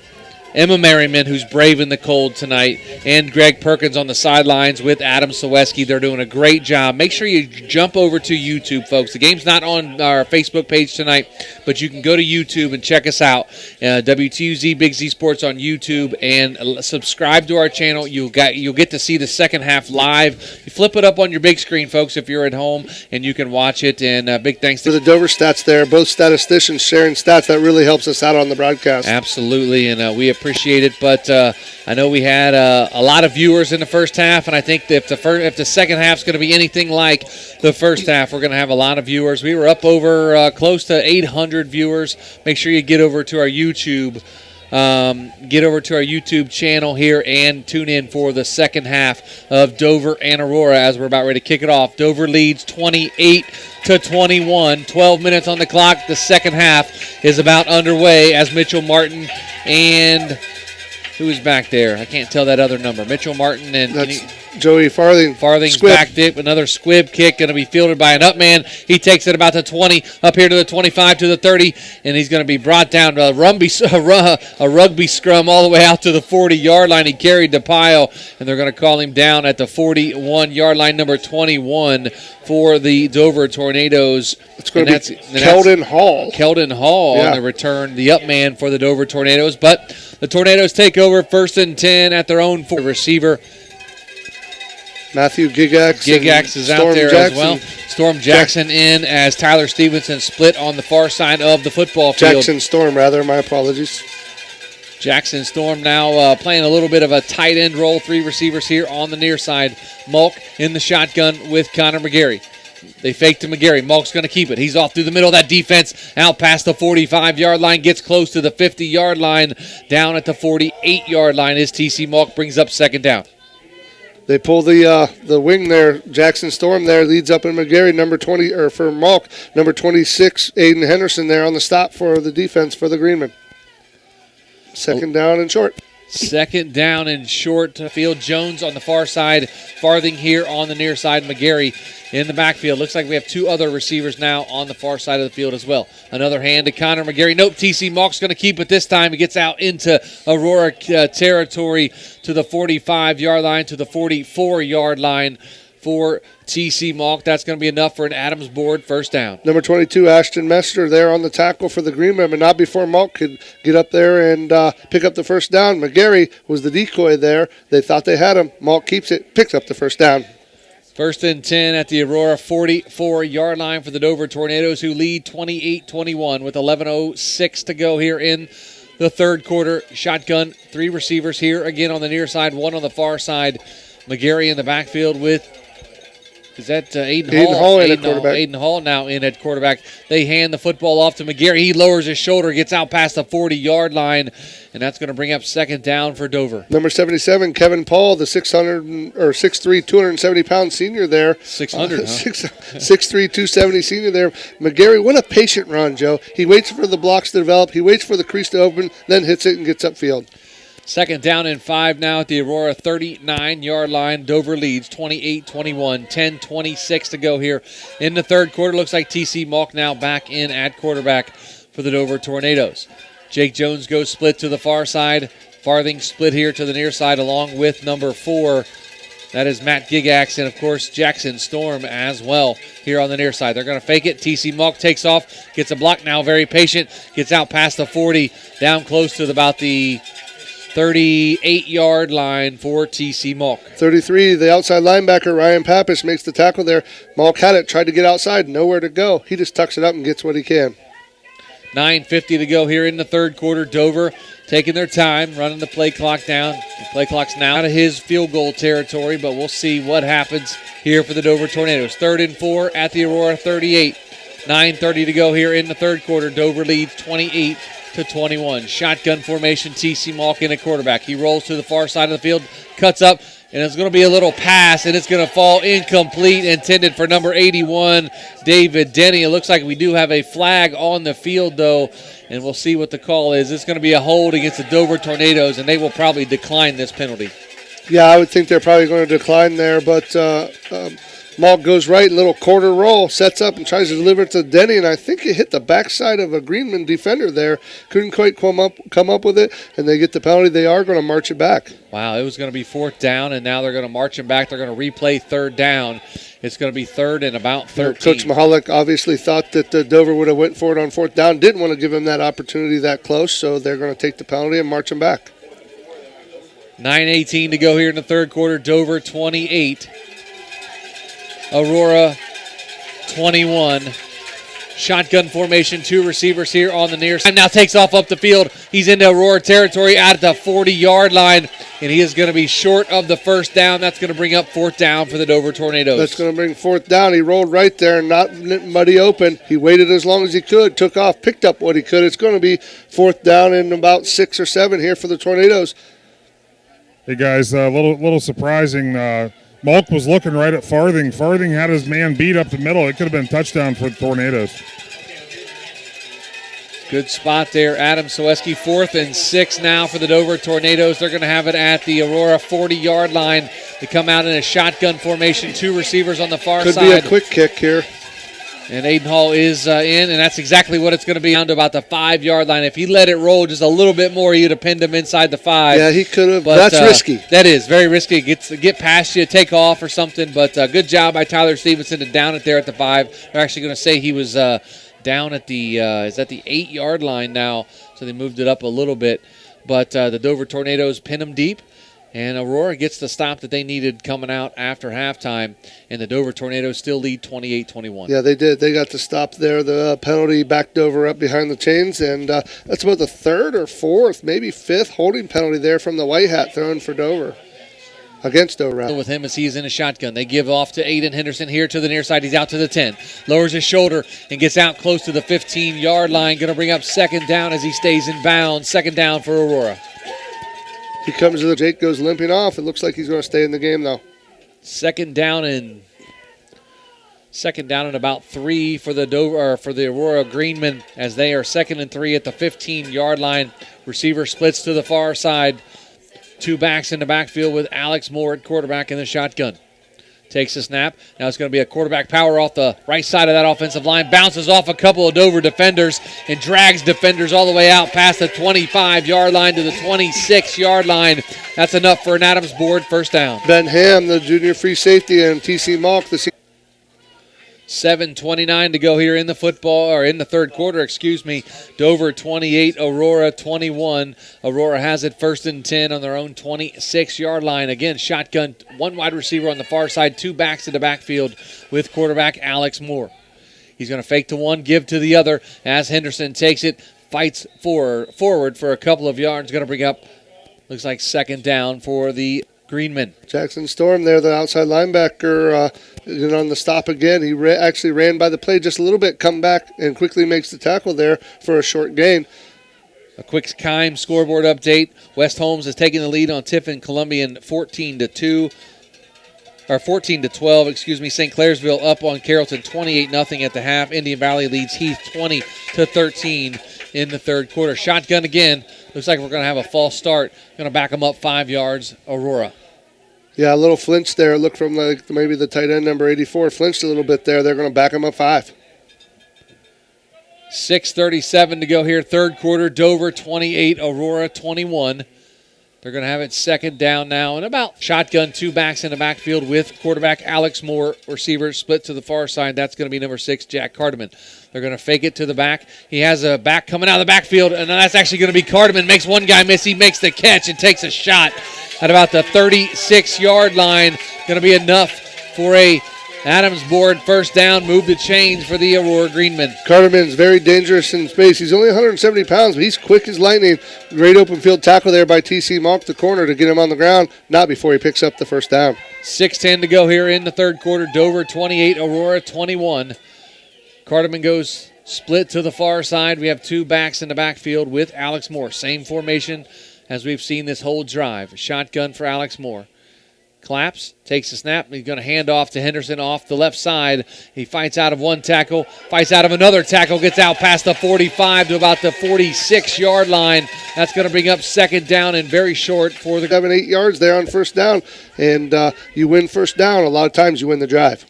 Emma Merriman, who's braving the cold tonight, and Greg Perkins on the sidelines with Adam Saweski. They're doing a great job. Make sure you jump over to YouTube, folks. The game's not on our Facebook page tonight, but you can go to YouTube and check us out. WTUZ Big Z Sports on YouTube, and subscribe to our channel. You'll get to see the second half live. You flip it up on your big screen, folks, if you're at home, and you can watch it. And big thanks to the Dover stats there. Both statisticians sharing stats. That really helps us out on the broadcast. Absolutely, and we appreciate it, but I know we had a lot of viewers in the first half, and I think that if the second half is going to be anything like the first half, we're going to have a lot of viewers. We were up over close to 800 viewers. Make sure you get over to our YouTube. Get over to our YouTube channel here and tune in for the second half of Dover and Aurora as we're about ready to kick it off. Dover leads 28-21. 12 minutes on the clock. The second half is about underway as Mitchell Martin and who is back there? I can't tell that other number. Mitchell Martin and Joey Farthing. Farthing's Squib. back dip. Another squib kick going to be fielded by an up man. He takes it about the 20, up here to the 25, to the 30, and he's going to be brought down to a rugby scrum all the way out to the 40-yard line. He carried the pile, and they're going to call him down at the 41-yard line, number 21 for the Dover Tornadoes. It's going to be Keldon Hall. Keldon Hall on the return, the up man for the Dover Tornadoes. But the Tornadoes take over 1st and 10 at their own receiver. Matthew Gigax is out there as well. Storm Jackson in as Tyler Stevenson split on the far side of the football field. Jackson Storm, rather. My apologies. Jackson Storm now playing a little bit of a tight end role. 3 receivers here on the near side. Malk in the shotgun with Connor McGarry. They fake to McGarry. Malk's going to keep it. He's off through the middle of that defense, out past the 45-yard line, gets close to the 50-yard line, down at the 48-yard line as TC Malk brings up second down. They pull the wing there. Jackson Storm there leads up in McGarry, number 20, or for Malk, number 26, Aiden Henderson there on the stop for the defense for the Greenmen. Second down and short. Second down and short. Field Jones on the far side. Farthing here on the near side. McGarry in the backfield. Looks like we have 2 other receivers now on the far side of the field as well. Another hand to Connor McGarry. Nope, TC Malk's going to keep it this time. He gets out into Aurora territory to the 45-yard line, to the 44-yard line for TC Malk. That's going to be enough for an Adams board first down. Number 22, Ashton Mester there on the tackle for the Greenmen, but not before Malk could get up there and pick up the first down. McGarry was the decoy there. They thought they had him. Malk keeps it, picks up the first down. 1st and 10 at the Aurora 44-yard line for the Dover Tornadoes, who lead 28-21 with 11:06 to go here in the third quarter. Shotgun, 3 receivers here again on the near side, 1 on the far side. McGarry in the backfield with, is that Aiden Hall? Aiden Hall now in at quarterback. They hand the football off to McGarry. He lowers his shoulder, gets out past the 40-yard line, and that's going to bring up second down for Dover. Number 77, Kevin Paul, the 6'3", 270-pound senior there. 600, huh? 6'3", 270 senior there. McGarry, what a patient run, Joe. He waits for the blocks to develop. He waits for the crease to open, then hits it and gets upfield. Second down and 5 now at the Aurora 39-yard line. Dover leads 28-21, 10:26 to go here in the third quarter. Looks like TC Malk now back in at quarterback for the Dover Tornadoes. Jake Jones goes split to the far side. Farthing split here to the near side along with number 4, That is Matt Gigax and, of course, Jackson Storm as well here on the near side. They're going to fake it. TC Malk takes off, gets a block now, very patient, gets out past the 40, down close to about the 38-yard line for TC Malk. 33, the outside linebacker, Ryan Pappas, makes the tackle there. Malk had it, tried to get outside, nowhere to go. He just tucks it up and gets what he can. 9:50 to go here in the third quarter. Dover taking their time, running the play clock down. The play clock's now out of his field goal territory, but we'll see what happens here for the Dover Tornadoes. 3rd and 4 at the Aurora 38. 9:30 to go here in the third quarter. Dover leads 28-21. Shotgun formation, TC Malk in a quarterback. He rolls to the far side of the field, cuts up, and it's going to be a little pass, and it's going to fall incomplete, intended for number 81, David Denny. It looks like we do have a flag on the field, though, and we'll see what the call is. It's going to be a hold against the Dover Tornadoes, and they will probably decline this penalty. Yeah, I would think they're probably going to decline there, but Malk goes right, little quarter roll, sets up and tries to deliver it to Denny, and I think it hit the backside of a Greenman defender there. Couldn't quite come up with it, and they get the penalty. They are going to march it back. Wow, it was going to be 4th down, and now they're going to march him back. They're going to replay 3rd down. It's going to be 3rd and about 13. Coach Mahalik obviously thought that Dover would have went for it on 4th down. Didn't want to give him that opportunity that close, so they're going to take the penalty and march him back. 9:18 to go here in the third quarter. Dover 28. Aurora 21. Shotgun formation, 2 receivers here on the near side. Now takes off up the field. He's into Aurora territory at the 40-yard line, and he is going to be short of the 1st down. That's going to bring up 4th down for the Dover Tornadoes. That's going to bring 4th down. He rolled right there, not muddy open. He waited as long as he could, took off, picked up what he could. It's going to be 4th down and about 6 or 7 here for the Tornadoes. Hey, guys, a little surprising. Malk was looking right at Farthing. Farthing had his man beat up the middle. It could have been a touchdown for the Tornadoes. Good spot there, Adam Soweski. 4th and 6 now for the Dover Tornadoes. They're going to have it at the Aurora 40-yard line. They come out in a shotgun formation, 2 receivers on the far side. Could be a quick kick here. And Aiden Hall is in, and that's exactly what it's going to be, down to about the 5-yard line. If he let it roll just a little bit more, you'd have pinned him inside the 5. Yeah, he could have. But, that's risky. That is very risky. Get past you, take off or something. But good job by Tyler Stevenson to down it there at the 5. They're actually going to say he was down at the 8-yard line now, so they moved it up a little bit. But the Dover Tornadoes pin him deep. And Aurora gets the stop that they needed coming out after halftime. And the Dover Tornadoes still lead 28-21. Yeah, they did. They got the stop there. The penalty backed Dover up behind the chains. And that's about the 3rd or 4th, maybe 5th holding penalty there from the White Hat thrown for Dover. Against Dover. With him as he's in a shotgun. They give off to Aiden Henderson here to the near side. He's out to the 10. Lowers his shoulder and gets out close to the 15-yard line. Going to bring up 2nd down as he stays in bounds. 2nd down for Aurora. He comes to the Jake goes limping off. It looks like he's going to stay in the game though. 2nd down and about 3 for the Dover, or for the Aurora Greenmen, as they are 2nd and 3 at the 15-yard line. Receiver splits to the far side. 2 backs in the backfield with Alex Moore at quarterback in the shotgun. Takes a snap. Now it's going to be a quarterback power off the right side of that offensive line. Bounces off a couple of Dover defenders and drags defenders all the way out past the 25-yard line to the 26-yard line. That's enough for an Adams board 1st down. Ben Ham, the junior free safety, and TC Malk, the 7:29 to go here in the third quarter, Dover 28, Aurora 21. Aurora has it 1st and 10 on their own 26-yard line. Again, shotgun, 1 wide receiver on the far side, 2 backs in the backfield with quarterback Alex Moore. He's going to fake to one, give to the other as Henderson takes it, fights forward for a couple of yards. Going to bring up, looks like 2nd down for the Greenmen. Jackson Storm there, the outside linebacker, on the stop again. He actually ran by the play just a little bit, come back and quickly makes the tackle there for a short gain. A quick Kime scoreboard update. West Holmes is taking the lead on Tiffin Columbian 14-12. St. Clairsville up on Carrollton 28-0 at the half. Indian Valley leads Heath 20-13 in the third quarter. Shotgun again. Looks like we're going to have a false start. Going to back them up 5 yards. Aurora. Yeah, a little flinch there. Look from maybe the tight end number 84 flinched a little bit there. They're going to back them up 5. 6:37 to go here. Third quarter. Dover 28, Aurora 21. They're going to have it second down now and about. Shotgun, 2 backs in the backfield with quarterback Alex Moore. Receivers split to the far side. That's going to be number 6, Jack Carterman. They're going to fake it to the back. He has a back coming out of the backfield, and that's actually going to be Carterman. Makes one guy miss. He makes the catch and takes a shot at about the 36-yard line. Going to be enough for a Adams board first down. Move the chains for the Aurora Greenmen. Carterman's very dangerous in space. He's only 170 pounds, but he's quick as lightning. Great open field tackle there by T.C. Malk, the corner, to get him on the ground. Not before he picks up the first down. 6:10 to go here in the third quarter. Dover 28, Aurora 21. Carterman goes split to the far side. We have 2 backs in the backfield with Alex Moore. Same formation as we've seen this whole drive. Shotgun for Alex Moore. Claps, takes a snap, and he's going to hand off to Henderson off the left side. He fights out of one tackle, fights out of another tackle, gets out past the 45 to about the 46-yard line. That's going to bring up second down and very short for the 7-8 yards there on first down, and you win first down. A lot of times you win the drive.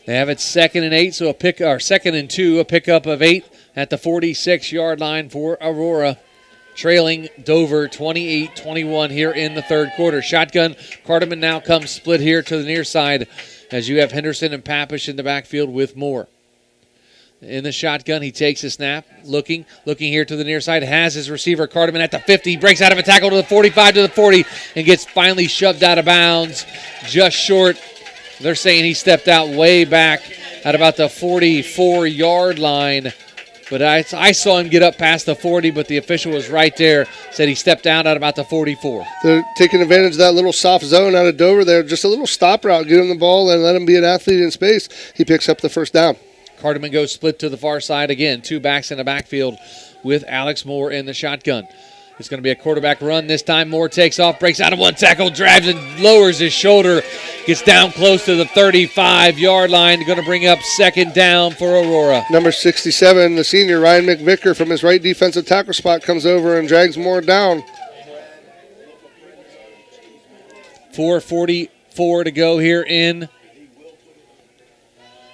They have it 2nd and 8, so second and 2, a pickup of 8 at the 46-yard line for Aurora. Trailing Dover 28-21 here in the third quarter. Shotgun, Carterman now comes split here to the near side as you have Henderson and Papish in the backfield with Moore. In the shotgun, he takes a snap, looking here to the near side, has his receiver Carterman at the 50, breaks out of a tackle to the 45 to the 40, and gets finally shoved out of bounds just short. They're saying he stepped out way back at about the 44-yard line. But I saw him get up past the 40, but the official was right there, said he stepped out at about the 44. They're taking advantage of that little soft zone out of Dover there. Just a little stop route, get him the ball and let him be an athlete in space. He picks up the first down. Carterman goes split to the far side again. 2 backs in the backfield with Alex Moore in the shotgun. It's going to be a quarterback run this time. Moore takes off, breaks out of one tackle, drives and lowers his shoulder. Gets down close to the 35-yard line. Going to bring up second down for Aurora. Number 67, the senior, Ryan McVicker, from his right defensive tackle spot, comes over and drags Moore down. 4:44 to go here in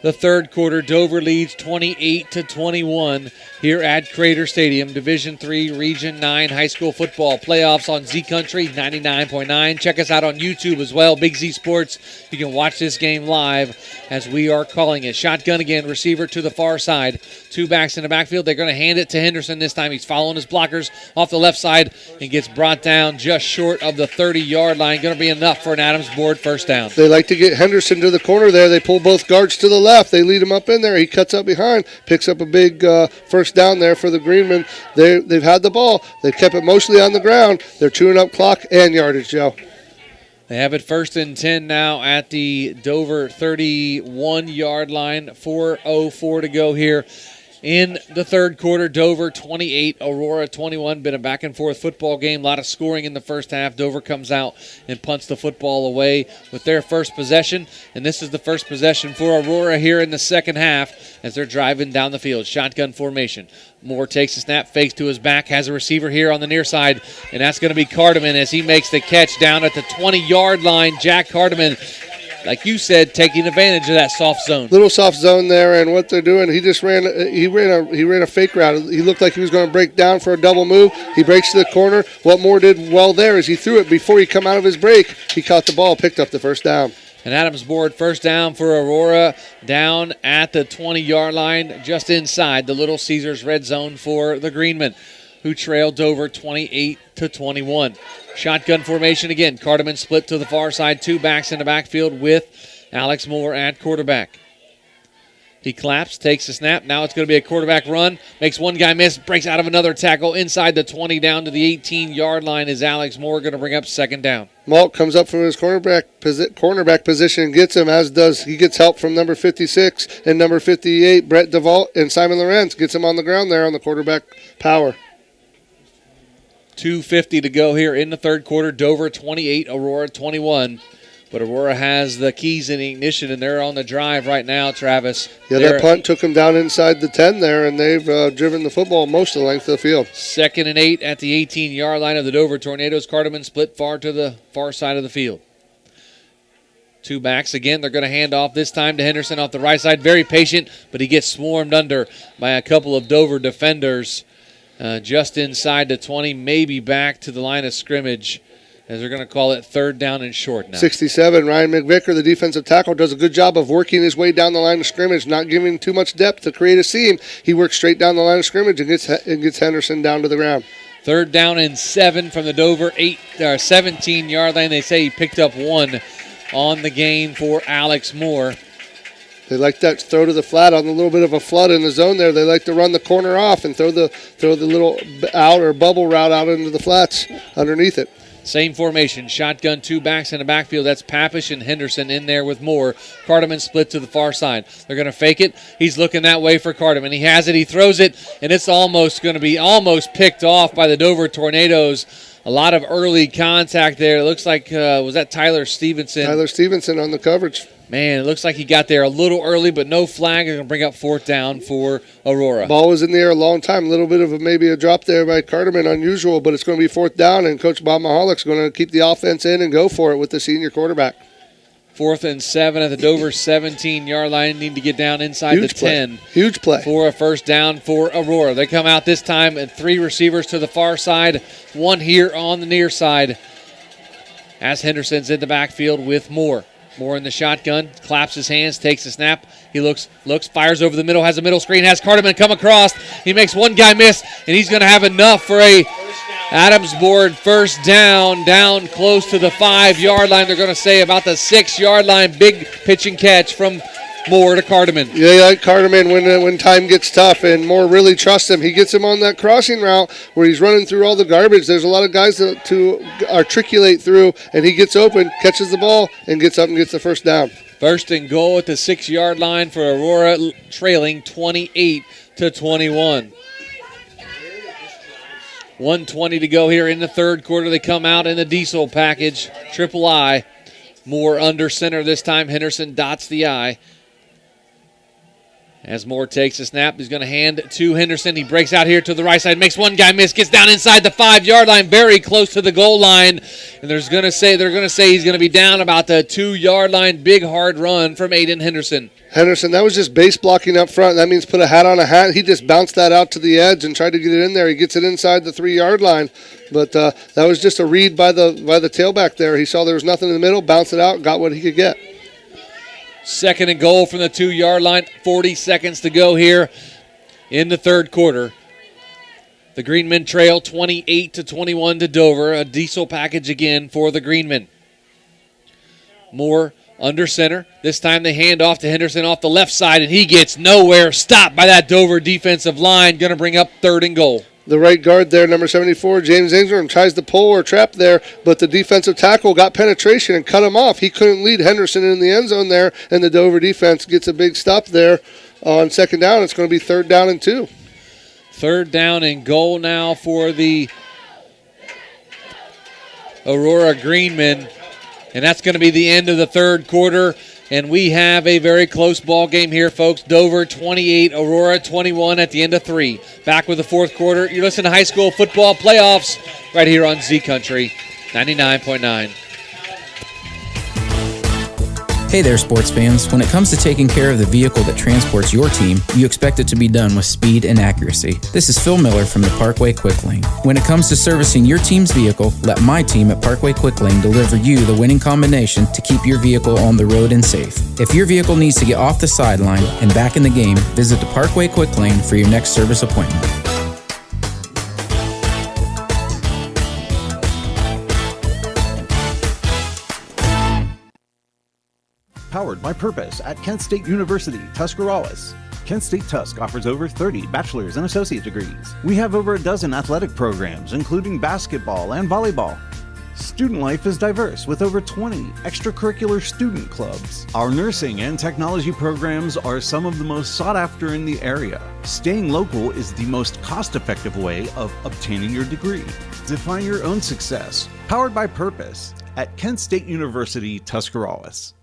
the third quarter. Dover leads 28-21 here at Crater Stadium. Division III, Region 9 high school football playoffs on Z Country 99.9. Check us out on YouTube as well, Big Z Sports. You can watch this game live as we are calling it. Shotgun again, receiver to the far side. 2 backs in the backfield. They're going to hand it to Henderson this time. He's following his blockers off the left side and gets brought down just short of the 30-yard line. Going to be enough for an Adams board first down. They like to get Henderson to the corner there. They pull both guards to the left. They lead him up in there. He cuts up behind, picks up a big first down there for the Greenmen. They've had the ball. They've kept it mostly on the ground. They're chewing up clock and yardage, Joe. They have it 1st and 10 now at the Dover 31-yard line. 4:04 to go here in the third quarter. Dover 28, Aurora 21. Been a back-and-forth football game. A lot of scoring in the first half. Dover comes out and punts the football away with their first possession. And this is the first possession for Aurora here in the second half as they're driving down the field. Shotgun formation. Moore takes a snap, fakes to his back, has a receiver here on the near side, and that's going to be Carterman as he makes the catch down at the 20-yard line. Jack Carterman, like you said, taking advantage of that soft zone. Little soft zone there, and what they're doing, he ran a fake route. He looked like he was going to break down for a double move. He breaks to the corner. What Moore did well there is he threw it before he come out of his break. He caught the ball, picked up the first down. An Adams board first down for Aurora down at the 20-yard line, just inside the Little Caesars red zone for the Greenmen, who trailed Dover 28-21. Shotgun formation again. Carterman split to the far side. 2 backs in the backfield with Alex Moore at quarterback. He claps, takes a snap. Now it's going to be a quarterback run. Makes one guy miss, breaks out of another tackle. Inside the 20 down to the 18-yard line is Alex Moore, going to bring up second down. Malt comes up from his cornerback position and gets him, as does he gets help from number 56 and number 58, Brett DeVault, and Simon Lorenz gets him on the ground there on the quarterback power. 2:50 to go here in the third quarter. Dover 28, Aurora 21. But Aurora has the keys in the ignition, and they're on the drive right now, Travis. Yeah, that punt took them down inside the 10 there, and they've driven the football most of the length of the field. 2nd and 8 at the 18-yard line of the Dover Tornadoes. Carterman split far to the far side of the field. 2 backs again. They're going to hand off this time to Henderson off the right side. Very patient, but he gets swarmed under by a couple of Dover defenders just inside the 20, maybe back to the line of scrimmage, as they're going to call it third down and short now. 67, Ryan McVicker, the defensive tackle, does a good job of working his way down the line of scrimmage, not giving too much depth to create a seam. He works straight down the line of scrimmage and gets Henderson down to the ground. Third down and 7 from the Dover 17-yard line. They say he picked up 1 on the game for Alex Moore. They like that throw to the flat on a little bit of a flood in the zone there. They like to run the corner off and throw the little out or bubble route out into the flats underneath it. Same formation, shotgun, 2 backs in the backfield. That's Papish and Henderson in there with Moore. Carterman split to the far side. They're going to fake it. He's looking that way for Carterman. He has it. He throws it, and it's almost going to be picked off by the Dover Tornadoes. A lot of early contact there. It looks like, was that Tyler Stevenson? Tyler Stevenson on the coverage. Man, it looks like he got there a little early, but no flag. They're going to bring up fourth down for Aurora. Ball was in the air a long time. A little bit of maybe a drop there by Carterman, unusual, but it's going to be fourth down, and Coach Bob Mahalik going to keep the offense in and go for it with the senior quarterback. 4th and 7 at the Dover 17-yard line. Need to get down inside the 10. Huge play. For a first down for Aurora. They come out this time at 3 receivers to the far side, 1 here on the near side, as Henderson's in the backfield with Moore. Moore in the shotgun, claps his hands, takes a snap. He looks, fires over the middle, has a middle screen, has Carterman come across. He makes one guy miss, and he's going to have enough for a Adams board first down close to the 5-yard line. They're going to say about the 6-yard line. Big pitch and catch from Moore to Carterman. Yeah, you like Carterman when time gets tough, and Moore really trusts him. He gets him on that crossing route where he's running through all the garbage. There's a lot of guys to articulate through, and he gets open, catches the ball, and gets up and gets the first down. First and goal at the 6-yard line for Aurora, trailing 28-21. 1:20 to go here in the third quarter. They come out in the diesel package, triple I. Moore under center this time. Henderson dots the I. As Moore takes a snap, he's going to hand to Henderson. He breaks out here to the right side, makes one guy miss, gets down inside the 5-yard line, very close to the goal line. And they're going to say he's going to be down about the 2-yard line. Big hard run from Aiden Henderson. Henderson, that was just base blocking up front. That means put a hat on a hat. He just bounced that out to the edge and tried to get it in there. He gets it inside the 3-yard line. But that was just a read by the tailback there. He saw there was nothing in the middle, bounced it out, got what he could get. Second and goal from the 2-yard line. 40 seconds to go here in the third quarter. The Greenmen trail 28-21 to Dover. A diesel package again for the Greenmen. Moore under center. This time they hand off to Henderson off the left side, and he gets nowhere. Stopped by that Dover defensive line. Going to bring up third and goal. The right guard there, number 74, James Ingram, tries to pull or trap there, but the defensive tackle got penetration and cut him off. He couldn't lead Henderson in the end zone there, and the Dover defense gets a big stop there on second down. It's going to be third down and 2. Third down and goal now for the Aurora Greenmen, and that's going to be the end of the third quarter. And we have a very close ball game here, folks. Dover 28, Aurora 21 at the end of 3. Back with the fourth quarter. You're listening to High School Football Playoffs right here on Z Country 99.9. Hey there, sports fans. When it comes to taking care of the vehicle that transports your team, you expect it to be done with speed and accuracy. This is Phil Miller from the Parkway Quick Lane. When it comes to servicing your team's vehicle, let my team at Parkway Quick Lane deliver you the winning combination to keep your vehicle on the road and safe. If your vehicle needs to get off the sideline and back in the game, visit the Parkway Quick Lane for your next service appointment. Powered by Purpose at Kent State University, Tuscarawas. Kent State Tusk offers over 30 bachelor's and associate degrees. We have over a dozen athletic programs, including basketball and volleyball. Student life is diverse with over 20 extracurricular student clubs. Our nursing and technology programs are some of the most sought after in the area. Staying local is the most cost-effective way of obtaining your degree. Define your own success. Powered by Purpose at Kent State University, Tuscarawas.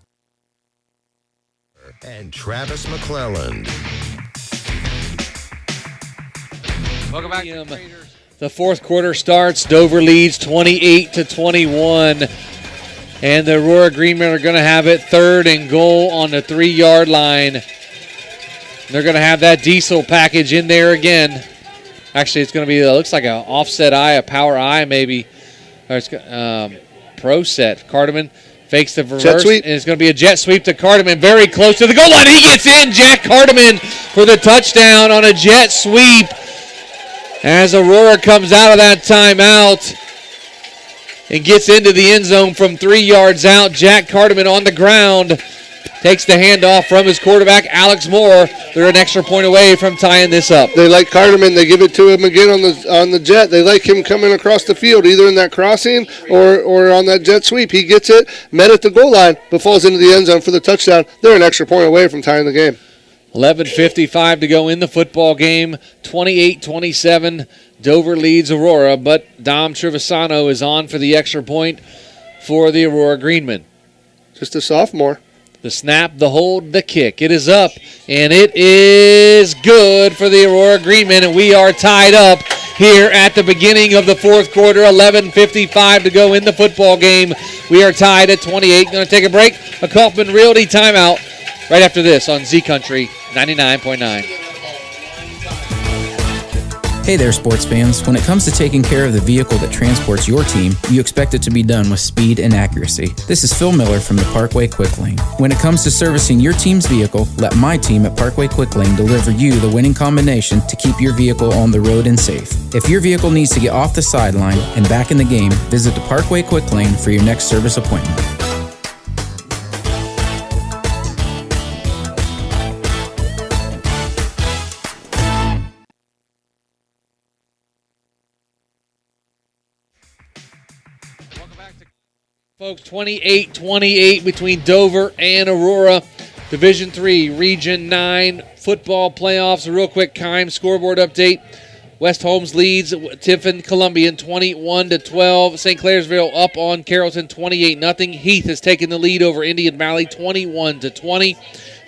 And Travis McClelland. Welcome back. The fourth quarter starts. Dover leads 28-21. And the Aurora Greenmen are going to have it third and goal on the 3-yard line. They're going to have that diesel package in there again. Actually, it's going to be, looks like an offset eye, a power eye maybe. Or it's pro set. Carterman fakes the reverse. Jet sweep. And it's going to be a jet sweep to Carterman. Very close to the goal line. He gets in. Jack Carterman for the touchdown on a jet sweep. As Aurora comes out of that timeout and gets into the end zone from 3 yards out. Jack Carterman on the ground. Takes the handoff from his quarterback, Alex Moore. They're an extra point away from tying this up. They like Carterman. They give it to him again on the jet. They like him coming across the field, either in that crossing or on that jet sweep. He gets it, met at the goal line, but falls into the end zone for the touchdown. They're an extra point away from tying the game. 11:55 to go in the football game. 28-27. Dover leads Aurora, but Dom Trevisano is on for the extra point for the Aurora Greenmen. Just a sophomore. The snap, the hold, the kick. It is up, and it is good for the Aurora Greenmen, and we are tied up here at the beginning of the fourth quarter. 11:55 to go in the football game. We are tied at 28. Going to take a break. A Kaufman Realty timeout right after this on Z Country 99.9. Hey there, sports fans. When it comes to taking care of the vehicle that transports your team, you expect it to be done with speed and accuracy. This is Phil Miller from the Parkway Quick Lane. When it comes to servicing your team's vehicle, let my team at Parkway Quick Lane deliver you the winning combination to keep your vehicle on the road and safe. If your vehicle needs to get off the sideline and back in the game, visit the Parkway Quick Lane for your next service appointment. Folks, 28-28 between Dover and Aurora. Division III, Region 9 football playoffs. A real quick Keim scoreboard update. West Holmes leads Tiffin Columbian 21-12. St. Clairsville up on Carrollton 28-0. Heath has taken the lead over Indian Valley 21-20.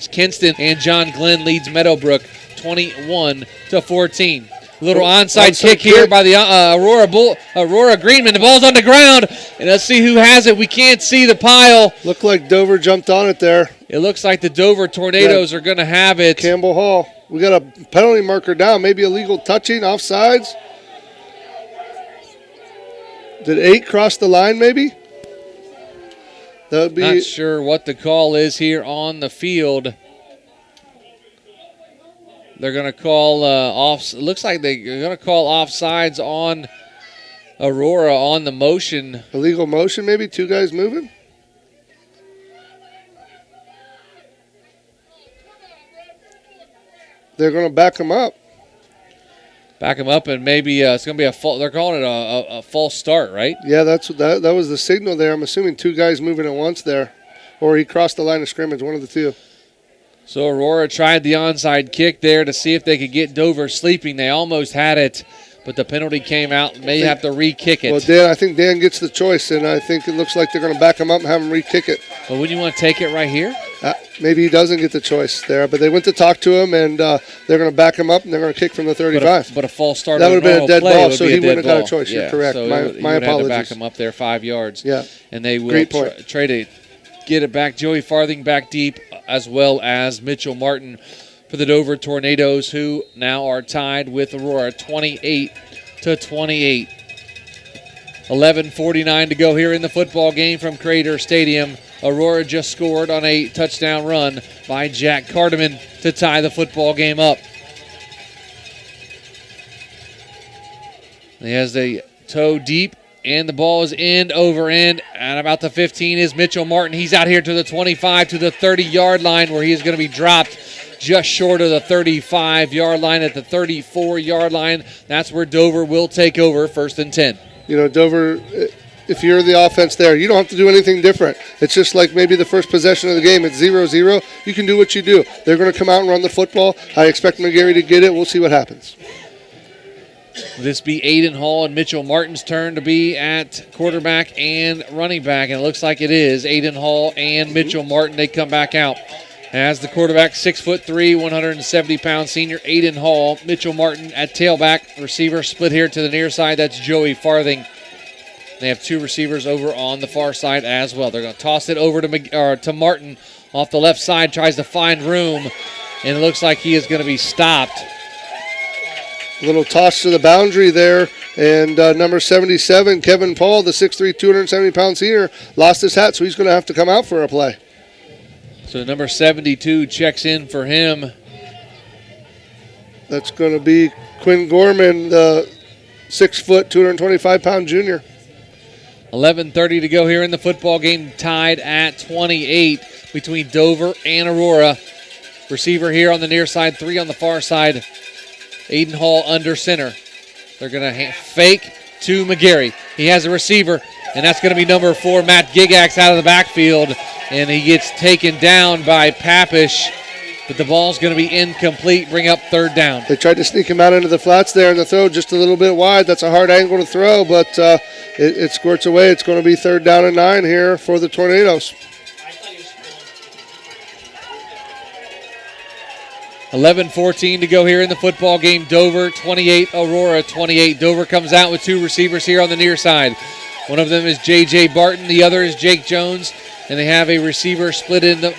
Kinston and John Glenn leads Meadowbrook 21-14. Little onside kick here by the Aurora Greenman. The ball's on the ground, and let's see who has it. We can't see the pile. Looked like Dover jumped on it there. It looks like the Dover Tornadoes are going to have it. Campbell Hall. We got a penalty marker down. Maybe illegal touching, offsides. Did 8 cross the line maybe? That would be. Not sure what the call is here on the field. They're going to call off. It looks like they're going to call offsides on Aurora on the motion. Illegal motion, maybe 2 guys moving. They're going to back them up. Back them up, and maybe it's going to be a false. They're calling it a false start, right? Yeah, that was the signal there. I'm assuming 2 guys moving at once there, or he crossed the line of scrimmage. One of the 2. So Aurora tried the onside kick there to see if they could get Dover sleeping. They almost had it, but the penalty came out. May have to re-kick it. Well, I think Dan gets the choice, and I think it looks like they're going to back him up and have him re-kick it. Well, wouldn't you want to take it right here? Maybe he doesn't get the choice there, but they went to talk to him, and they're going to back him up, and they're going to kick from the 35. But a false start. That would have been a dead ball, so he wouldn't have got a choice. Yeah, You're correct. So my apologies. Have to back him up there 5 yards. Yeah, and they will try to get it back. Joey Farthing back deep, as well as Mitchell Martin for the Dover Tornadoes, who now are tied with Aurora 28-28. 11:49 to go here in the football game from Crater Stadium. Aurora just scored on a touchdown run by Jack Carterman to tie the football game up. He has the toe deep, and the ball is end over end. And about the 15 is Mitchell Martin. He's out here to the 25, to the 30-yard line, where he is going to be dropped just short of the 35-yard line. At the 34-yard line, that's where Dover will take over, 1st and 10. You know, Dover, if you're the offense there, you don't have to do anything different. It's just like maybe the first possession of the game. It's 0-0. You can do what you do. They're going to come out and run the football. I expect McGarry to get it. We'll see what happens. Will this be Aiden Hall and Mitchell Martin's turn to be at quarterback and running back? And it looks like it is. Aiden Hall and Mitchell Martin, they come back out. As the quarterback, 6'3", 170-pound senior Aiden Hall. Mitchell Martin at tailback. Receiver split here to the near side. That's Joey Farthing. They have 2 receivers over on the far side as well. They're going to toss it over to Martin off the left side. Tries to find room, and it looks like he is going to be stopped Little toss to the boundary there, and number 77, Kevin Paul, the 6'3", 270-pound senior, lost his hat, so he's going to have to come out for a play. So number 72 checks in for him. That's going to be Quinn Gorman, the 6 foot, 225-pound junior. 11:30 to go here in the football game, tied at 28 between Dover and Aurora. Receiver here on the near side, 3 on the far side. Aiden Hall under center. They're going to fake to McGarry. He has a receiver, and that's going to be number 4, Matt Gigax, out of the backfield, and he gets taken down by Papish, but the ball's going to be incomplete, bring up 3rd down. They tried to sneak him out into the flats there, and the throw just a little bit wide. That's a hard angle to throw, but it squirts away. It's going to be 3rd down and 9 here for the Tornadoes. 11:14 to go here in the football game. Dover 28, Aurora 28. Dover comes out with 2 receivers here on the near side. One of them is J.J. Barton. The other is Jake Jones. And they have a receiver split into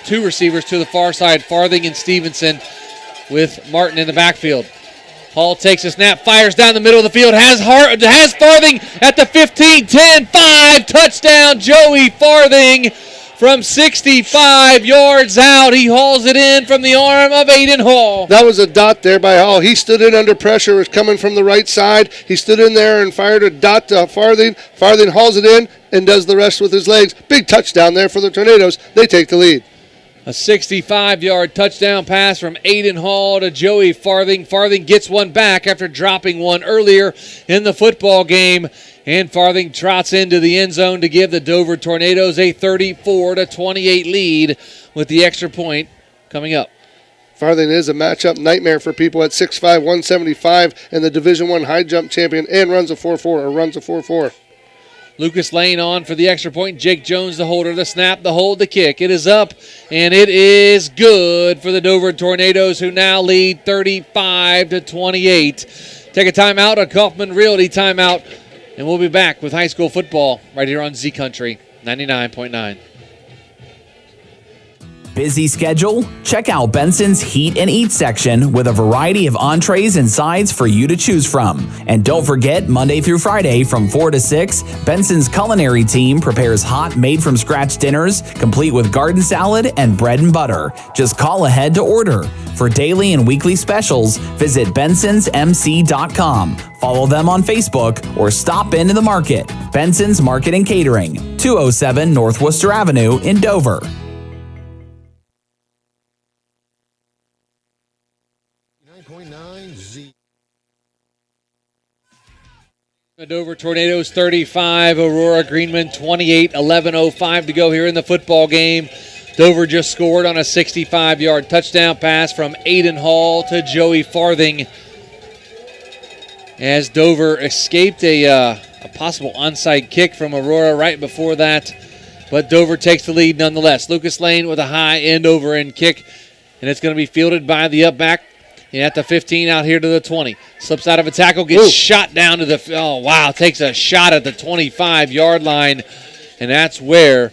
2 receivers to the far side, Farthing and Stevenson, with Martin in the backfield. Hall takes a snap, fires down the middle of the field, has Farthing at the 15, 10, 5, touchdown, Joey Farthing. From 65 yards out, he hauls it in from the arm of Aiden Hall. That was a dot there by Hall. He stood in under pressure. It was coming from the right side. He stood in there and fired a dot to Farthing. Farthing hauls it in and does the rest with his legs. Big touchdown there for the Tornadoes. They take the lead. A 65-yard touchdown pass from Aiden Hall to Joey Farthing. Farthing gets one back after dropping one earlier in the football game. And Farthing trots into the end zone to give the Dover Tornadoes a 34-28 lead with the extra point coming up. Farthing is a matchup nightmare for people at 6'5", 175, and the Division I high jump champion, and runs a 4.4. Lucas Lane on for the extra point. Jake Jones, the holder, the snap, the hold, the kick. It is up, and it is good for the Dover Tornadoes, who now lead 35-28. Take a timeout, a Kaufman Realty timeout, and we'll be back with high school football right here on Z Country 99.9. Busy schedule? Check out Benson's Heat and Eat section with a variety of entrees and sides for you to choose from. And don't forget, Monday through Friday from 4 to 6, Benson's culinary team prepares hot, made-from-scratch dinners, complete with garden salad and bread and butter. Just call ahead to order. For daily and weekly specials, visit bensonsmc.com. Follow them on Facebook or stop into the market. Benson's Market and Catering, 207 North Worcester Avenue in Dover. The Dover Tornadoes 35, Aurora Greenman 28, 11:05 to go here in the football game. Dover just scored on a 65-yard touchdown pass from Aiden Hall to Joey Farthing, as Dover escaped a possible onside kick from Aurora right before that, but Dover takes the lead nonetheless. Lucas Lane with a high end-over-end kick, and it's going to be fielded by the up-back. And at the 15 out here to the 20. Slips out of a tackle, gets shot down to the, takes a shot at the 25-yard line. And that's where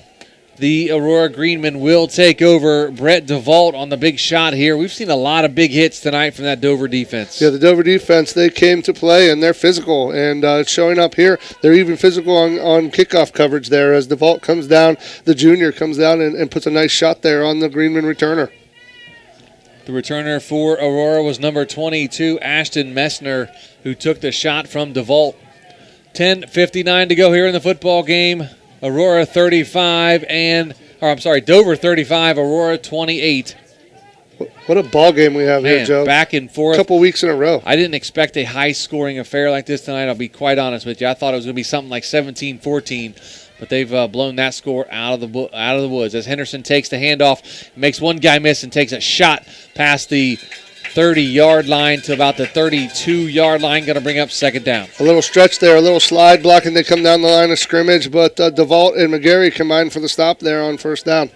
the Aurora Greenmen will take over. Brett DeVault on the big shot here. We've seen a lot of big hits tonight from that Dover defense. Yeah, the Dover defense, they came to play, and they're physical. And showing up here, they're even physical on kickoff coverage there as DeVault comes down. The junior comes down and puts a nice shot there on the Greenman returner. The returner for Aurora was number 22, Ashton Messner, who took the shot from DeVault. 10:59 to go here in the football game. Dover 35, Aurora 28. What a ball game we have here, Joe. Back and forth. A couple weeks in a row. I didn't expect a high-scoring affair like this tonight, I'll be quite honest with you. I thought it was going to be something like 17-14. But they've blown that score out of the woods as Henderson takes the handoff, makes one guy miss, and takes a shot past the 30-yard line to about the 32-yard line. Going to bring up 2nd down. A little stretch there, a little slide blocking. They come down the line of scrimmage, but DeVault and McGarry combine for the stop there on 1st down.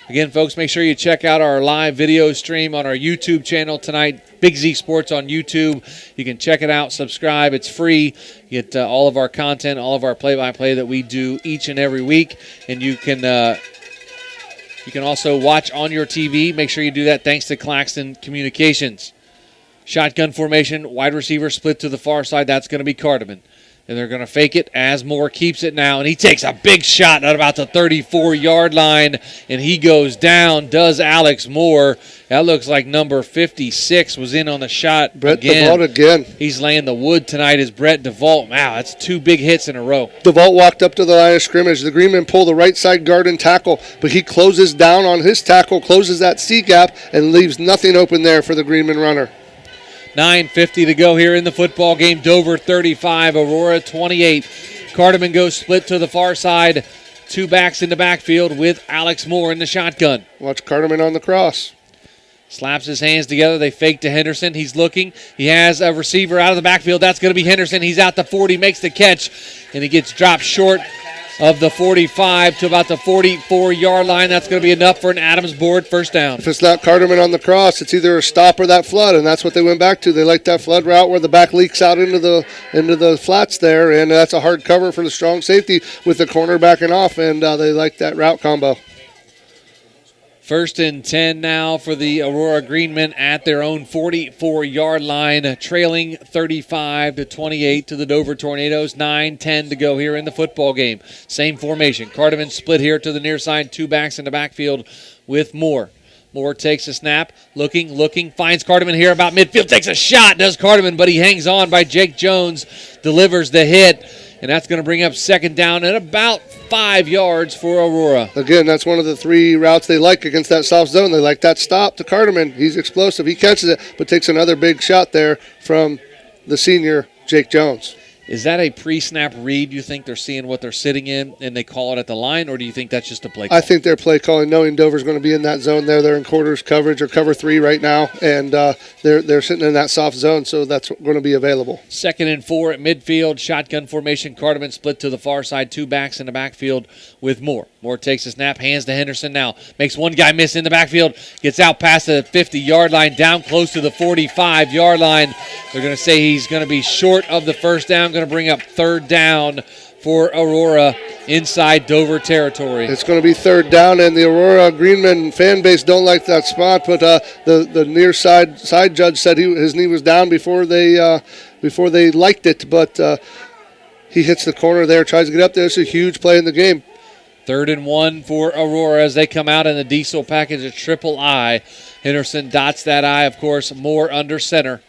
Again, folks, make sure you check out our live video stream on our YouTube channel tonight, Big Z Sports on YouTube. You can check it out, subscribe. It's free. You get all of our content, all of our play-by-play that we do each and every week. And you can also watch on your TV. Make sure you do that thanks to Claxton Communications. Shotgun formation, wide receiver split to the far side. That's going to be Cardamon. And they're going to fake it as Moore keeps it now. And he takes a big shot at about the 34-yard line. And he goes down, does Alex Moore. That looks like number 56 was in on the shot Brett again. DeVault again. He's laying the wood tonight is Brett DeVault. Wow, that's 2 big hits in a row. DeVault walked up to the line of scrimmage. The Greenmen pull the right side guard and tackle, but he closes down on his tackle, closes that C gap, and leaves nothing open there for the Greenmen runner. 9:50 to go here in the football game. Dover 35, Aurora 28. Cardamon goes split to the far side. 2 backs in the backfield with Alex Moore in the shotgun. Watch Cardamon on the cross. Slaps his hands together. They fake to Henderson. He's looking. He has a receiver out of the backfield. That's going to be Henderson. He's out the 40, makes the catch, and he gets dropped short of the 45 to about the 44-yard line. That's going to be enough for an Adams board first down. If it's not Cardamon on the cross, it's either a stop or that flood, and that's what they went back to. They like that flood route where the back leaks out into the flats there, and that's a hard cover for the strong safety with the corner backing off, and they like that route combo. 1st and 10 now for the Aurora Greenmen at their own 44-yard line, trailing 35-28 to the Dover Tornadoes. 9:10 to go here in the football game. Same formation. Cardamon split here to the near side. 2 backs in the backfield with Moore. Moore takes a snap, looking, finds Cardamon here about midfield, takes a shot, does Cardamon, but he hangs on by Jake Jones, delivers the hit, and that's going to bring up 2nd down at about 5 yards for Aurora. Again, that's one of the 3 routes they like against that soft zone. They like that stop to Cardamon. He's explosive. He catches it, but takes another big shot there from the senior, Jake Jones. Is that a pre-snap read? You think they're seeing what they're sitting in and they call it at the line, or do you think that's just a play call? I think they're play calling, knowing Dover's going to be in that zone there. They're in quarters coverage or cover 3 right now, and they're sitting in that soft zone, so that's going to be available. 2nd and 4 at midfield, shotgun formation. Cardamon split to the far side, 2 backs in the backfield with Moore. Moore takes a snap, hands to Henderson now. Makes one guy miss in the backfield, gets out past the 50-yard line, down close to the 45-yard line. They're going to say he's going to be short of the first down, going to bring up 3rd down for Aurora inside Dover territory. It's going to be 3rd down, and the Aurora Greenmen fan base don't like that spot, but the near side judge said his knee was down before they liked it, but he hits the corner there, tries to get up there. It's a huge play in the game. 3rd and 1 for Aurora as they come out in the diesel package, a triple I. Henderson dots that I, of course, Moore under center.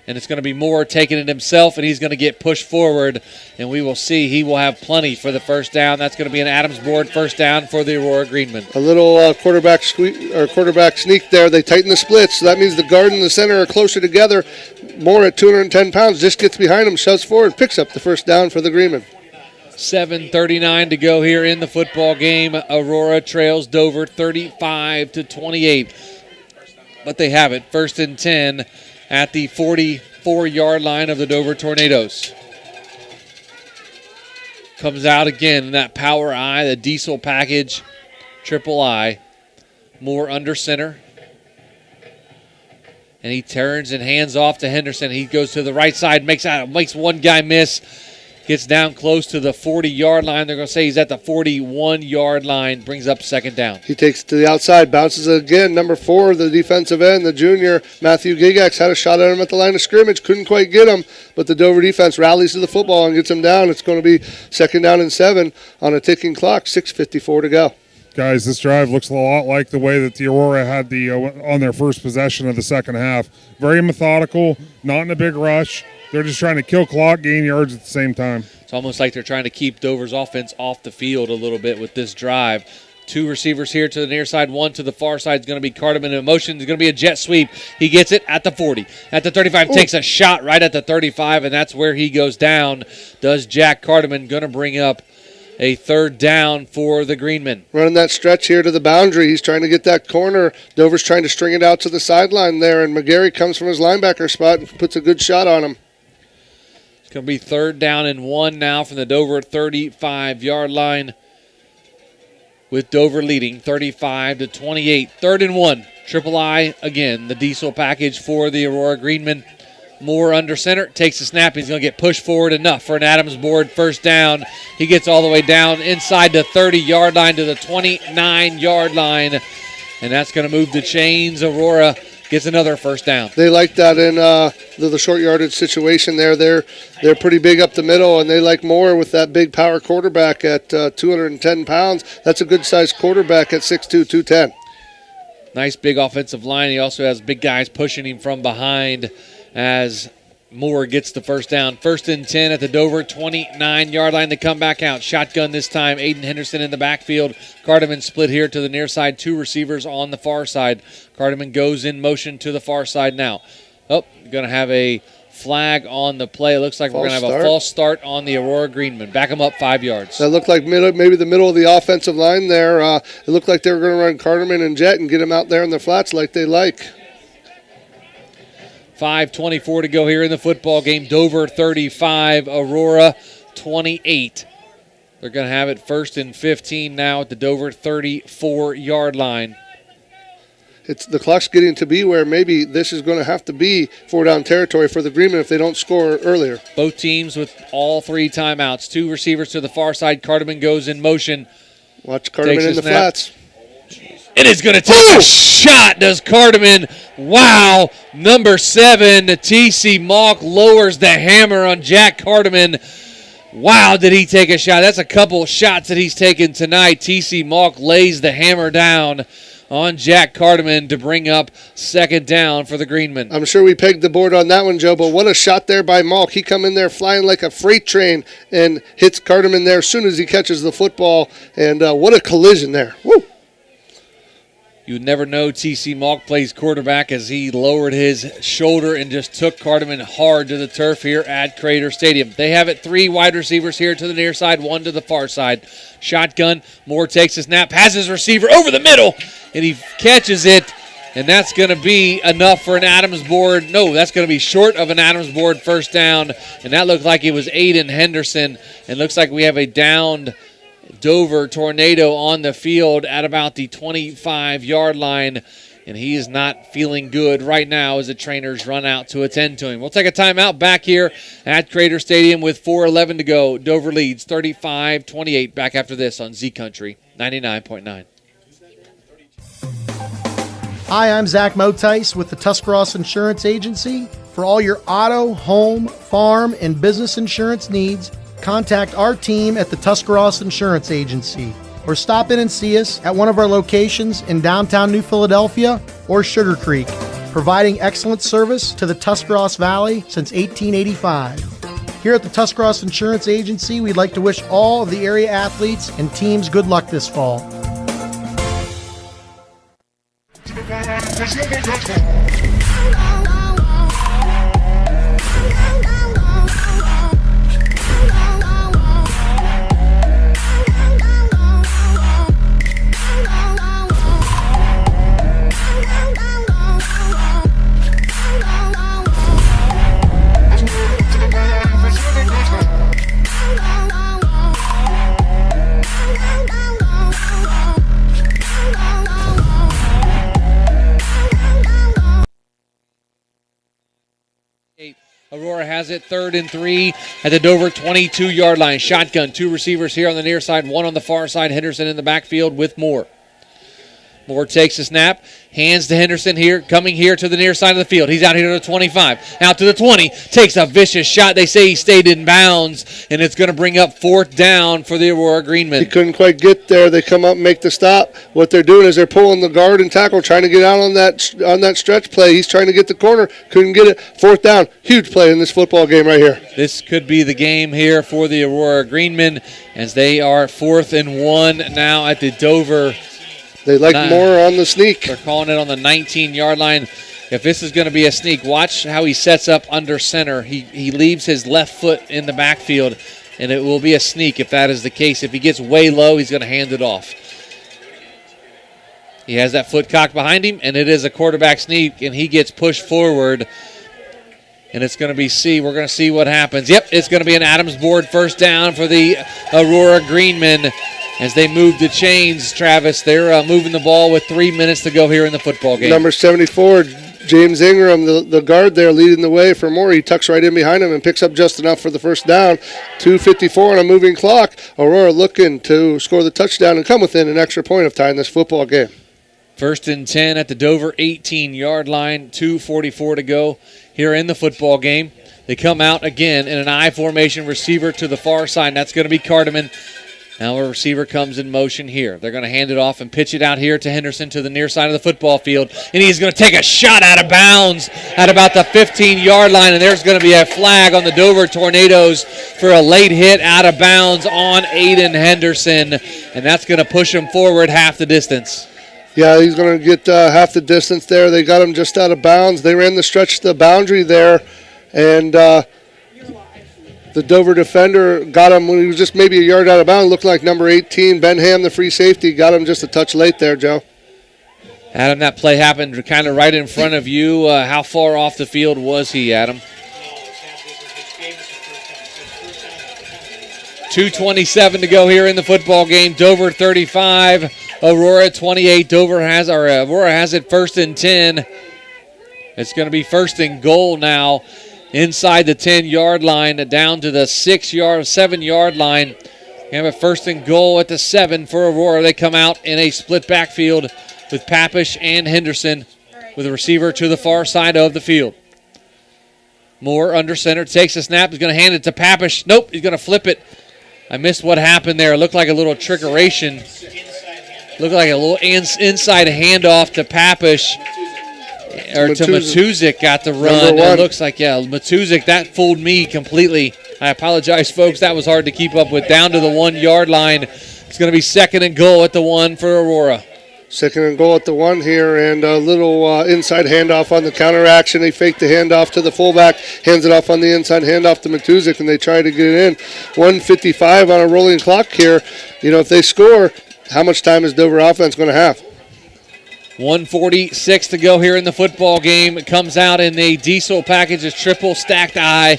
And it's going to be Moore taking it himself, and he's going to get pushed forward. And we will see he will have plenty for the first down. That's going to be an Adams board first down for the Aurora Greenmen. A little quarterback sneak there. They tighten the splits, so that means the guard and the center are closer together. Moore at 210 pounds just gets behind him, shoves forward, picks up the first down for the Greenmen. 7:39 to go here in the football game. Aurora trails Dover 35-28. But they have it. 1st and 10 at the 44-yard line of the Dover Tornadoes. Comes out again in that power I, the diesel package, triple I. Moore under center. And he turns and hands off to Henderson. He goes to the right side, makes one guy miss. Gets down close to the 40-yard line. They're going to say he's at the 41-yard line. Brings up 2nd down. He takes it to the outside, bounces it again. Number 4, the defensive end, the junior, Matthew Gigax, had a shot at him at the line of scrimmage. Couldn't quite get him, but the Dover defense rallies to the football and gets him down. It's going to be 2nd down and 7 on a ticking clock, 6:54 to go. Guys, this drive looks a lot like the way that the Aurora had on their first possession of the second half. Very methodical, not in a big rush. They're just trying to kill clock, gain yards at the same time. It's almost like they're trying to keep Dover's offense off the field a little bit with this drive. 2 receivers here to the near side, 1 to the far side is going to be Cardamon in motion. It's going to be a jet sweep. He gets it at the 40. At the 35, takes a shot right at the 35, and that's where he goes down. Does Jack Cardamon, going to bring up a 3rd down for the Greenmen. Running that stretch here to the boundary. He's trying to get that corner. Dover's trying to string it out to the sideline there, and McGarry comes from his linebacker spot and puts a good shot on him. It's going to be 3rd down and 1 now from the Dover 35-yard line, with Dover leading 35-28. 3rd and 1. Triple I again, the diesel package for the Aurora Greenmen. Moore under center, takes the snap. He's going to get pushed forward enough for an Adams board first down. He gets all the way down inside the 30-yard line to the 29-yard line, and that's going to move the chains. Aurora gets another first down. They like that in the short yardage situation there. They're pretty big up the middle, and they like more with that big power quarterback at 210 pounds. That's a good-sized quarterback at 6'2", 210. Nice big offensive line. He also has big guys pushing him from behind as Moore gets the first down. 1st and 10 at the Dover 29-yard line. They come back out. Shotgun this time. Aiden Henderson in the backfield. Carterman split here to the near side. 2 receivers on the far side. Carterman goes in motion to the far side now. Oh, going to have a flag on the play. It looks like we're going to have a false start on the Aurora Greenman. Back them up 5 yards. That looked like maybe the middle of the offensive line there. It looked like they were going to run Carterman and Jet and get him out there in the flats like they like. 5:24 to go here in the football game. Dover 35, Aurora 28. They're going to have it 1st and 15 now at the Dover 34-yard line. The clock's getting to be where maybe this is going to have to be 4-down territory for the Greenmen if they don't score earlier. Both teams with all 3 timeouts. 2 receivers to the far side. Carterman goes in motion. Watch Carterman in the flats. It is going to take a shot, does Carterman. Wow. Number 7, T.C. Malk lowers the hammer on Jack Carterman. Wow, did he take a shot. That's a couple shots that he's taken tonight. T.C. Malk lays the hammer down on Jack Carterman to bring up 2nd down for the Greenmen. I'm sure we pegged the board on that one, Joe, but what a shot there by Malk. He come in there flying like a freight train and hits Carterman there as soon as he catches the football, and what a collision there. Woo! You would never know T.C. Malk plays quarterback as he lowered his shoulder and just took Carterman hard to the turf here at Crater Stadium. They have it 3 wide receivers here to the near side, 1 to the far side. Shotgun, Moore takes a snap, has his receiver over the middle, and he catches it, and that's going to be enough for an Adams board. No, that's going to be short of an Adams board first down, and that looked like it was Aiden Henderson, and looks like we have a downed Dover Tornado on the field at about the 25-yard line, and he is not feeling good right now as the trainers run out to attend to him. We'll take a timeout back here at Crater Stadium with 4:11 to go. Dover leads 35-28. Back after this on Z Country 99.9. Hi, I'm Zach Motice with the Tuscarawas Insurance Agency. For all your auto, home, farm, and business insurance needs, contact our team at the Tuscarawas Insurance Agency or stop in and see us at one of our locations in downtown New Philadelphia or Sugar Creek, providing excellent service to the Tuscarawas Valley since 1885. Here at the Tuscarawas Insurance Agency, we'd like to wish all of the area athletes and teams good luck this fall. Aurora has it 3rd and 3 at the Dover 22-yard line. Shotgun, 2 receivers here on the near side, 1 on the far side. Henderson in the backfield with Moore. Moore takes a snap, hands to Henderson here, coming here to the near side of the field. He's out here to the 25, out to the 20, takes a vicious shot. They say he stayed in bounds, and it's going to bring up 4th down for the Aurora Greenmen. He couldn't quite get there. They come up and make the stop. What they're doing is they're pulling the guard and tackle, trying to get out on that stretch play. He's trying to get the corner, couldn't get it. 4th down, huge play in this football game right here. This could be the game here for the Aurora Greenmen as they are 4th and 1 now at the Dover. They like more on the sneak. They're calling it on the 19-yard line. If this is going to be a sneak, watch how he sets up under center. He leaves his left foot in the backfield, and it will be a sneak if that is the case. If he gets way low, he's going to hand it off. He has that foot cocked behind him, and it is a quarterback sneak, and he gets pushed forward. And it's going to be we're going to see what happens. Yep, it's going to be an Adams board first down for the Aurora Greenmen. As they move the chains, Travis, they're moving the ball with 3 minutes to go here in the football game. Number 74, James Ingram, the guard there, leading the way for Moore. He tucks right in behind him and picks up just enough for the first down. 2:54 on a moving clock. Aurora looking to score the touchdown and come within an extra point of tying this football game. First and 10 at the Dover 18-yard line, 2:44 to go here in the football game. They come out again in an I formation, receiver to the far side, and that's going to be Cartman. Now a receiver comes in motion here. They're going to hand it off and pitch it out here to Henderson to the near side of the football field, and he's going to take a shot out of bounds at about the 15-yard line, and there's going to be a flag on the Dover Tornadoes for a late hit out of bounds on Aiden Henderson, and that's going to push him forward half the distance. Yeah, he's going to get half the distance there. They got him just out of bounds. They ran the stretch to the boundary there, and the Dover defender got him when he was just maybe a yard out of bounds. Looked like number 18, Benham, the free safety, got him just a touch late there, Joe. Adam, that play happened kind of right in front of you. How far off the field was he, Adam? 2:27 to go here in the football game. Dover 35, Aurora 28. Aurora has it first and 10. It's going to be first and goal now inside the 10-yard line down to the 7-yard line. We have a first and goal at the 7 for Aurora. They come out in a split backfield with Papish and Henderson with a receiver to the far side of the field. Moore under center, takes a snap, is going to hand it to Papish. Nope, he's going to flip it. I missed what happened there. It looked like a little trickeration. Looked like a little inside handoff to Papish. Or to Matuzik got the run. It looks like, Matuzik, that fooled me completely. I apologize, folks. That was hard to keep up with. Down to the 1-yard line. It's going to be second and goal at the 1 for Aurora. Second and goal at the 1 here, and a little inside handoff on the counter action. They fake the handoff to the fullback, hands it off on the inside handoff to Matuzik, and they try to get it in. 1:55 on a rolling clock here. You know, if they score, how much time is Dover offense going to have? 1:46 to go here in the football game. It comes out in a diesel package, a triple stacked I.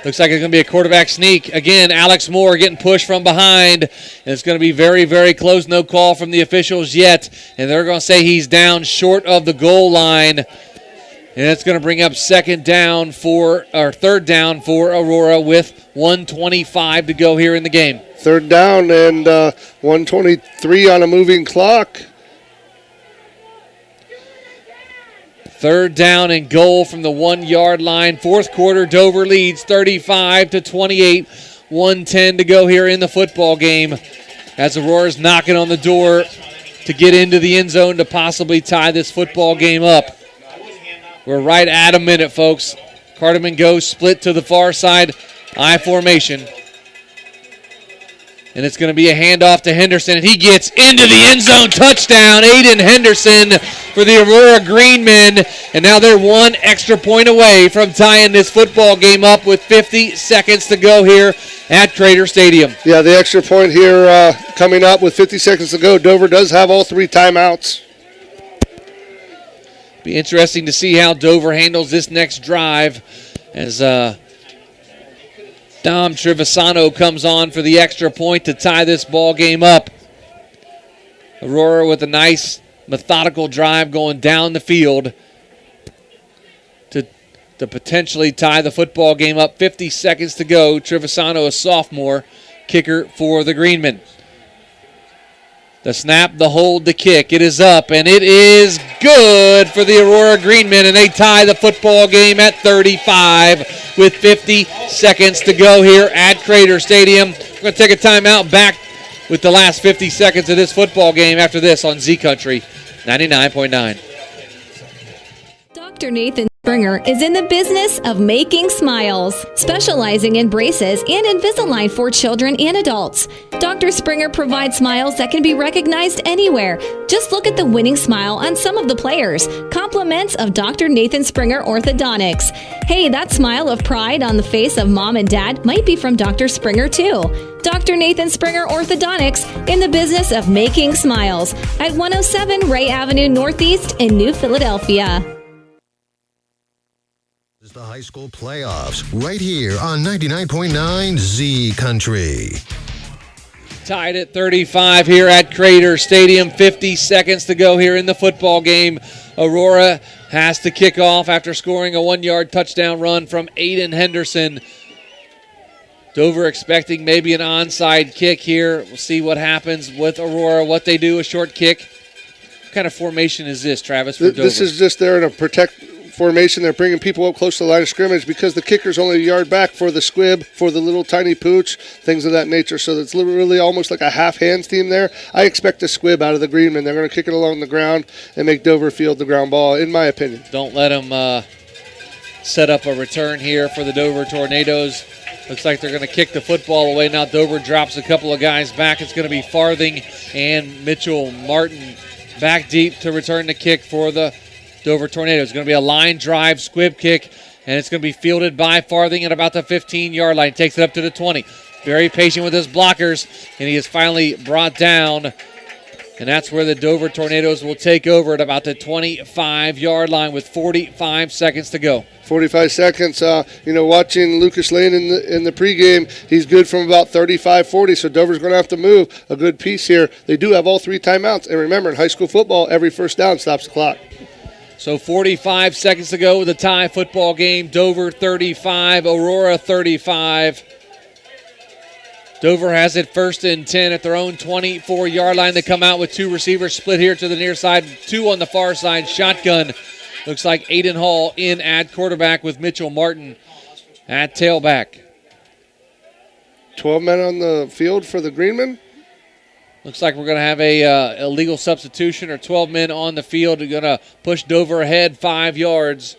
Looks like it's going to be a quarterback sneak. Again, Alex Moore getting pushed from behind. And it's going to be very, very close. No call from the officials yet. And they're going to say he's down short of the goal line. And it's going to bring up third down for Aurora with 1:25 to go here in the game. Third down and 1:23 on a moving clock. Third down and goal from the 1-yard line. Fourth quarter, Dover leads 35-28. 1:10 to go here in the football game as Aurora's knocking on the door to get into the end zone to possibly tie this football game up. We're right at a minute, folks. Cartman goes split to the far side, I formation. And it's going to be a handoff to Henderson, and he gets into the end zone. Touchdown, Aiden Henderson for the Aurora Greenmen. And now they're one extra point away from tying this football game up with 50 seconds to go here at Crater Stadium. Yeah, the extra point here coming up with 50 seconds to go. Dover does have all 3 timeouts. Be interesting to see how Dover handles this next drive as Dom Trevisano comes on for the extra point to tie this ball game up. Aurora with a nice methodical drive going down the field to potentially tie the football game up. 50 seconds to go. Trevisano, a sophomore, kicker for the Greenmen. The snap, the hold, the kick. It is up, and it is good for the Aurora Greenmen, and they tie the football game at 35 with 50 seconds to go here at Crater Stadium. We're going to take a timeout, back with the last 50 seconds of this football game after this on Z Country 99.9. Dr. Nathan Springer is in the business of making smiles, specializing in braces and Invisalign for children and adults. Dr. Springer provides smiles that can be recognized anywhere. Just look at the winning smile on some of the players. Compliments of Dr. Nathan Springer Orthodontics. Hey, that smile of pride on the face of mom and dad might be from Dr. Springer too. Dr. Nathan Springer Orthodontics, in the business of making smiles, at 107 Ray Avenue Northeast in New Philadelphia. The high school playoffs right here on 99.9 Z Country. Tied at 35 here at Crater Stadium. 50 seconds to go here in the football game. Aurora has to kick off after scoring a 1-yard touchdown run from Aiden Henderson. Dover expecting maybe an onside kick here. We'll see what happens with Aurora, what they do, a short kick. What kind of formation is this, Travis, for Dover? This is just there in a protect formation. They're bringing people up close to the line of scrimmage because the kicker's only a yard back for the squib, for the little tiny pooch, things of that nature. So it's literally almost like a half-hands team there. I expect a squib out of the Greenman. They're going to kick it along the ground and make Dover field the ground ball, in my opinion. Don't let them set up a return here for the Dover Tornadoes. Looks like they're going to kick the football away. Now Dover drops a couple of guys back. It's going to be Farthing and Mitchell Martin back deep to return the kick for the Dover Tornadoes. It's going to be a line drive squib kick, and it's going to be fielded by Farthing at about the 15-yard line. Takes it up to the 20. Very patient with his blockers, and he is finally brought down. And that's where the Dover Tornadoes will take over at about the 25-yard line with 45 seconds to go. 45 seconds. Watching Lucas Lane in the pregame, he's good from about 35-40, so Dover's going to have to move a good piece here. They do have all 3 timeouts, and remember, in high school football, every first down stops the clock. So 45 seconds to go with a tie football game. Dover 35, Aurora 35. Dover has it 1st and 10 at their own 24-yard line. They come out with 2 receivers split here to the near side, 2 on the far side. Shotgun. Looks like Aiden Hall in at quarterback with Mitchell Martin at tailback. 12 men on the field for the Greenmen. Looks like we're going to have a illegal substitution, or 12 men on the field. We're going to push Dover ahead 5 yards.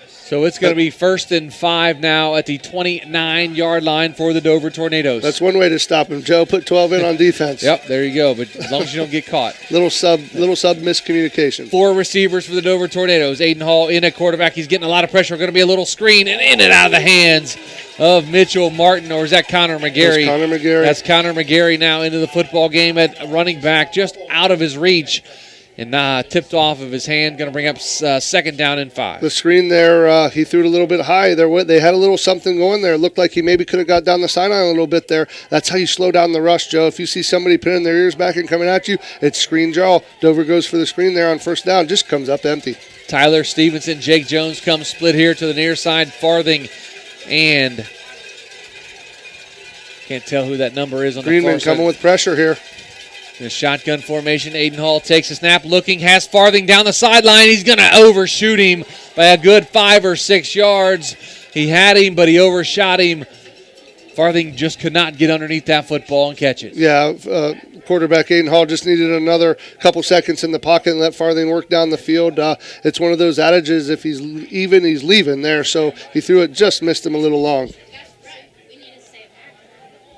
So it's going to be 1st and 5 now at the 29-yard line for the Dover Tornadoes. That's one way to stop them, Joe. Put 12 in on defense. Yep, there you go. But as long as you don't get caught. Little sub miscommunication. 4 receivers for the Dover Tornadoes. Aiden Hall in at quarterback. He's getting a lot of pressure. Going to be a little screen and in and out of the hands of Mitchell Martin, or is that Connor McGarry? That's Connor McGarry. That's Connor McGarry now into the football game at running back, just out of his reach. And tipped off of his hand, going to bring up 2nd down and 5. The screen there, he threw it a little bit high. They had a little something going there. It looked like he maybe could have got down the sideline a little bit there. That's how you slow down the rush, Joe. If you see somebody pinning their ears back and coming at you, it's screen draw. Dover goes for the screen there on 1st down, just comes up empty. Tyler Stevenson, Jake Jones come split here to the near side. Farthing and can't tell who that number is on the far side. Greenman coming with pressure here. In a shotgun formation, Aiden Hall takes a snap, looking, has Farthing down the sideline. He's going to overshoot him by a good 5 or 6 yards. He had him, but he overshot him. Farthing just could not get underneath that football and catch it. Yeah, quarterback Aiden Hall just needed another couple seconds in the pocket and let Farthing work down the field. It's one of those adages, if he's even, he's leaving there. So he threw it, just missed him a little long.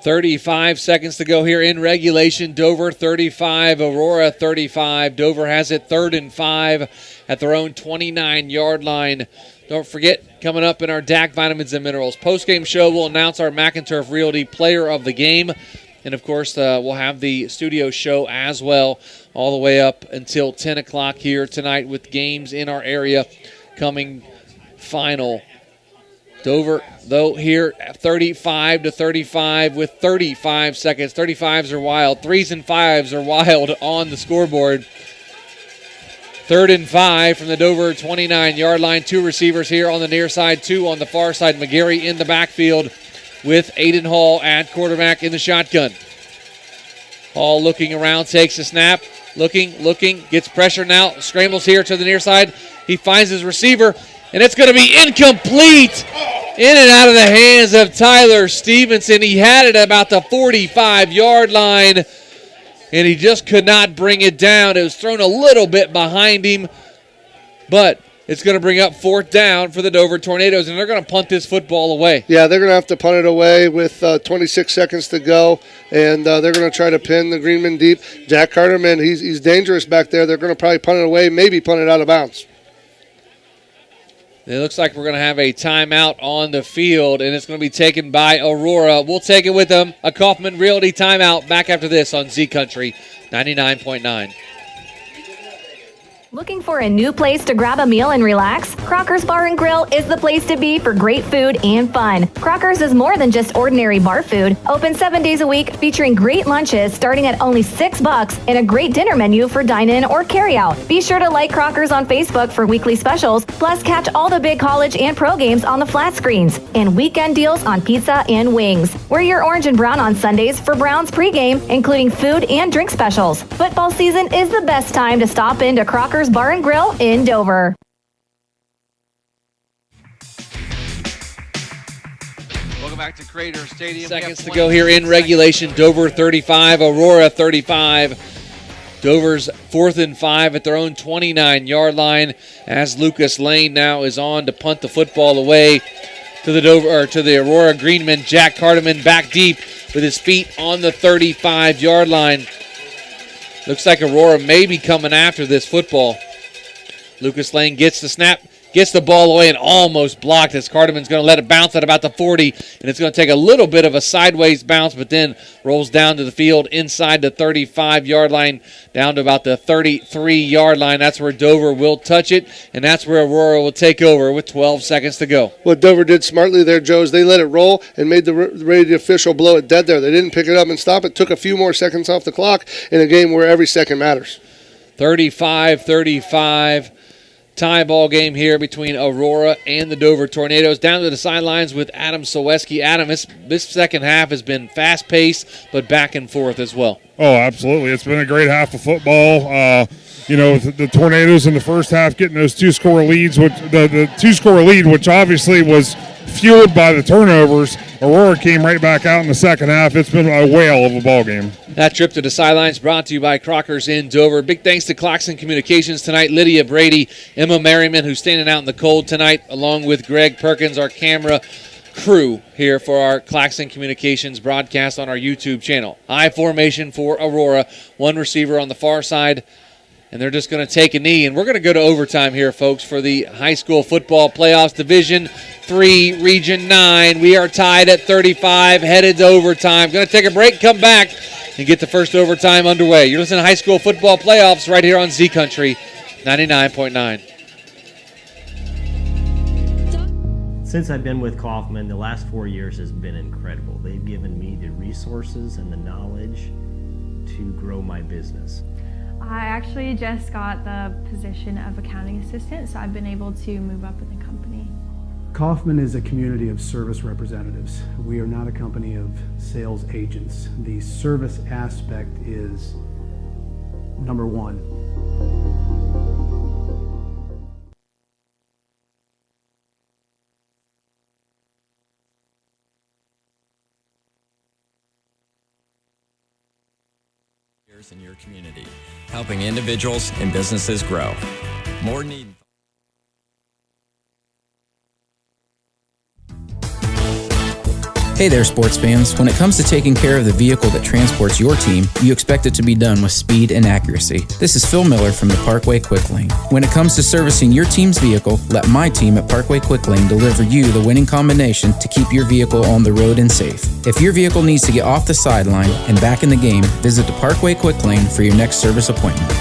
35 seconds to go here in regulation. Dover 35, Aurora 35. Dover has it 3rd and 5 at their own 29-yard line. Don't forget, coming up in our DAC Vitamins and Minerals postgame show, we'll announce our McInturf Realty Player of the Game. And, of course, we'll have the studio show as well all the way up until 10 o'clock here tonight with games in our area coming final. Dover, though, here 35-35 with 35 seconds. 35s are wild. 3s and 5s are wild on the scoreboard. 3rd and 5 from the Dover 29-yard line. 2 receivers here on the near side, 2 on the far side. McGarry in the backfield with Aiden Hall at quarterback in the shotgun. Hall looking around, takes a snap. Looking, gets pressure now. Scrambles here to the near side. He finds his receiver. And it's going to be incomplete. In and out of the hands of Tyler Stevenson. He had it about the 45-yard line, and he just could not bring it down. It was thrown a little bit behind him, but it's going to bring up 4th down for the Dover Tornadoes, and they're going to punt this football away. Yeah, they're going to have to punt it away with 26 seconds to go, and they're going to try to pin the Greenman deep. Jack Carterman, he's dangerous back there. They're going to probably punt it away, maybe punt it out of bounds. It looks like we're going to have a timeout on the field, and it's going to be taken by Aurora. We'll take it with them. A Kaufman Realty timeout. Back after this on Z Country 99.9. Looking for a new place to grab a meal and relax? Crocker's Bar and Grill is the place to be for great food and fun. Crocker's is more than just ordinary bar food. Open 7 days a week, featuring great lunches starting at only $6 and a great dinner menu for dine-in or carry-out. Be sure to like Crocker's on Facebook for weekly specials, plus catch all the big college and pro games on the flat screens, and weekend deals on pizza and wings. Wear your orange and brown on Sundays for Browns pregame, including food and drink specials. Football season is the best time to stop into Crocker's Bar and Grill in Dover. Welcome back to Crater Stadium. Seconds to go here in regulation. Dover 35, Aurora 35. Dover's 4th and 5 at their own 29-yard line as Lucas Lane now is on to punt the football away to the Aurora Greenman. Jack Hardiman back deep with his feet on the 35-yard line. Looks like Aurora may be coming after this football. Lucas Lane gets the snap, gets the ball away, and almost blocked as Hardiman's going to let it bounce at about the 40, and it's going to take a little bit of a sideways bounce, but then rolls down to the field inside the 35-yard line, down to about the 33-yard line. That's where Dover will touch it, and that's where Aurora will take over with 12 seconds to go. What Dover did smartly there, Joe, is they let it roll and made the radio official blow it dead there. They didn't pick it up and stop it. Took a few more seconds off the clock in a game where every second matters. 35-35. Tie ball game here between Aurora and the Dover Tornadoes. Down to the sidelines with Adam Soweski. Adam, this second half has been fast-paced, but back and forth as well. Oh, absolutely. It's been a great half of football. The Tornadoes in the first half getting those two-score leads, the two-score lead, which obviously was fueled by the turnovers. Aurora came right back out in the second half. It's been a whale of a ball game. That trip to the sidelines brought to you by Crocker's in Dover. Big thanks to Claxon Communications tonight. Lydia Brady, Emma Merriman, who's standing out in the cold tonight, along with Greg Perkins, our camera crew here for our Claxon Communications broadcast on our YouTube channel. High formation for Aurora. One receiver on the far side, and they're just going to take a knee. And we're going to go to overtime here, folks, for the high school football playoffs, Division 3, Region 9. We are tied at 35, headed to overtime. Going to take a break, come back, and get the first overtime underway. You're listening to high school football playoffs right here on Z Country 99.9. Since I've been with Kaufman, the last 4 years has been incredible. They've given me the resources and the knowledge to grow my business. I actually just got the position of accounting assistant, so I've been able to move up in the company. Kaufman is a community of service representatives. We are not a company of sales agents. The service aspect is number one. In your community, helping individuals and businesses grow. More need. Hey there, sports fans. When it comes to taking care of the vehicle that transports your team, you expect it to be done with speed and accuracy. This is Phil Miller from the Parkway Quick Lane. When it comes to servicing your team's vehicle, let my team at Parkway Quick Lane deliver you the winning combination to keep your vehicle on the road and safe. If your vehicle needs to get off the sideline and back in the game, visit the Parkway Quick Lane for your next service appointment.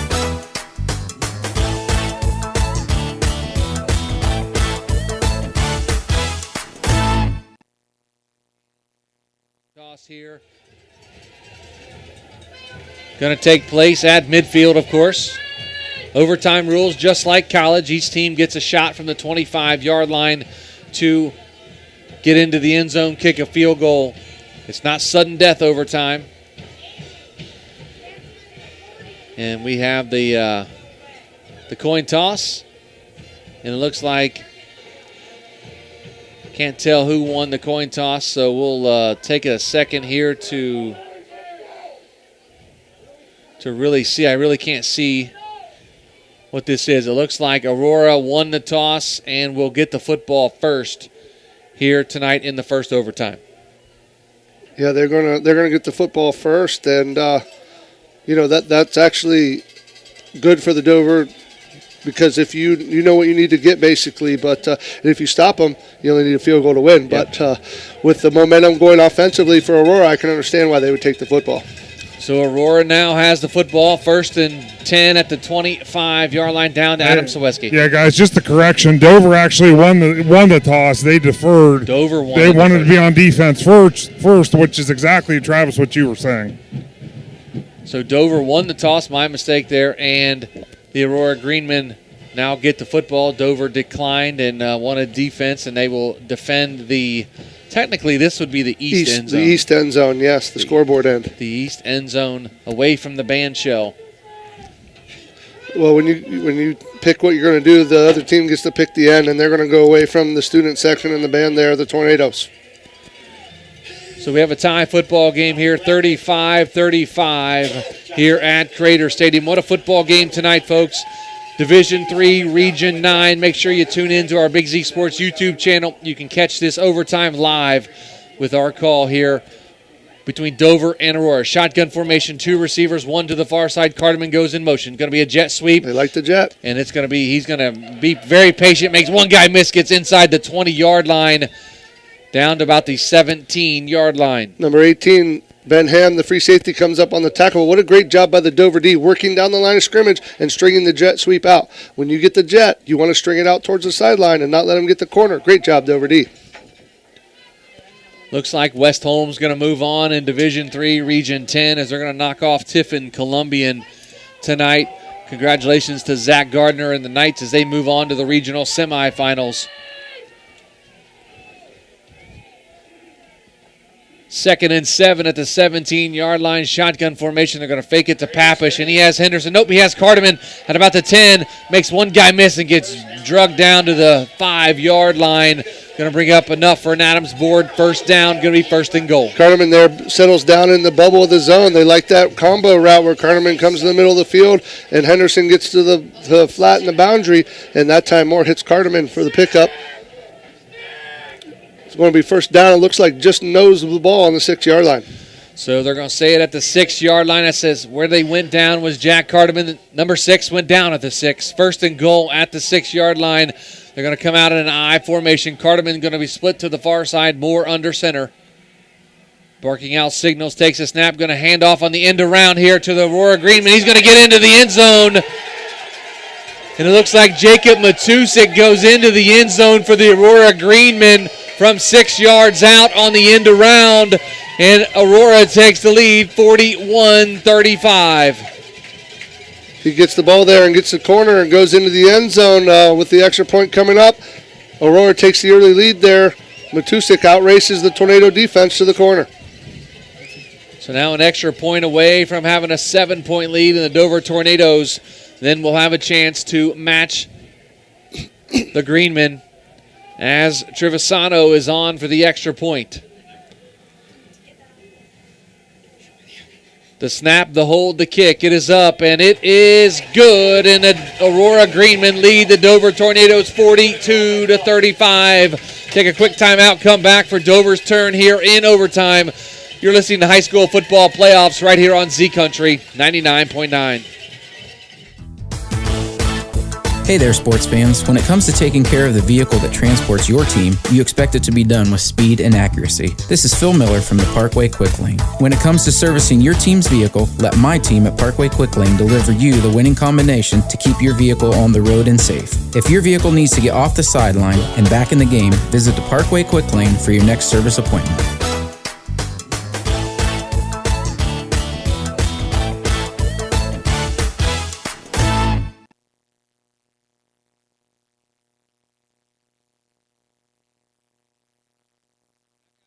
Here. Going to take place at midfield, of course. Overtime rules just like college. Each team gets a shot from the 25-yard line to get into the end zone, kick a field goal. It's not sudden death overtime. And we have the coin toss. And it looks like can't tell who won the coin toss, so we'll take a second here to really see. I really can't see what this is. It looks like Aurora won the toss and will get the football first here tonight in the first overtime. Yeah, they're gonna get the football first, and that's actually good for the Dover. Because if you know what you need to get, basically, but if you stop them, you only need a field goal to win. Yep. But with the momentum going offensively for Aurora, I can understand why they would take the football. So Aurora now has the football, 1st and 10 at the 25-yard line, down to Adam Saweski. Yeah, guys, just a correction. Dover actually won the toss. They deferred. Dover won. They wanted to be on defense first, which is exactly, Travis, what you were saying. So Dover won the toss, my mistake there, and the Aurora Greenmen now get the football. Dover declined and wanted defense, and they will defend the – technically, this would be the east end zone. The east end zone, yes, the scoreboard end. The east end zone, away from the band shell. Well, when you pick what you're going to do, the other team gets to pick the end, and they're going to go away from the student section and the band there, the Tornadoes. So we have a tie football game here, 35-35 here at Crater Stadium. What a football game tonight, folks. Division III, Region 9. Make sure you tune in to our Big Z Sports YouTube channel. You can catch this overtime live with our call here between Dover and Aurora. Shotgun formation, 2 receivers, 1 to the far side. Carterman goes in motion. Going to be a jet sweep. They like the jet. And he's going to be very patient. Makes one guy miss, gets inside the 20-yard line, down to about the 17-yard line. Number 18, Ben Ham, the free safety, comes up on the tackle. What a great job by the Dover D, working down the line of scrimmage and stringing the jet sweep out. When you get the jet, you want to string it out towards the sideline and not let him get the corner. Great job, Dover D. Looks like West Holmes going to move on in Division III, Region 10, as they're going to knock off Tiffin Columbian tonight. Congratulations to Zach Gardner and the Knights as they move on to the regional semifinals. 2nd and 7 at the 17-yard line. Shotgun formation. They're going to fake it to Papish, and he has Henderson. Nope, he has Carterman at about the 10. Makes one guy miss and gets drugged down to the 5-yard line. Going to bring up enough for an Adams board. 1st down. Going to be 1st and goal. Carterman there settles down in the bubble of the zone. They like that combo route where Carterman comes in the middle of the field and Henderson gets to the flat in the boundary, and that time Moore hits Carterman for the pickup. It's going to be 1st down. It looks like just nose of the ball on the 6-yard line. So they're going to say it at the 6-yard line. It says where they went down was Jack Carterman. Number 6 went down at the 6. 1st and goal at the 6-yard line. They're going to come out in an I formation. Carterman going to be split to the far side, Moore under center. Barking out signals, takes a snap, going to hand off on the end around here to the Aurora Greenman. He's going to get into the end zone. And it looks like Jacob Matusik goes into the end zone for the Aurora Greenman from 6 yards out on the end around. And Aurora takes the lead 41-35. He gets the ball there and gets the corner and goes into the end zone with the extra point coming up. Aurora takes the early lead there. Matusik outraces the Tornado defense to the corner. So now an extra point away from having a 7-point lead in the Dover Tornadoes. Then we'll have a chance to match the Greenmen as Trevisano is on for the extra point. The snap, the hold, the kick. It is up, and it is good. And the Aurora Greenmen lead the Dover Tornadoes 42-35. Take a quick timeout, come back for Dover's turn here in overtime. You're listening to High School Football Playoffs right here on Z Country 99.9. Hey there, sports fans. When it comes to taking care of the vehicle that transports your team, you expect it to be done with speed and accuracy. This is Phil Miller from the Parkway Quick Lane. When it comes to servicing your team's vehicle, let my team at Parkway Quick Lane deliver you the winning combination to keep your vehicle on the road and safe. If your vehicle needs to get off the sideline and back in the game, visit the Parkway Quick Lane for your next service appointment.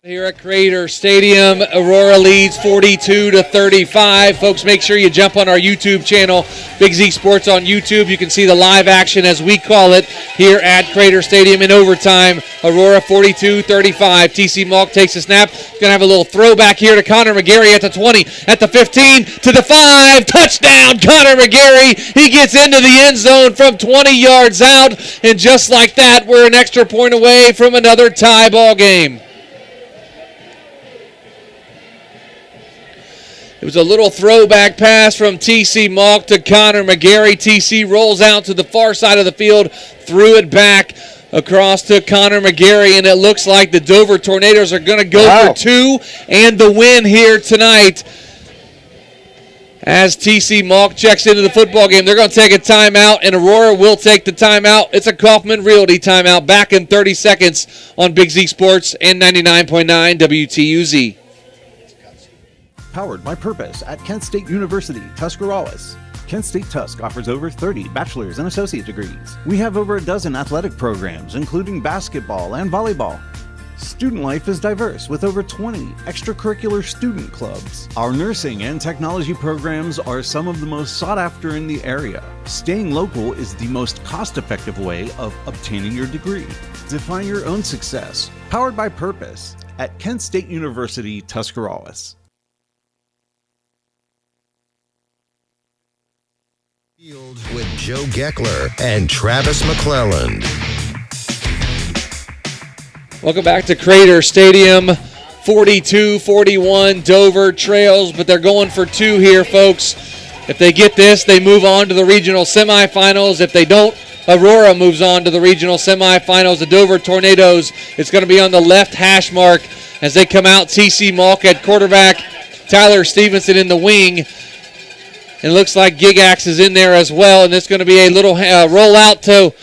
Here at Crater Stadium, Aurora leads 42-35. Folks, make sure you jump on our YouTube channel, Big Z Sports on YouTube. You can see the live action, as we call it, here at Crater Stadium in overtime. Aurora 42-35. TC Malk takes a snap. Going to have a little throwback here to Connor McGarry at the 20, at the 15, to the 5. Touchdown, Connor McGarry. He gets into the end zone from 20 yards out. And just like that, we're an extra point away from another tie ball game. It was a little throwback pass from TC Malk to Connor McGarry. TC rolls out to the far side of the field, threw it back across to Connor McGarry, and it looks like the Dover Tornadoes are going to go for 2 and the win here tonight. As TC Malk checks into the football game, they're going to take a timeout, and Aurora will take the timeout. It's a Kaufman Realty timeout. Back in 30 seconds on Big Z Sports and 99.9 WTUZ. Powered by Purpose at Kent State University, Tuscarawas. Kent State Tusk offers over 30 bachelor's and associate degrees. We have over a dozen athletic programs, including basketball and volleyball. Student life is diverse with over 20 extracurricular student clubs. Our nursing and technology programs are some of the most sought after in the area. Staying local is the most cost-effective way of obtaining your degree. Define your own success. Powered by Purpose at Kent State University, Tuscarawas. With Joe Geckler and Travis McClelland. Welcome back to Crater Stadium. 42-41 Dover trails, but they're going for two here, folks. If they get this, they move on to the regional semifinals. If they don't, Aurora moves on to the regional semifinals. The Dover Tornadoes, it's going to be on the left hash mark as they come out. TC Malk at quarterback, Tyler Stevenson in the wing. It looks like Gigax is in there as well, and it's going to be a little rollout to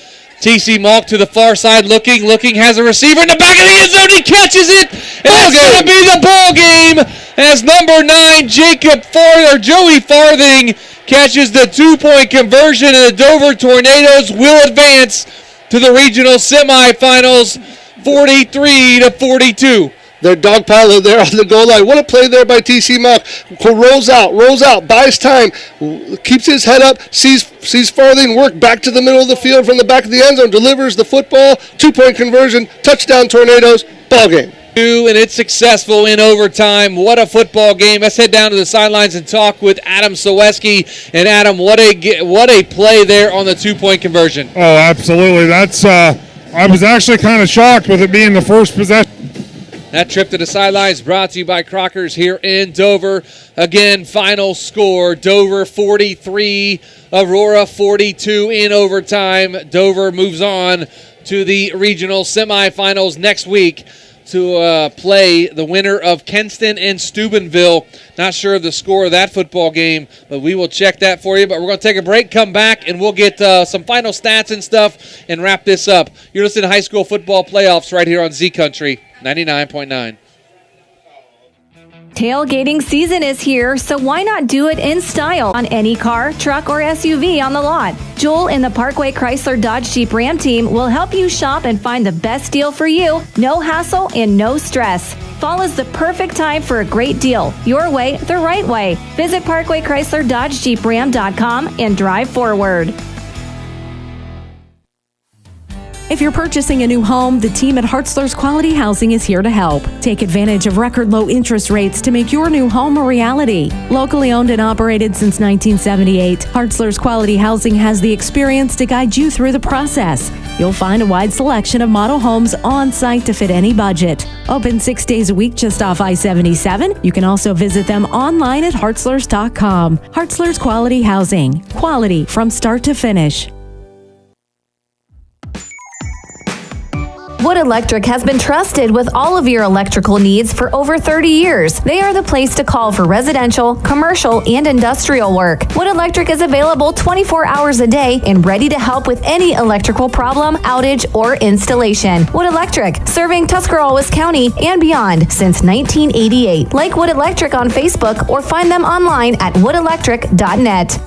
TC Malk to the far side, looking, has a receiver in the back of the end zone. He catches it, and it's going to be the ball game as number 9, Joey Farthing catches the 2-point conversion, and the Dover Tornadoes will advance to the regional semifinals, 43-42. Their dog pilot there on the goal line. What a play there by TC Malk. Rolls out, buys time, keeps his head up, sees Farthing work back to the middle of the field from the back of the end zone, delivers the football, 2-point conversion, touchdown Tornadoes, ball game. And it's successful in overtime. What a football game. Let's head down to the sidelines and talk with Adam Soweski. And Adam, what a play there on the 2-point conversion. Oh, absolutely. That's I was actually kind of shocked with it being the first possession. That trip to the sidelines brought to you by Crockers here in Dover. Again, final score, Dover 43, Aurora 42 in overtime. Dover moves on to the regional semifinals next week to play the winner of Kenston and Steubenville. Not sure of the score of that football game, but we will check that for you. But we're going to take a break, come back, and we'll get some final stats and stuff and wrap this up. You're listening to High School Football Playoffs right here on Z Country 99.9. Tailgating season is here, so why not do it in style on any car, truck, or SUV on the lot? Joel and the Parkway Chrysler Dodge Jeep Ram team will help you shop and find the best deal for you. No hassle and no stress. Fall is the perfect time for a great deal. Your way, the right way. Visit Parkway Chrysler Dodge Jeep Ram.com and drive forward. If you're purchasing a new home, the team at Hartzler's Quality Housing is here to help. Take advantage of record low interest rates to make your new home a reality. Locally owned and operated since 1978, Hartzler's Quality Housing has the experience to guide you through the process. You'll find a wide selection of model homes on site to fit any budget. Open 6 days a week just off I-77. You can also visit them online at hartzlers.com. Hartzler's Quality Housing. Quality from start to finish. Wood Electric has been trusted with all of your electrical needs for over 30 years. They are the place to call for residential, commercial, and industrial work. Wood Electric is available 24 hours a day and ready to help with any electrical problem, outage, or installation. Wood Electric, serving Tuscarawas County and beyond since 1988. Like Wood Electric on Facebook or find them online at woodelectric.net.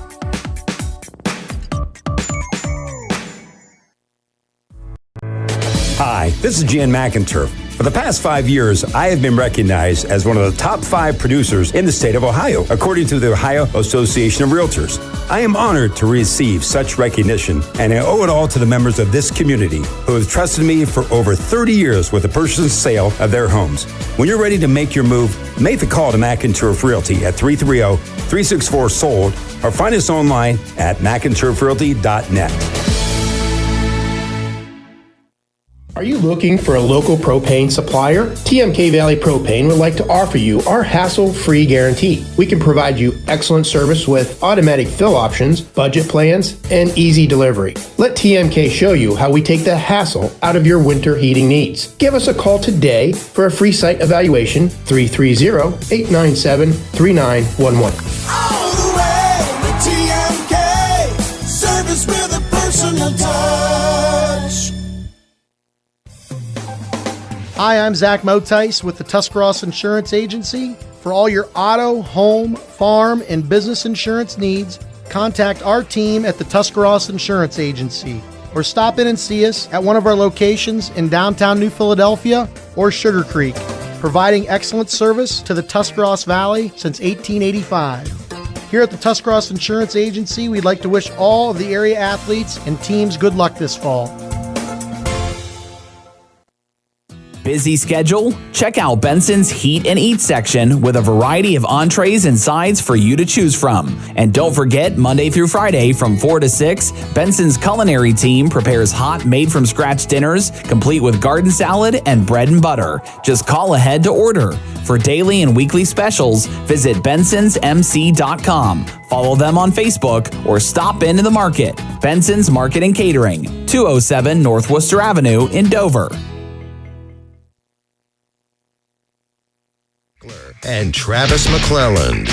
Hi, this is Jan McInturf. For the past 5 years, I have been recognized as one of the top 5 producers in the state of Ohio, according to the Ohio Association of Realtors. I am honored to receive such recognition, and I owe it all to the members of this community who have trusted me for over 30 years with the purchase and sale of their homes. When you're ready to make your move, make the call to McInturf Realty at 330-364-SOLD or find us online at McInturfRealty.net. Are you looking for a local propane supplier? TMK Valley Propane would like to offer you our hassle-free guarantee. We can provide you excellent service with automatic fill options, budget plans, and easy delivery. Let TMK show you how we take the hassle out of your winter heating needs. Give us a call today for a free site evaluation, 330-897-3911. Final touch. Hi, I'm Zach Motice with the Tuscarawas Insurance Agency. For all your auto, home, farm, and business insurance needs, contact our team at the Tuscarawas Insurance Agency or stop in and see us at one of our locations in downtown New Philadelphia or Sugar Creek, providing excellent service to the Tuscarawas Valley since 1885. Here at the Tuscarawas Insurance Agency, we'd like to wish all of the area athletes and teams good luck this fall. Busy schedule? Check out Benson's Heat and Eat section with a variety of entrees and sides for you to choose from. And don't forget, Monday through Friday from 4 to 6, Benson's culinary team prepares hot, made-from-scratch dinners, complete with garden salad and bread and butter. Just call ahead to order. For daily and weekly specials, visit bensonsmc.com. Follow them on Facebook or stop into the market. Benson's Market and Catering, 207 North Worcester Avenue in Dover. And Travis McClelland.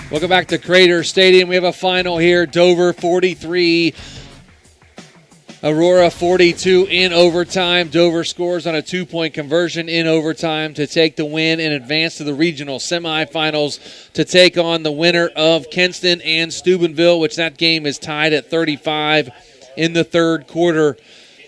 Welcome back to Crater Stadium. We have a final here. Dover 43, Aurora 42 in overtime. Dover scores on a 2-point conversion in overtime to take the win and advance to the regional semifinals to take on the winner of Kenston and Steubenville, which that game is tied at 35 in the third quarter.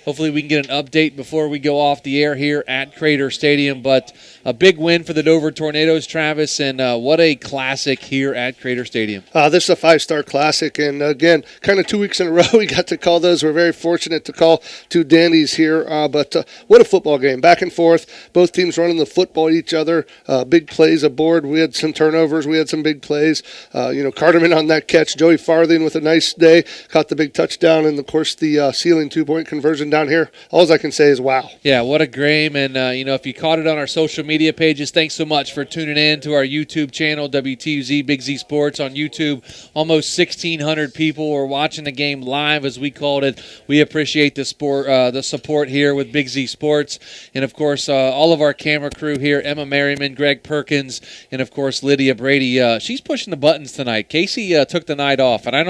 Hopefully we can get an update before we go off the air here at Crater Stadium. But a big win for the Dover Tornadoes, Travis, and what a classic here at Crater Stadium. This is a 5-star classic, and again, kind of 2 weeks in a row we got to call those. We're very fortunate to call two dandies here, but what a football game. Back and forth, both teams running the football at each other, big plays aboard. We had some turnovers, we had some big plays. Carterman on that catch, Joey Farthing with a nice day, caught the big touchdown, and of course the ceiling 2-point conversion down here. All I can say is wow. Yeah, what a game. And, if you caught it on our social media pages, thanks so much for tuning in to our YouTube channel, WTUZ Big Z Sports on YouTube. Almost 1,600 people were watching the game live, as we called it. We appreciate the support here with Big Z Sports. And, of course, all of our camera crew here, Emma Merriman, Greg Perkins, and, of course, Lydia Brady. She's pushing the buttons tonight. Casey took the night off. And I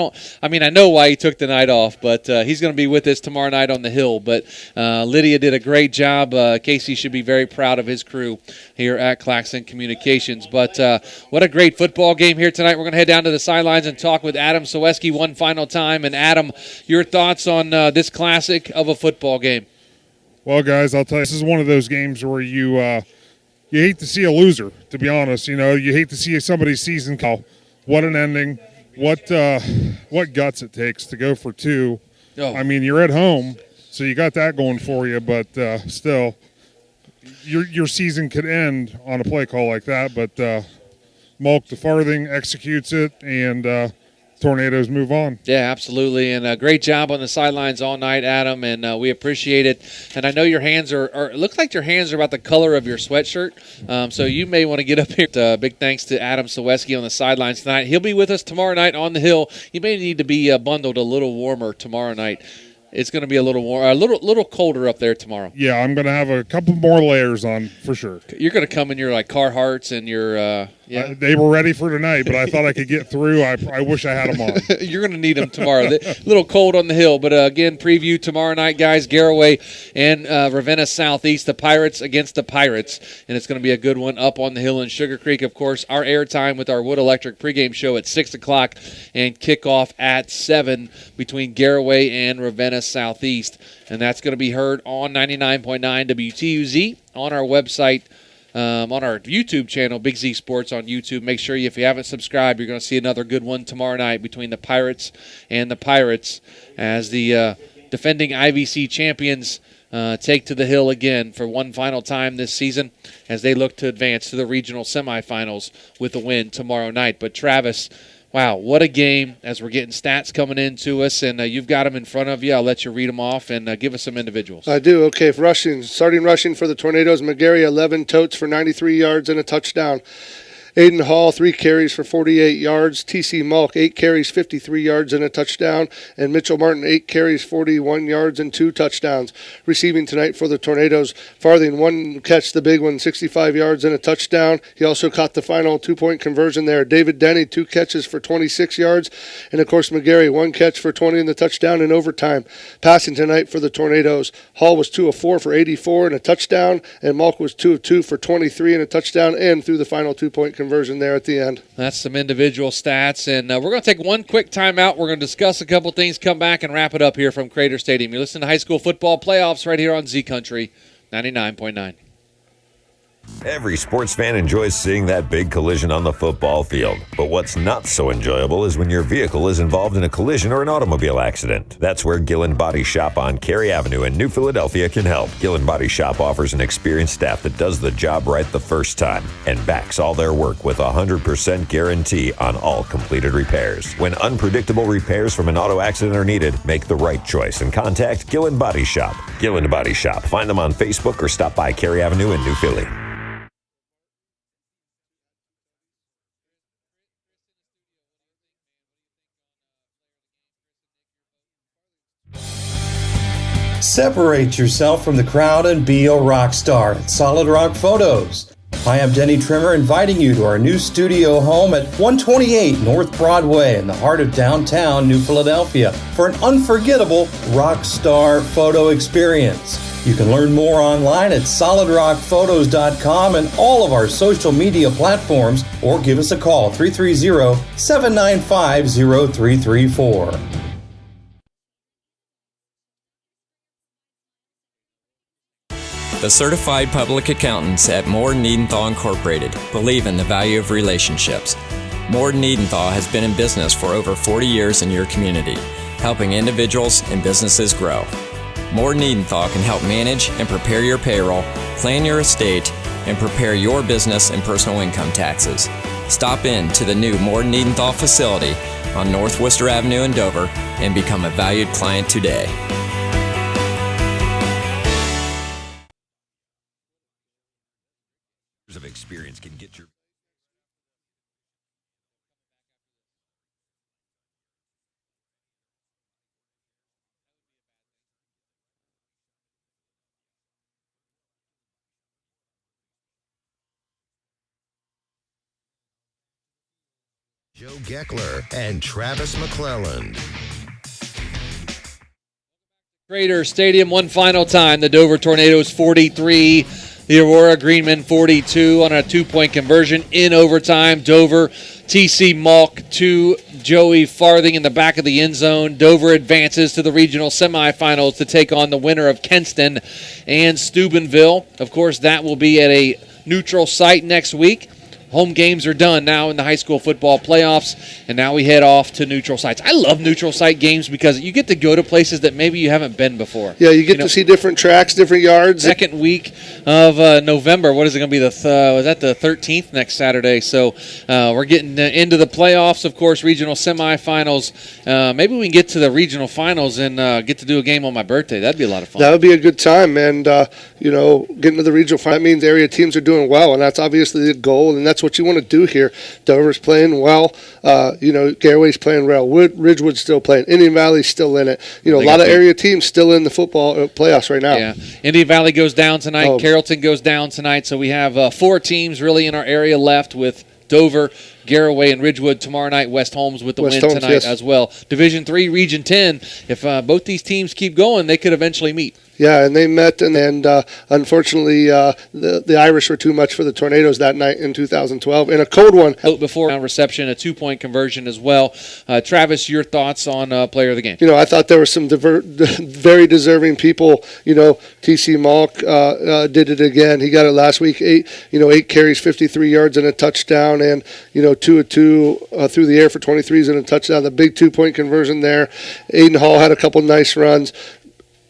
know why he took the night off, but he's going to be with us tomorrow night on the Hill. But Lydia did a great job. Casey should be very proud of his crew here at Claxon Communications. But what a great football game here tonight. We're going to head down to the sidelines and talk with Adam Soweski one final time. And Adam, your thoughts on this classic of a football game? Well, guys, I'll tell you, this is one of those games where you hate to see a loser, to be honest. You hate to see somebody's season call. What an ending. What guts it takes to go for two. Oh. I mean, you're at home, so you got that going for you, but still, your season could end on a play call like that. But Mulk the Farthing executes it, and Tornadoes move on. Yeah, absolutely. And a great job on the sidelines all night, Adam, and we appreciate it. And I know your hands are it looks like your hands are about the color of your sweatshirt, so you may want to get up here. Big thanks to Adam Soweski on the sidelines tonight. He'll be with us tomorrow night on the Hill. You may need to be bundled a little warmer tomorrow night. It's going to be a little warm, a little colder up there tomorrow. Yeah, I'm going to have a couple more layers on for sure. You're going to come in your Carhartts and your they were ready for tonight, but I thought I could get through. I wish I had them on. You're going to need them tomorrow. A little cold on the Hill, but again, preview tomorrow night, guys. Garraway and Ravenna Southeast, the Pirates against the Pirates, and it's going to be a good one up on the Hill in Sugar Creek. Of course, our airtime with our Wood Electric pregame show at 6 o'clock and kickoff at 7 between Garraway and Ravenna Southeast, and that's going to be heard on 99.9 WTUZ on our website. On our YouTube channel, Big Z Sports on YouTube. Make sure if you haven't subscribed, you're going to see another good one tomorrow night between the Pirates and the Pirates as the defending IVC champions take to the Hill again for one final time this season as they look to advance to the regional semifinals with a win tomorrow night. But Travis, wow, what a game as we're getting stats coming into us, and you've got them in front of you. I'll let you read them off and give us some individuals. I do. Okay, starting rushing for the Tornadoes, McGarry, 11 totes for 93 yards and a touchdown. Aiden Hall, 3 carries for 48 yards. T.C. Malk, 8 carries, 53 yards and a touchdown. And Mitchell Martin, 8 carries, 41 yards and 2 touchdowns. Receiving tonight for the Tornadoes, Farthing, 1 catch, the big one, 65 yards and a touchdown. He also caught the final 2-point conversion there. David Denny, 2 catches for 26 yards. And, of course, McGarry, 1 catch for 20 in the touchdown in overtime. Passing tonight for the Tornadoes, Hall was 2 of 4 for 84 and a touchdown. And Malk was 2 of 2 for 23 and a touchdown, and through the final 2-point conversion there at the end. That's some individual stats, and we're going to take one quick timeout. We're going to discuss a couple things, come back, and wrap it up here from Crater Stadium. You're listening to High School Football Playoffs right here on Z Country 99.9. Every sports fan enjoys seeing that big collision on the football field. But what's not so enjoyable is when your vehicle is involved in a collision or an automobile accident. That's where Gillen Body Shop on Cary Avenue in New Philadelphia can help. Gillen Body Shop offers an experienced staff that does the job right the first time and backs all their work with a 100% guarantee on all completed repairs. When unpredictable repairs from an auto accident are needed, make the right choice and contact Gillen Body Shop. Gillen Body Shop. Find them on Facebook or stop by Cary Avenue in New Philly. Separate yourself from the crowd and be a rock star at Solid Rock Photos. I am Denny Trimmer, inviting you to our new studio home at 128 North Broadway in the heart of downtown New Philadelphia for an unforgettable rock star photo experience. You can learn more online at solidrockphotos.com and all of our social media platforms, or give us a call 330-795-0334. The certified public accountants at Moore Niedenthal Incorporated believe in the value of relationships. Moore Niedenthal has been in business for over 40 years in your community, helping individuals and businesses grow. Moore Niedenthal can help manage and prepare your payroll, plan your estate, and prepare your business and personal income taxes. Stop in to the new Moore Niedenthal facility on North Worcester Avenue in Dover and become a valued client today. Of experience can get your Joe Geckler and Travis McClelland. Crater Stadium one final time. The Dover Tornadoes 43. The Aurora Greenmen 42 on a 2-point conversion in overtime. Dover, T.C. Malk to Joey Farthing in the back of the end zone. Dover advances to the regional semifinals to take on the winner of Kenston and Steubenville. Of course, that will be at a neutral site next week. Home games are done now in the high school football playoffs, and now we head off to neutral sites. I love neutral site games because you get to go to places that maybe you haven't been before. Yeah, you get to see different tracks, different yards. Second week of November. What is it going to be? Was that the 13th next Saturday? So we're getting into the playoffs, of course, regional semifinals. Maybe we can get to the regional finals and get to do a game on my birthday. That'd be a lot of fun. That would be a good time, and getting to the regional final means area teams are doing well, and that's obviously the goal, and that's what you want to do here. Dover's playing well. Garraway's playing well. Ridgewood's still playing. Indian Valley's still in it. A lot of area teams still in the football playoffs right now. Yeah. Indian Valley goes down tonight. Carrollton goes down tonight. So we have 4 teams really in our area left with Dover, Garraway, and Ridgewood tomorrow night. West Holmes with the win tonight as well. Division 3, Region 10. If both these teams keep going, they could eventually meet. Yeah, and they met, and unfortunately the Irish were too much for the Tornadoes that night in 2012 in a cold one. Out before reception, a 2-point conversion as well. Travis, your thoughts on player of the game? I thought there were some very deserving people. T.C. Malk did it again. He got it last week. 8 carries, 53 yards, and a touchdown, and 2 of 2 through the air for 23s and a touchdown. The big 2-point conversion there. Aiden Hall had a couple nice runs.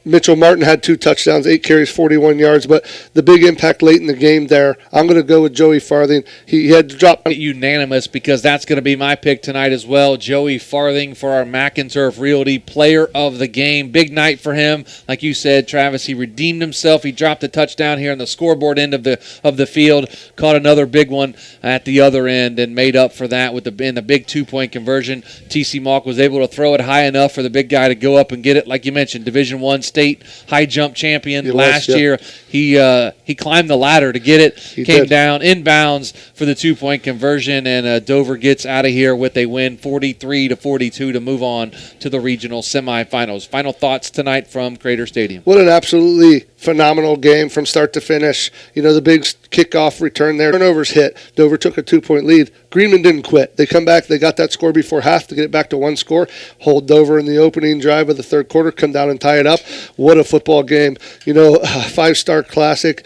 Mitchell Martin had 2 touchdowns, 8 carries, 41 yards, but the big impact late in the game there, I'm going to go with Joey Farthing. He had to drop. Unanimous, because that's going to be my pick tonight as well. Joey Farthing for our McInturf Realty Player of the Game. Big night for him. Like you said, Travis, he redeemed himself. He dropped a touchdown here on the scoreboard end of the field, caught another big one at the other end, and made up for that with the big 2-point conversion. TC Malk was able to throw it high enough for the big guy to go up and get it. Like you mentioned, Division I state high jump champion last year. He climbed the ladder to get it. Came down inbounds for the 2-point conversion, and Dover gets out of here with a win, 43-42, to move on to the regional semifinals. Final thoughts tonight from Crater Stadium. What an absolutely phenomenal game from start to finish. You know, the big kickoff return there. Turnovers hit. Dover took a 2-point lead. Greenman didn't quit. They come back. They got that score before half to get it back to 1 score. Hold Dover in the opening drive of the third quarter. Come down and tie it up. What a football game. You know, 5-star classic.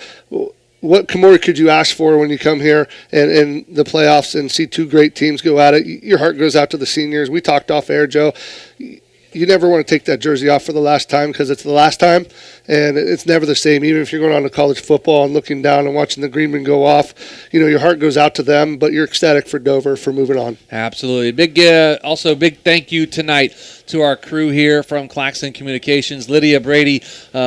What more could you ask for when you come here and in the playoffs and see 2 great teams go at it? Your heart goes out to the seniors. We talked off air, Joe. You never want to take that jersey off for the last time, because it's the last time, and it's never the same. Even if you're going on to college football and looking down and watching the Greenmen go off, you know, your heart goes out to them, but you're ecstatic for Dover for moving on. Absolutely. Also, big thank you tonight to our crew here from Claxton Communications. Lydia Brady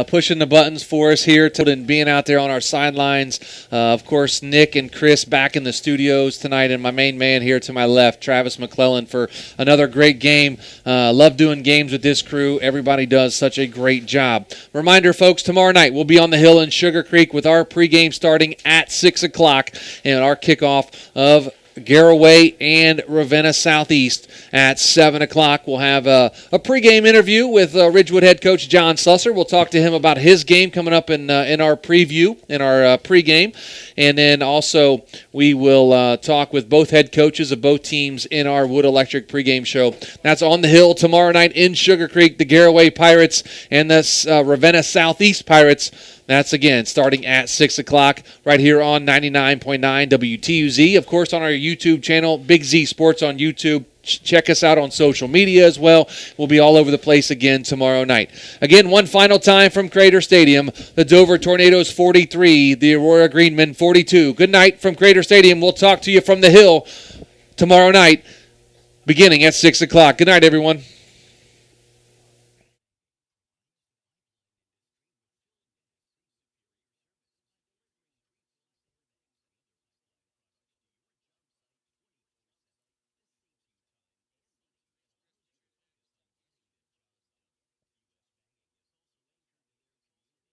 pushing the buttons for us here and being out there on our sidelines. Of course, Nick and Chris back in the studios tonight, and my main man here to my left, Travis McClellan, for another great game. Love doing games with this crew. Everybody does such a great job. Reminder, folks, tomorrow night we'll be on the hill in Sugar Creek with our pregame starting at 6 o'clock and our kickoff of Garraway and Ravenna Southeast at 7 o'clock. We'll have a pregame interview with Ridgewood head coach John Susser. We'll talk to him about his game coming up in our preview, in our pregame. And then also we will talk with both head coaches of both teams in our Wood Electric pregame show. That's on the hill tomorrow night in Sugar Creek, the Garraway Pirates and the Ravenna Southeast Pirates. That's, again, starting at 6 o'clock right here on 99.9 WTUZ. Of course, on our YouTube channel, Big Z Sports on YouTube. Check us out on social media as well. We'll be all over the place again tomorrow night. Again, one final time from Crater Stadium. The Dover Tornadoes 43, the Aurora Greenmen 42. Good night from Crater Stadium. We'll talk to you from the hill tomorrow night beginning at 6 o'clock. Good night, everyone.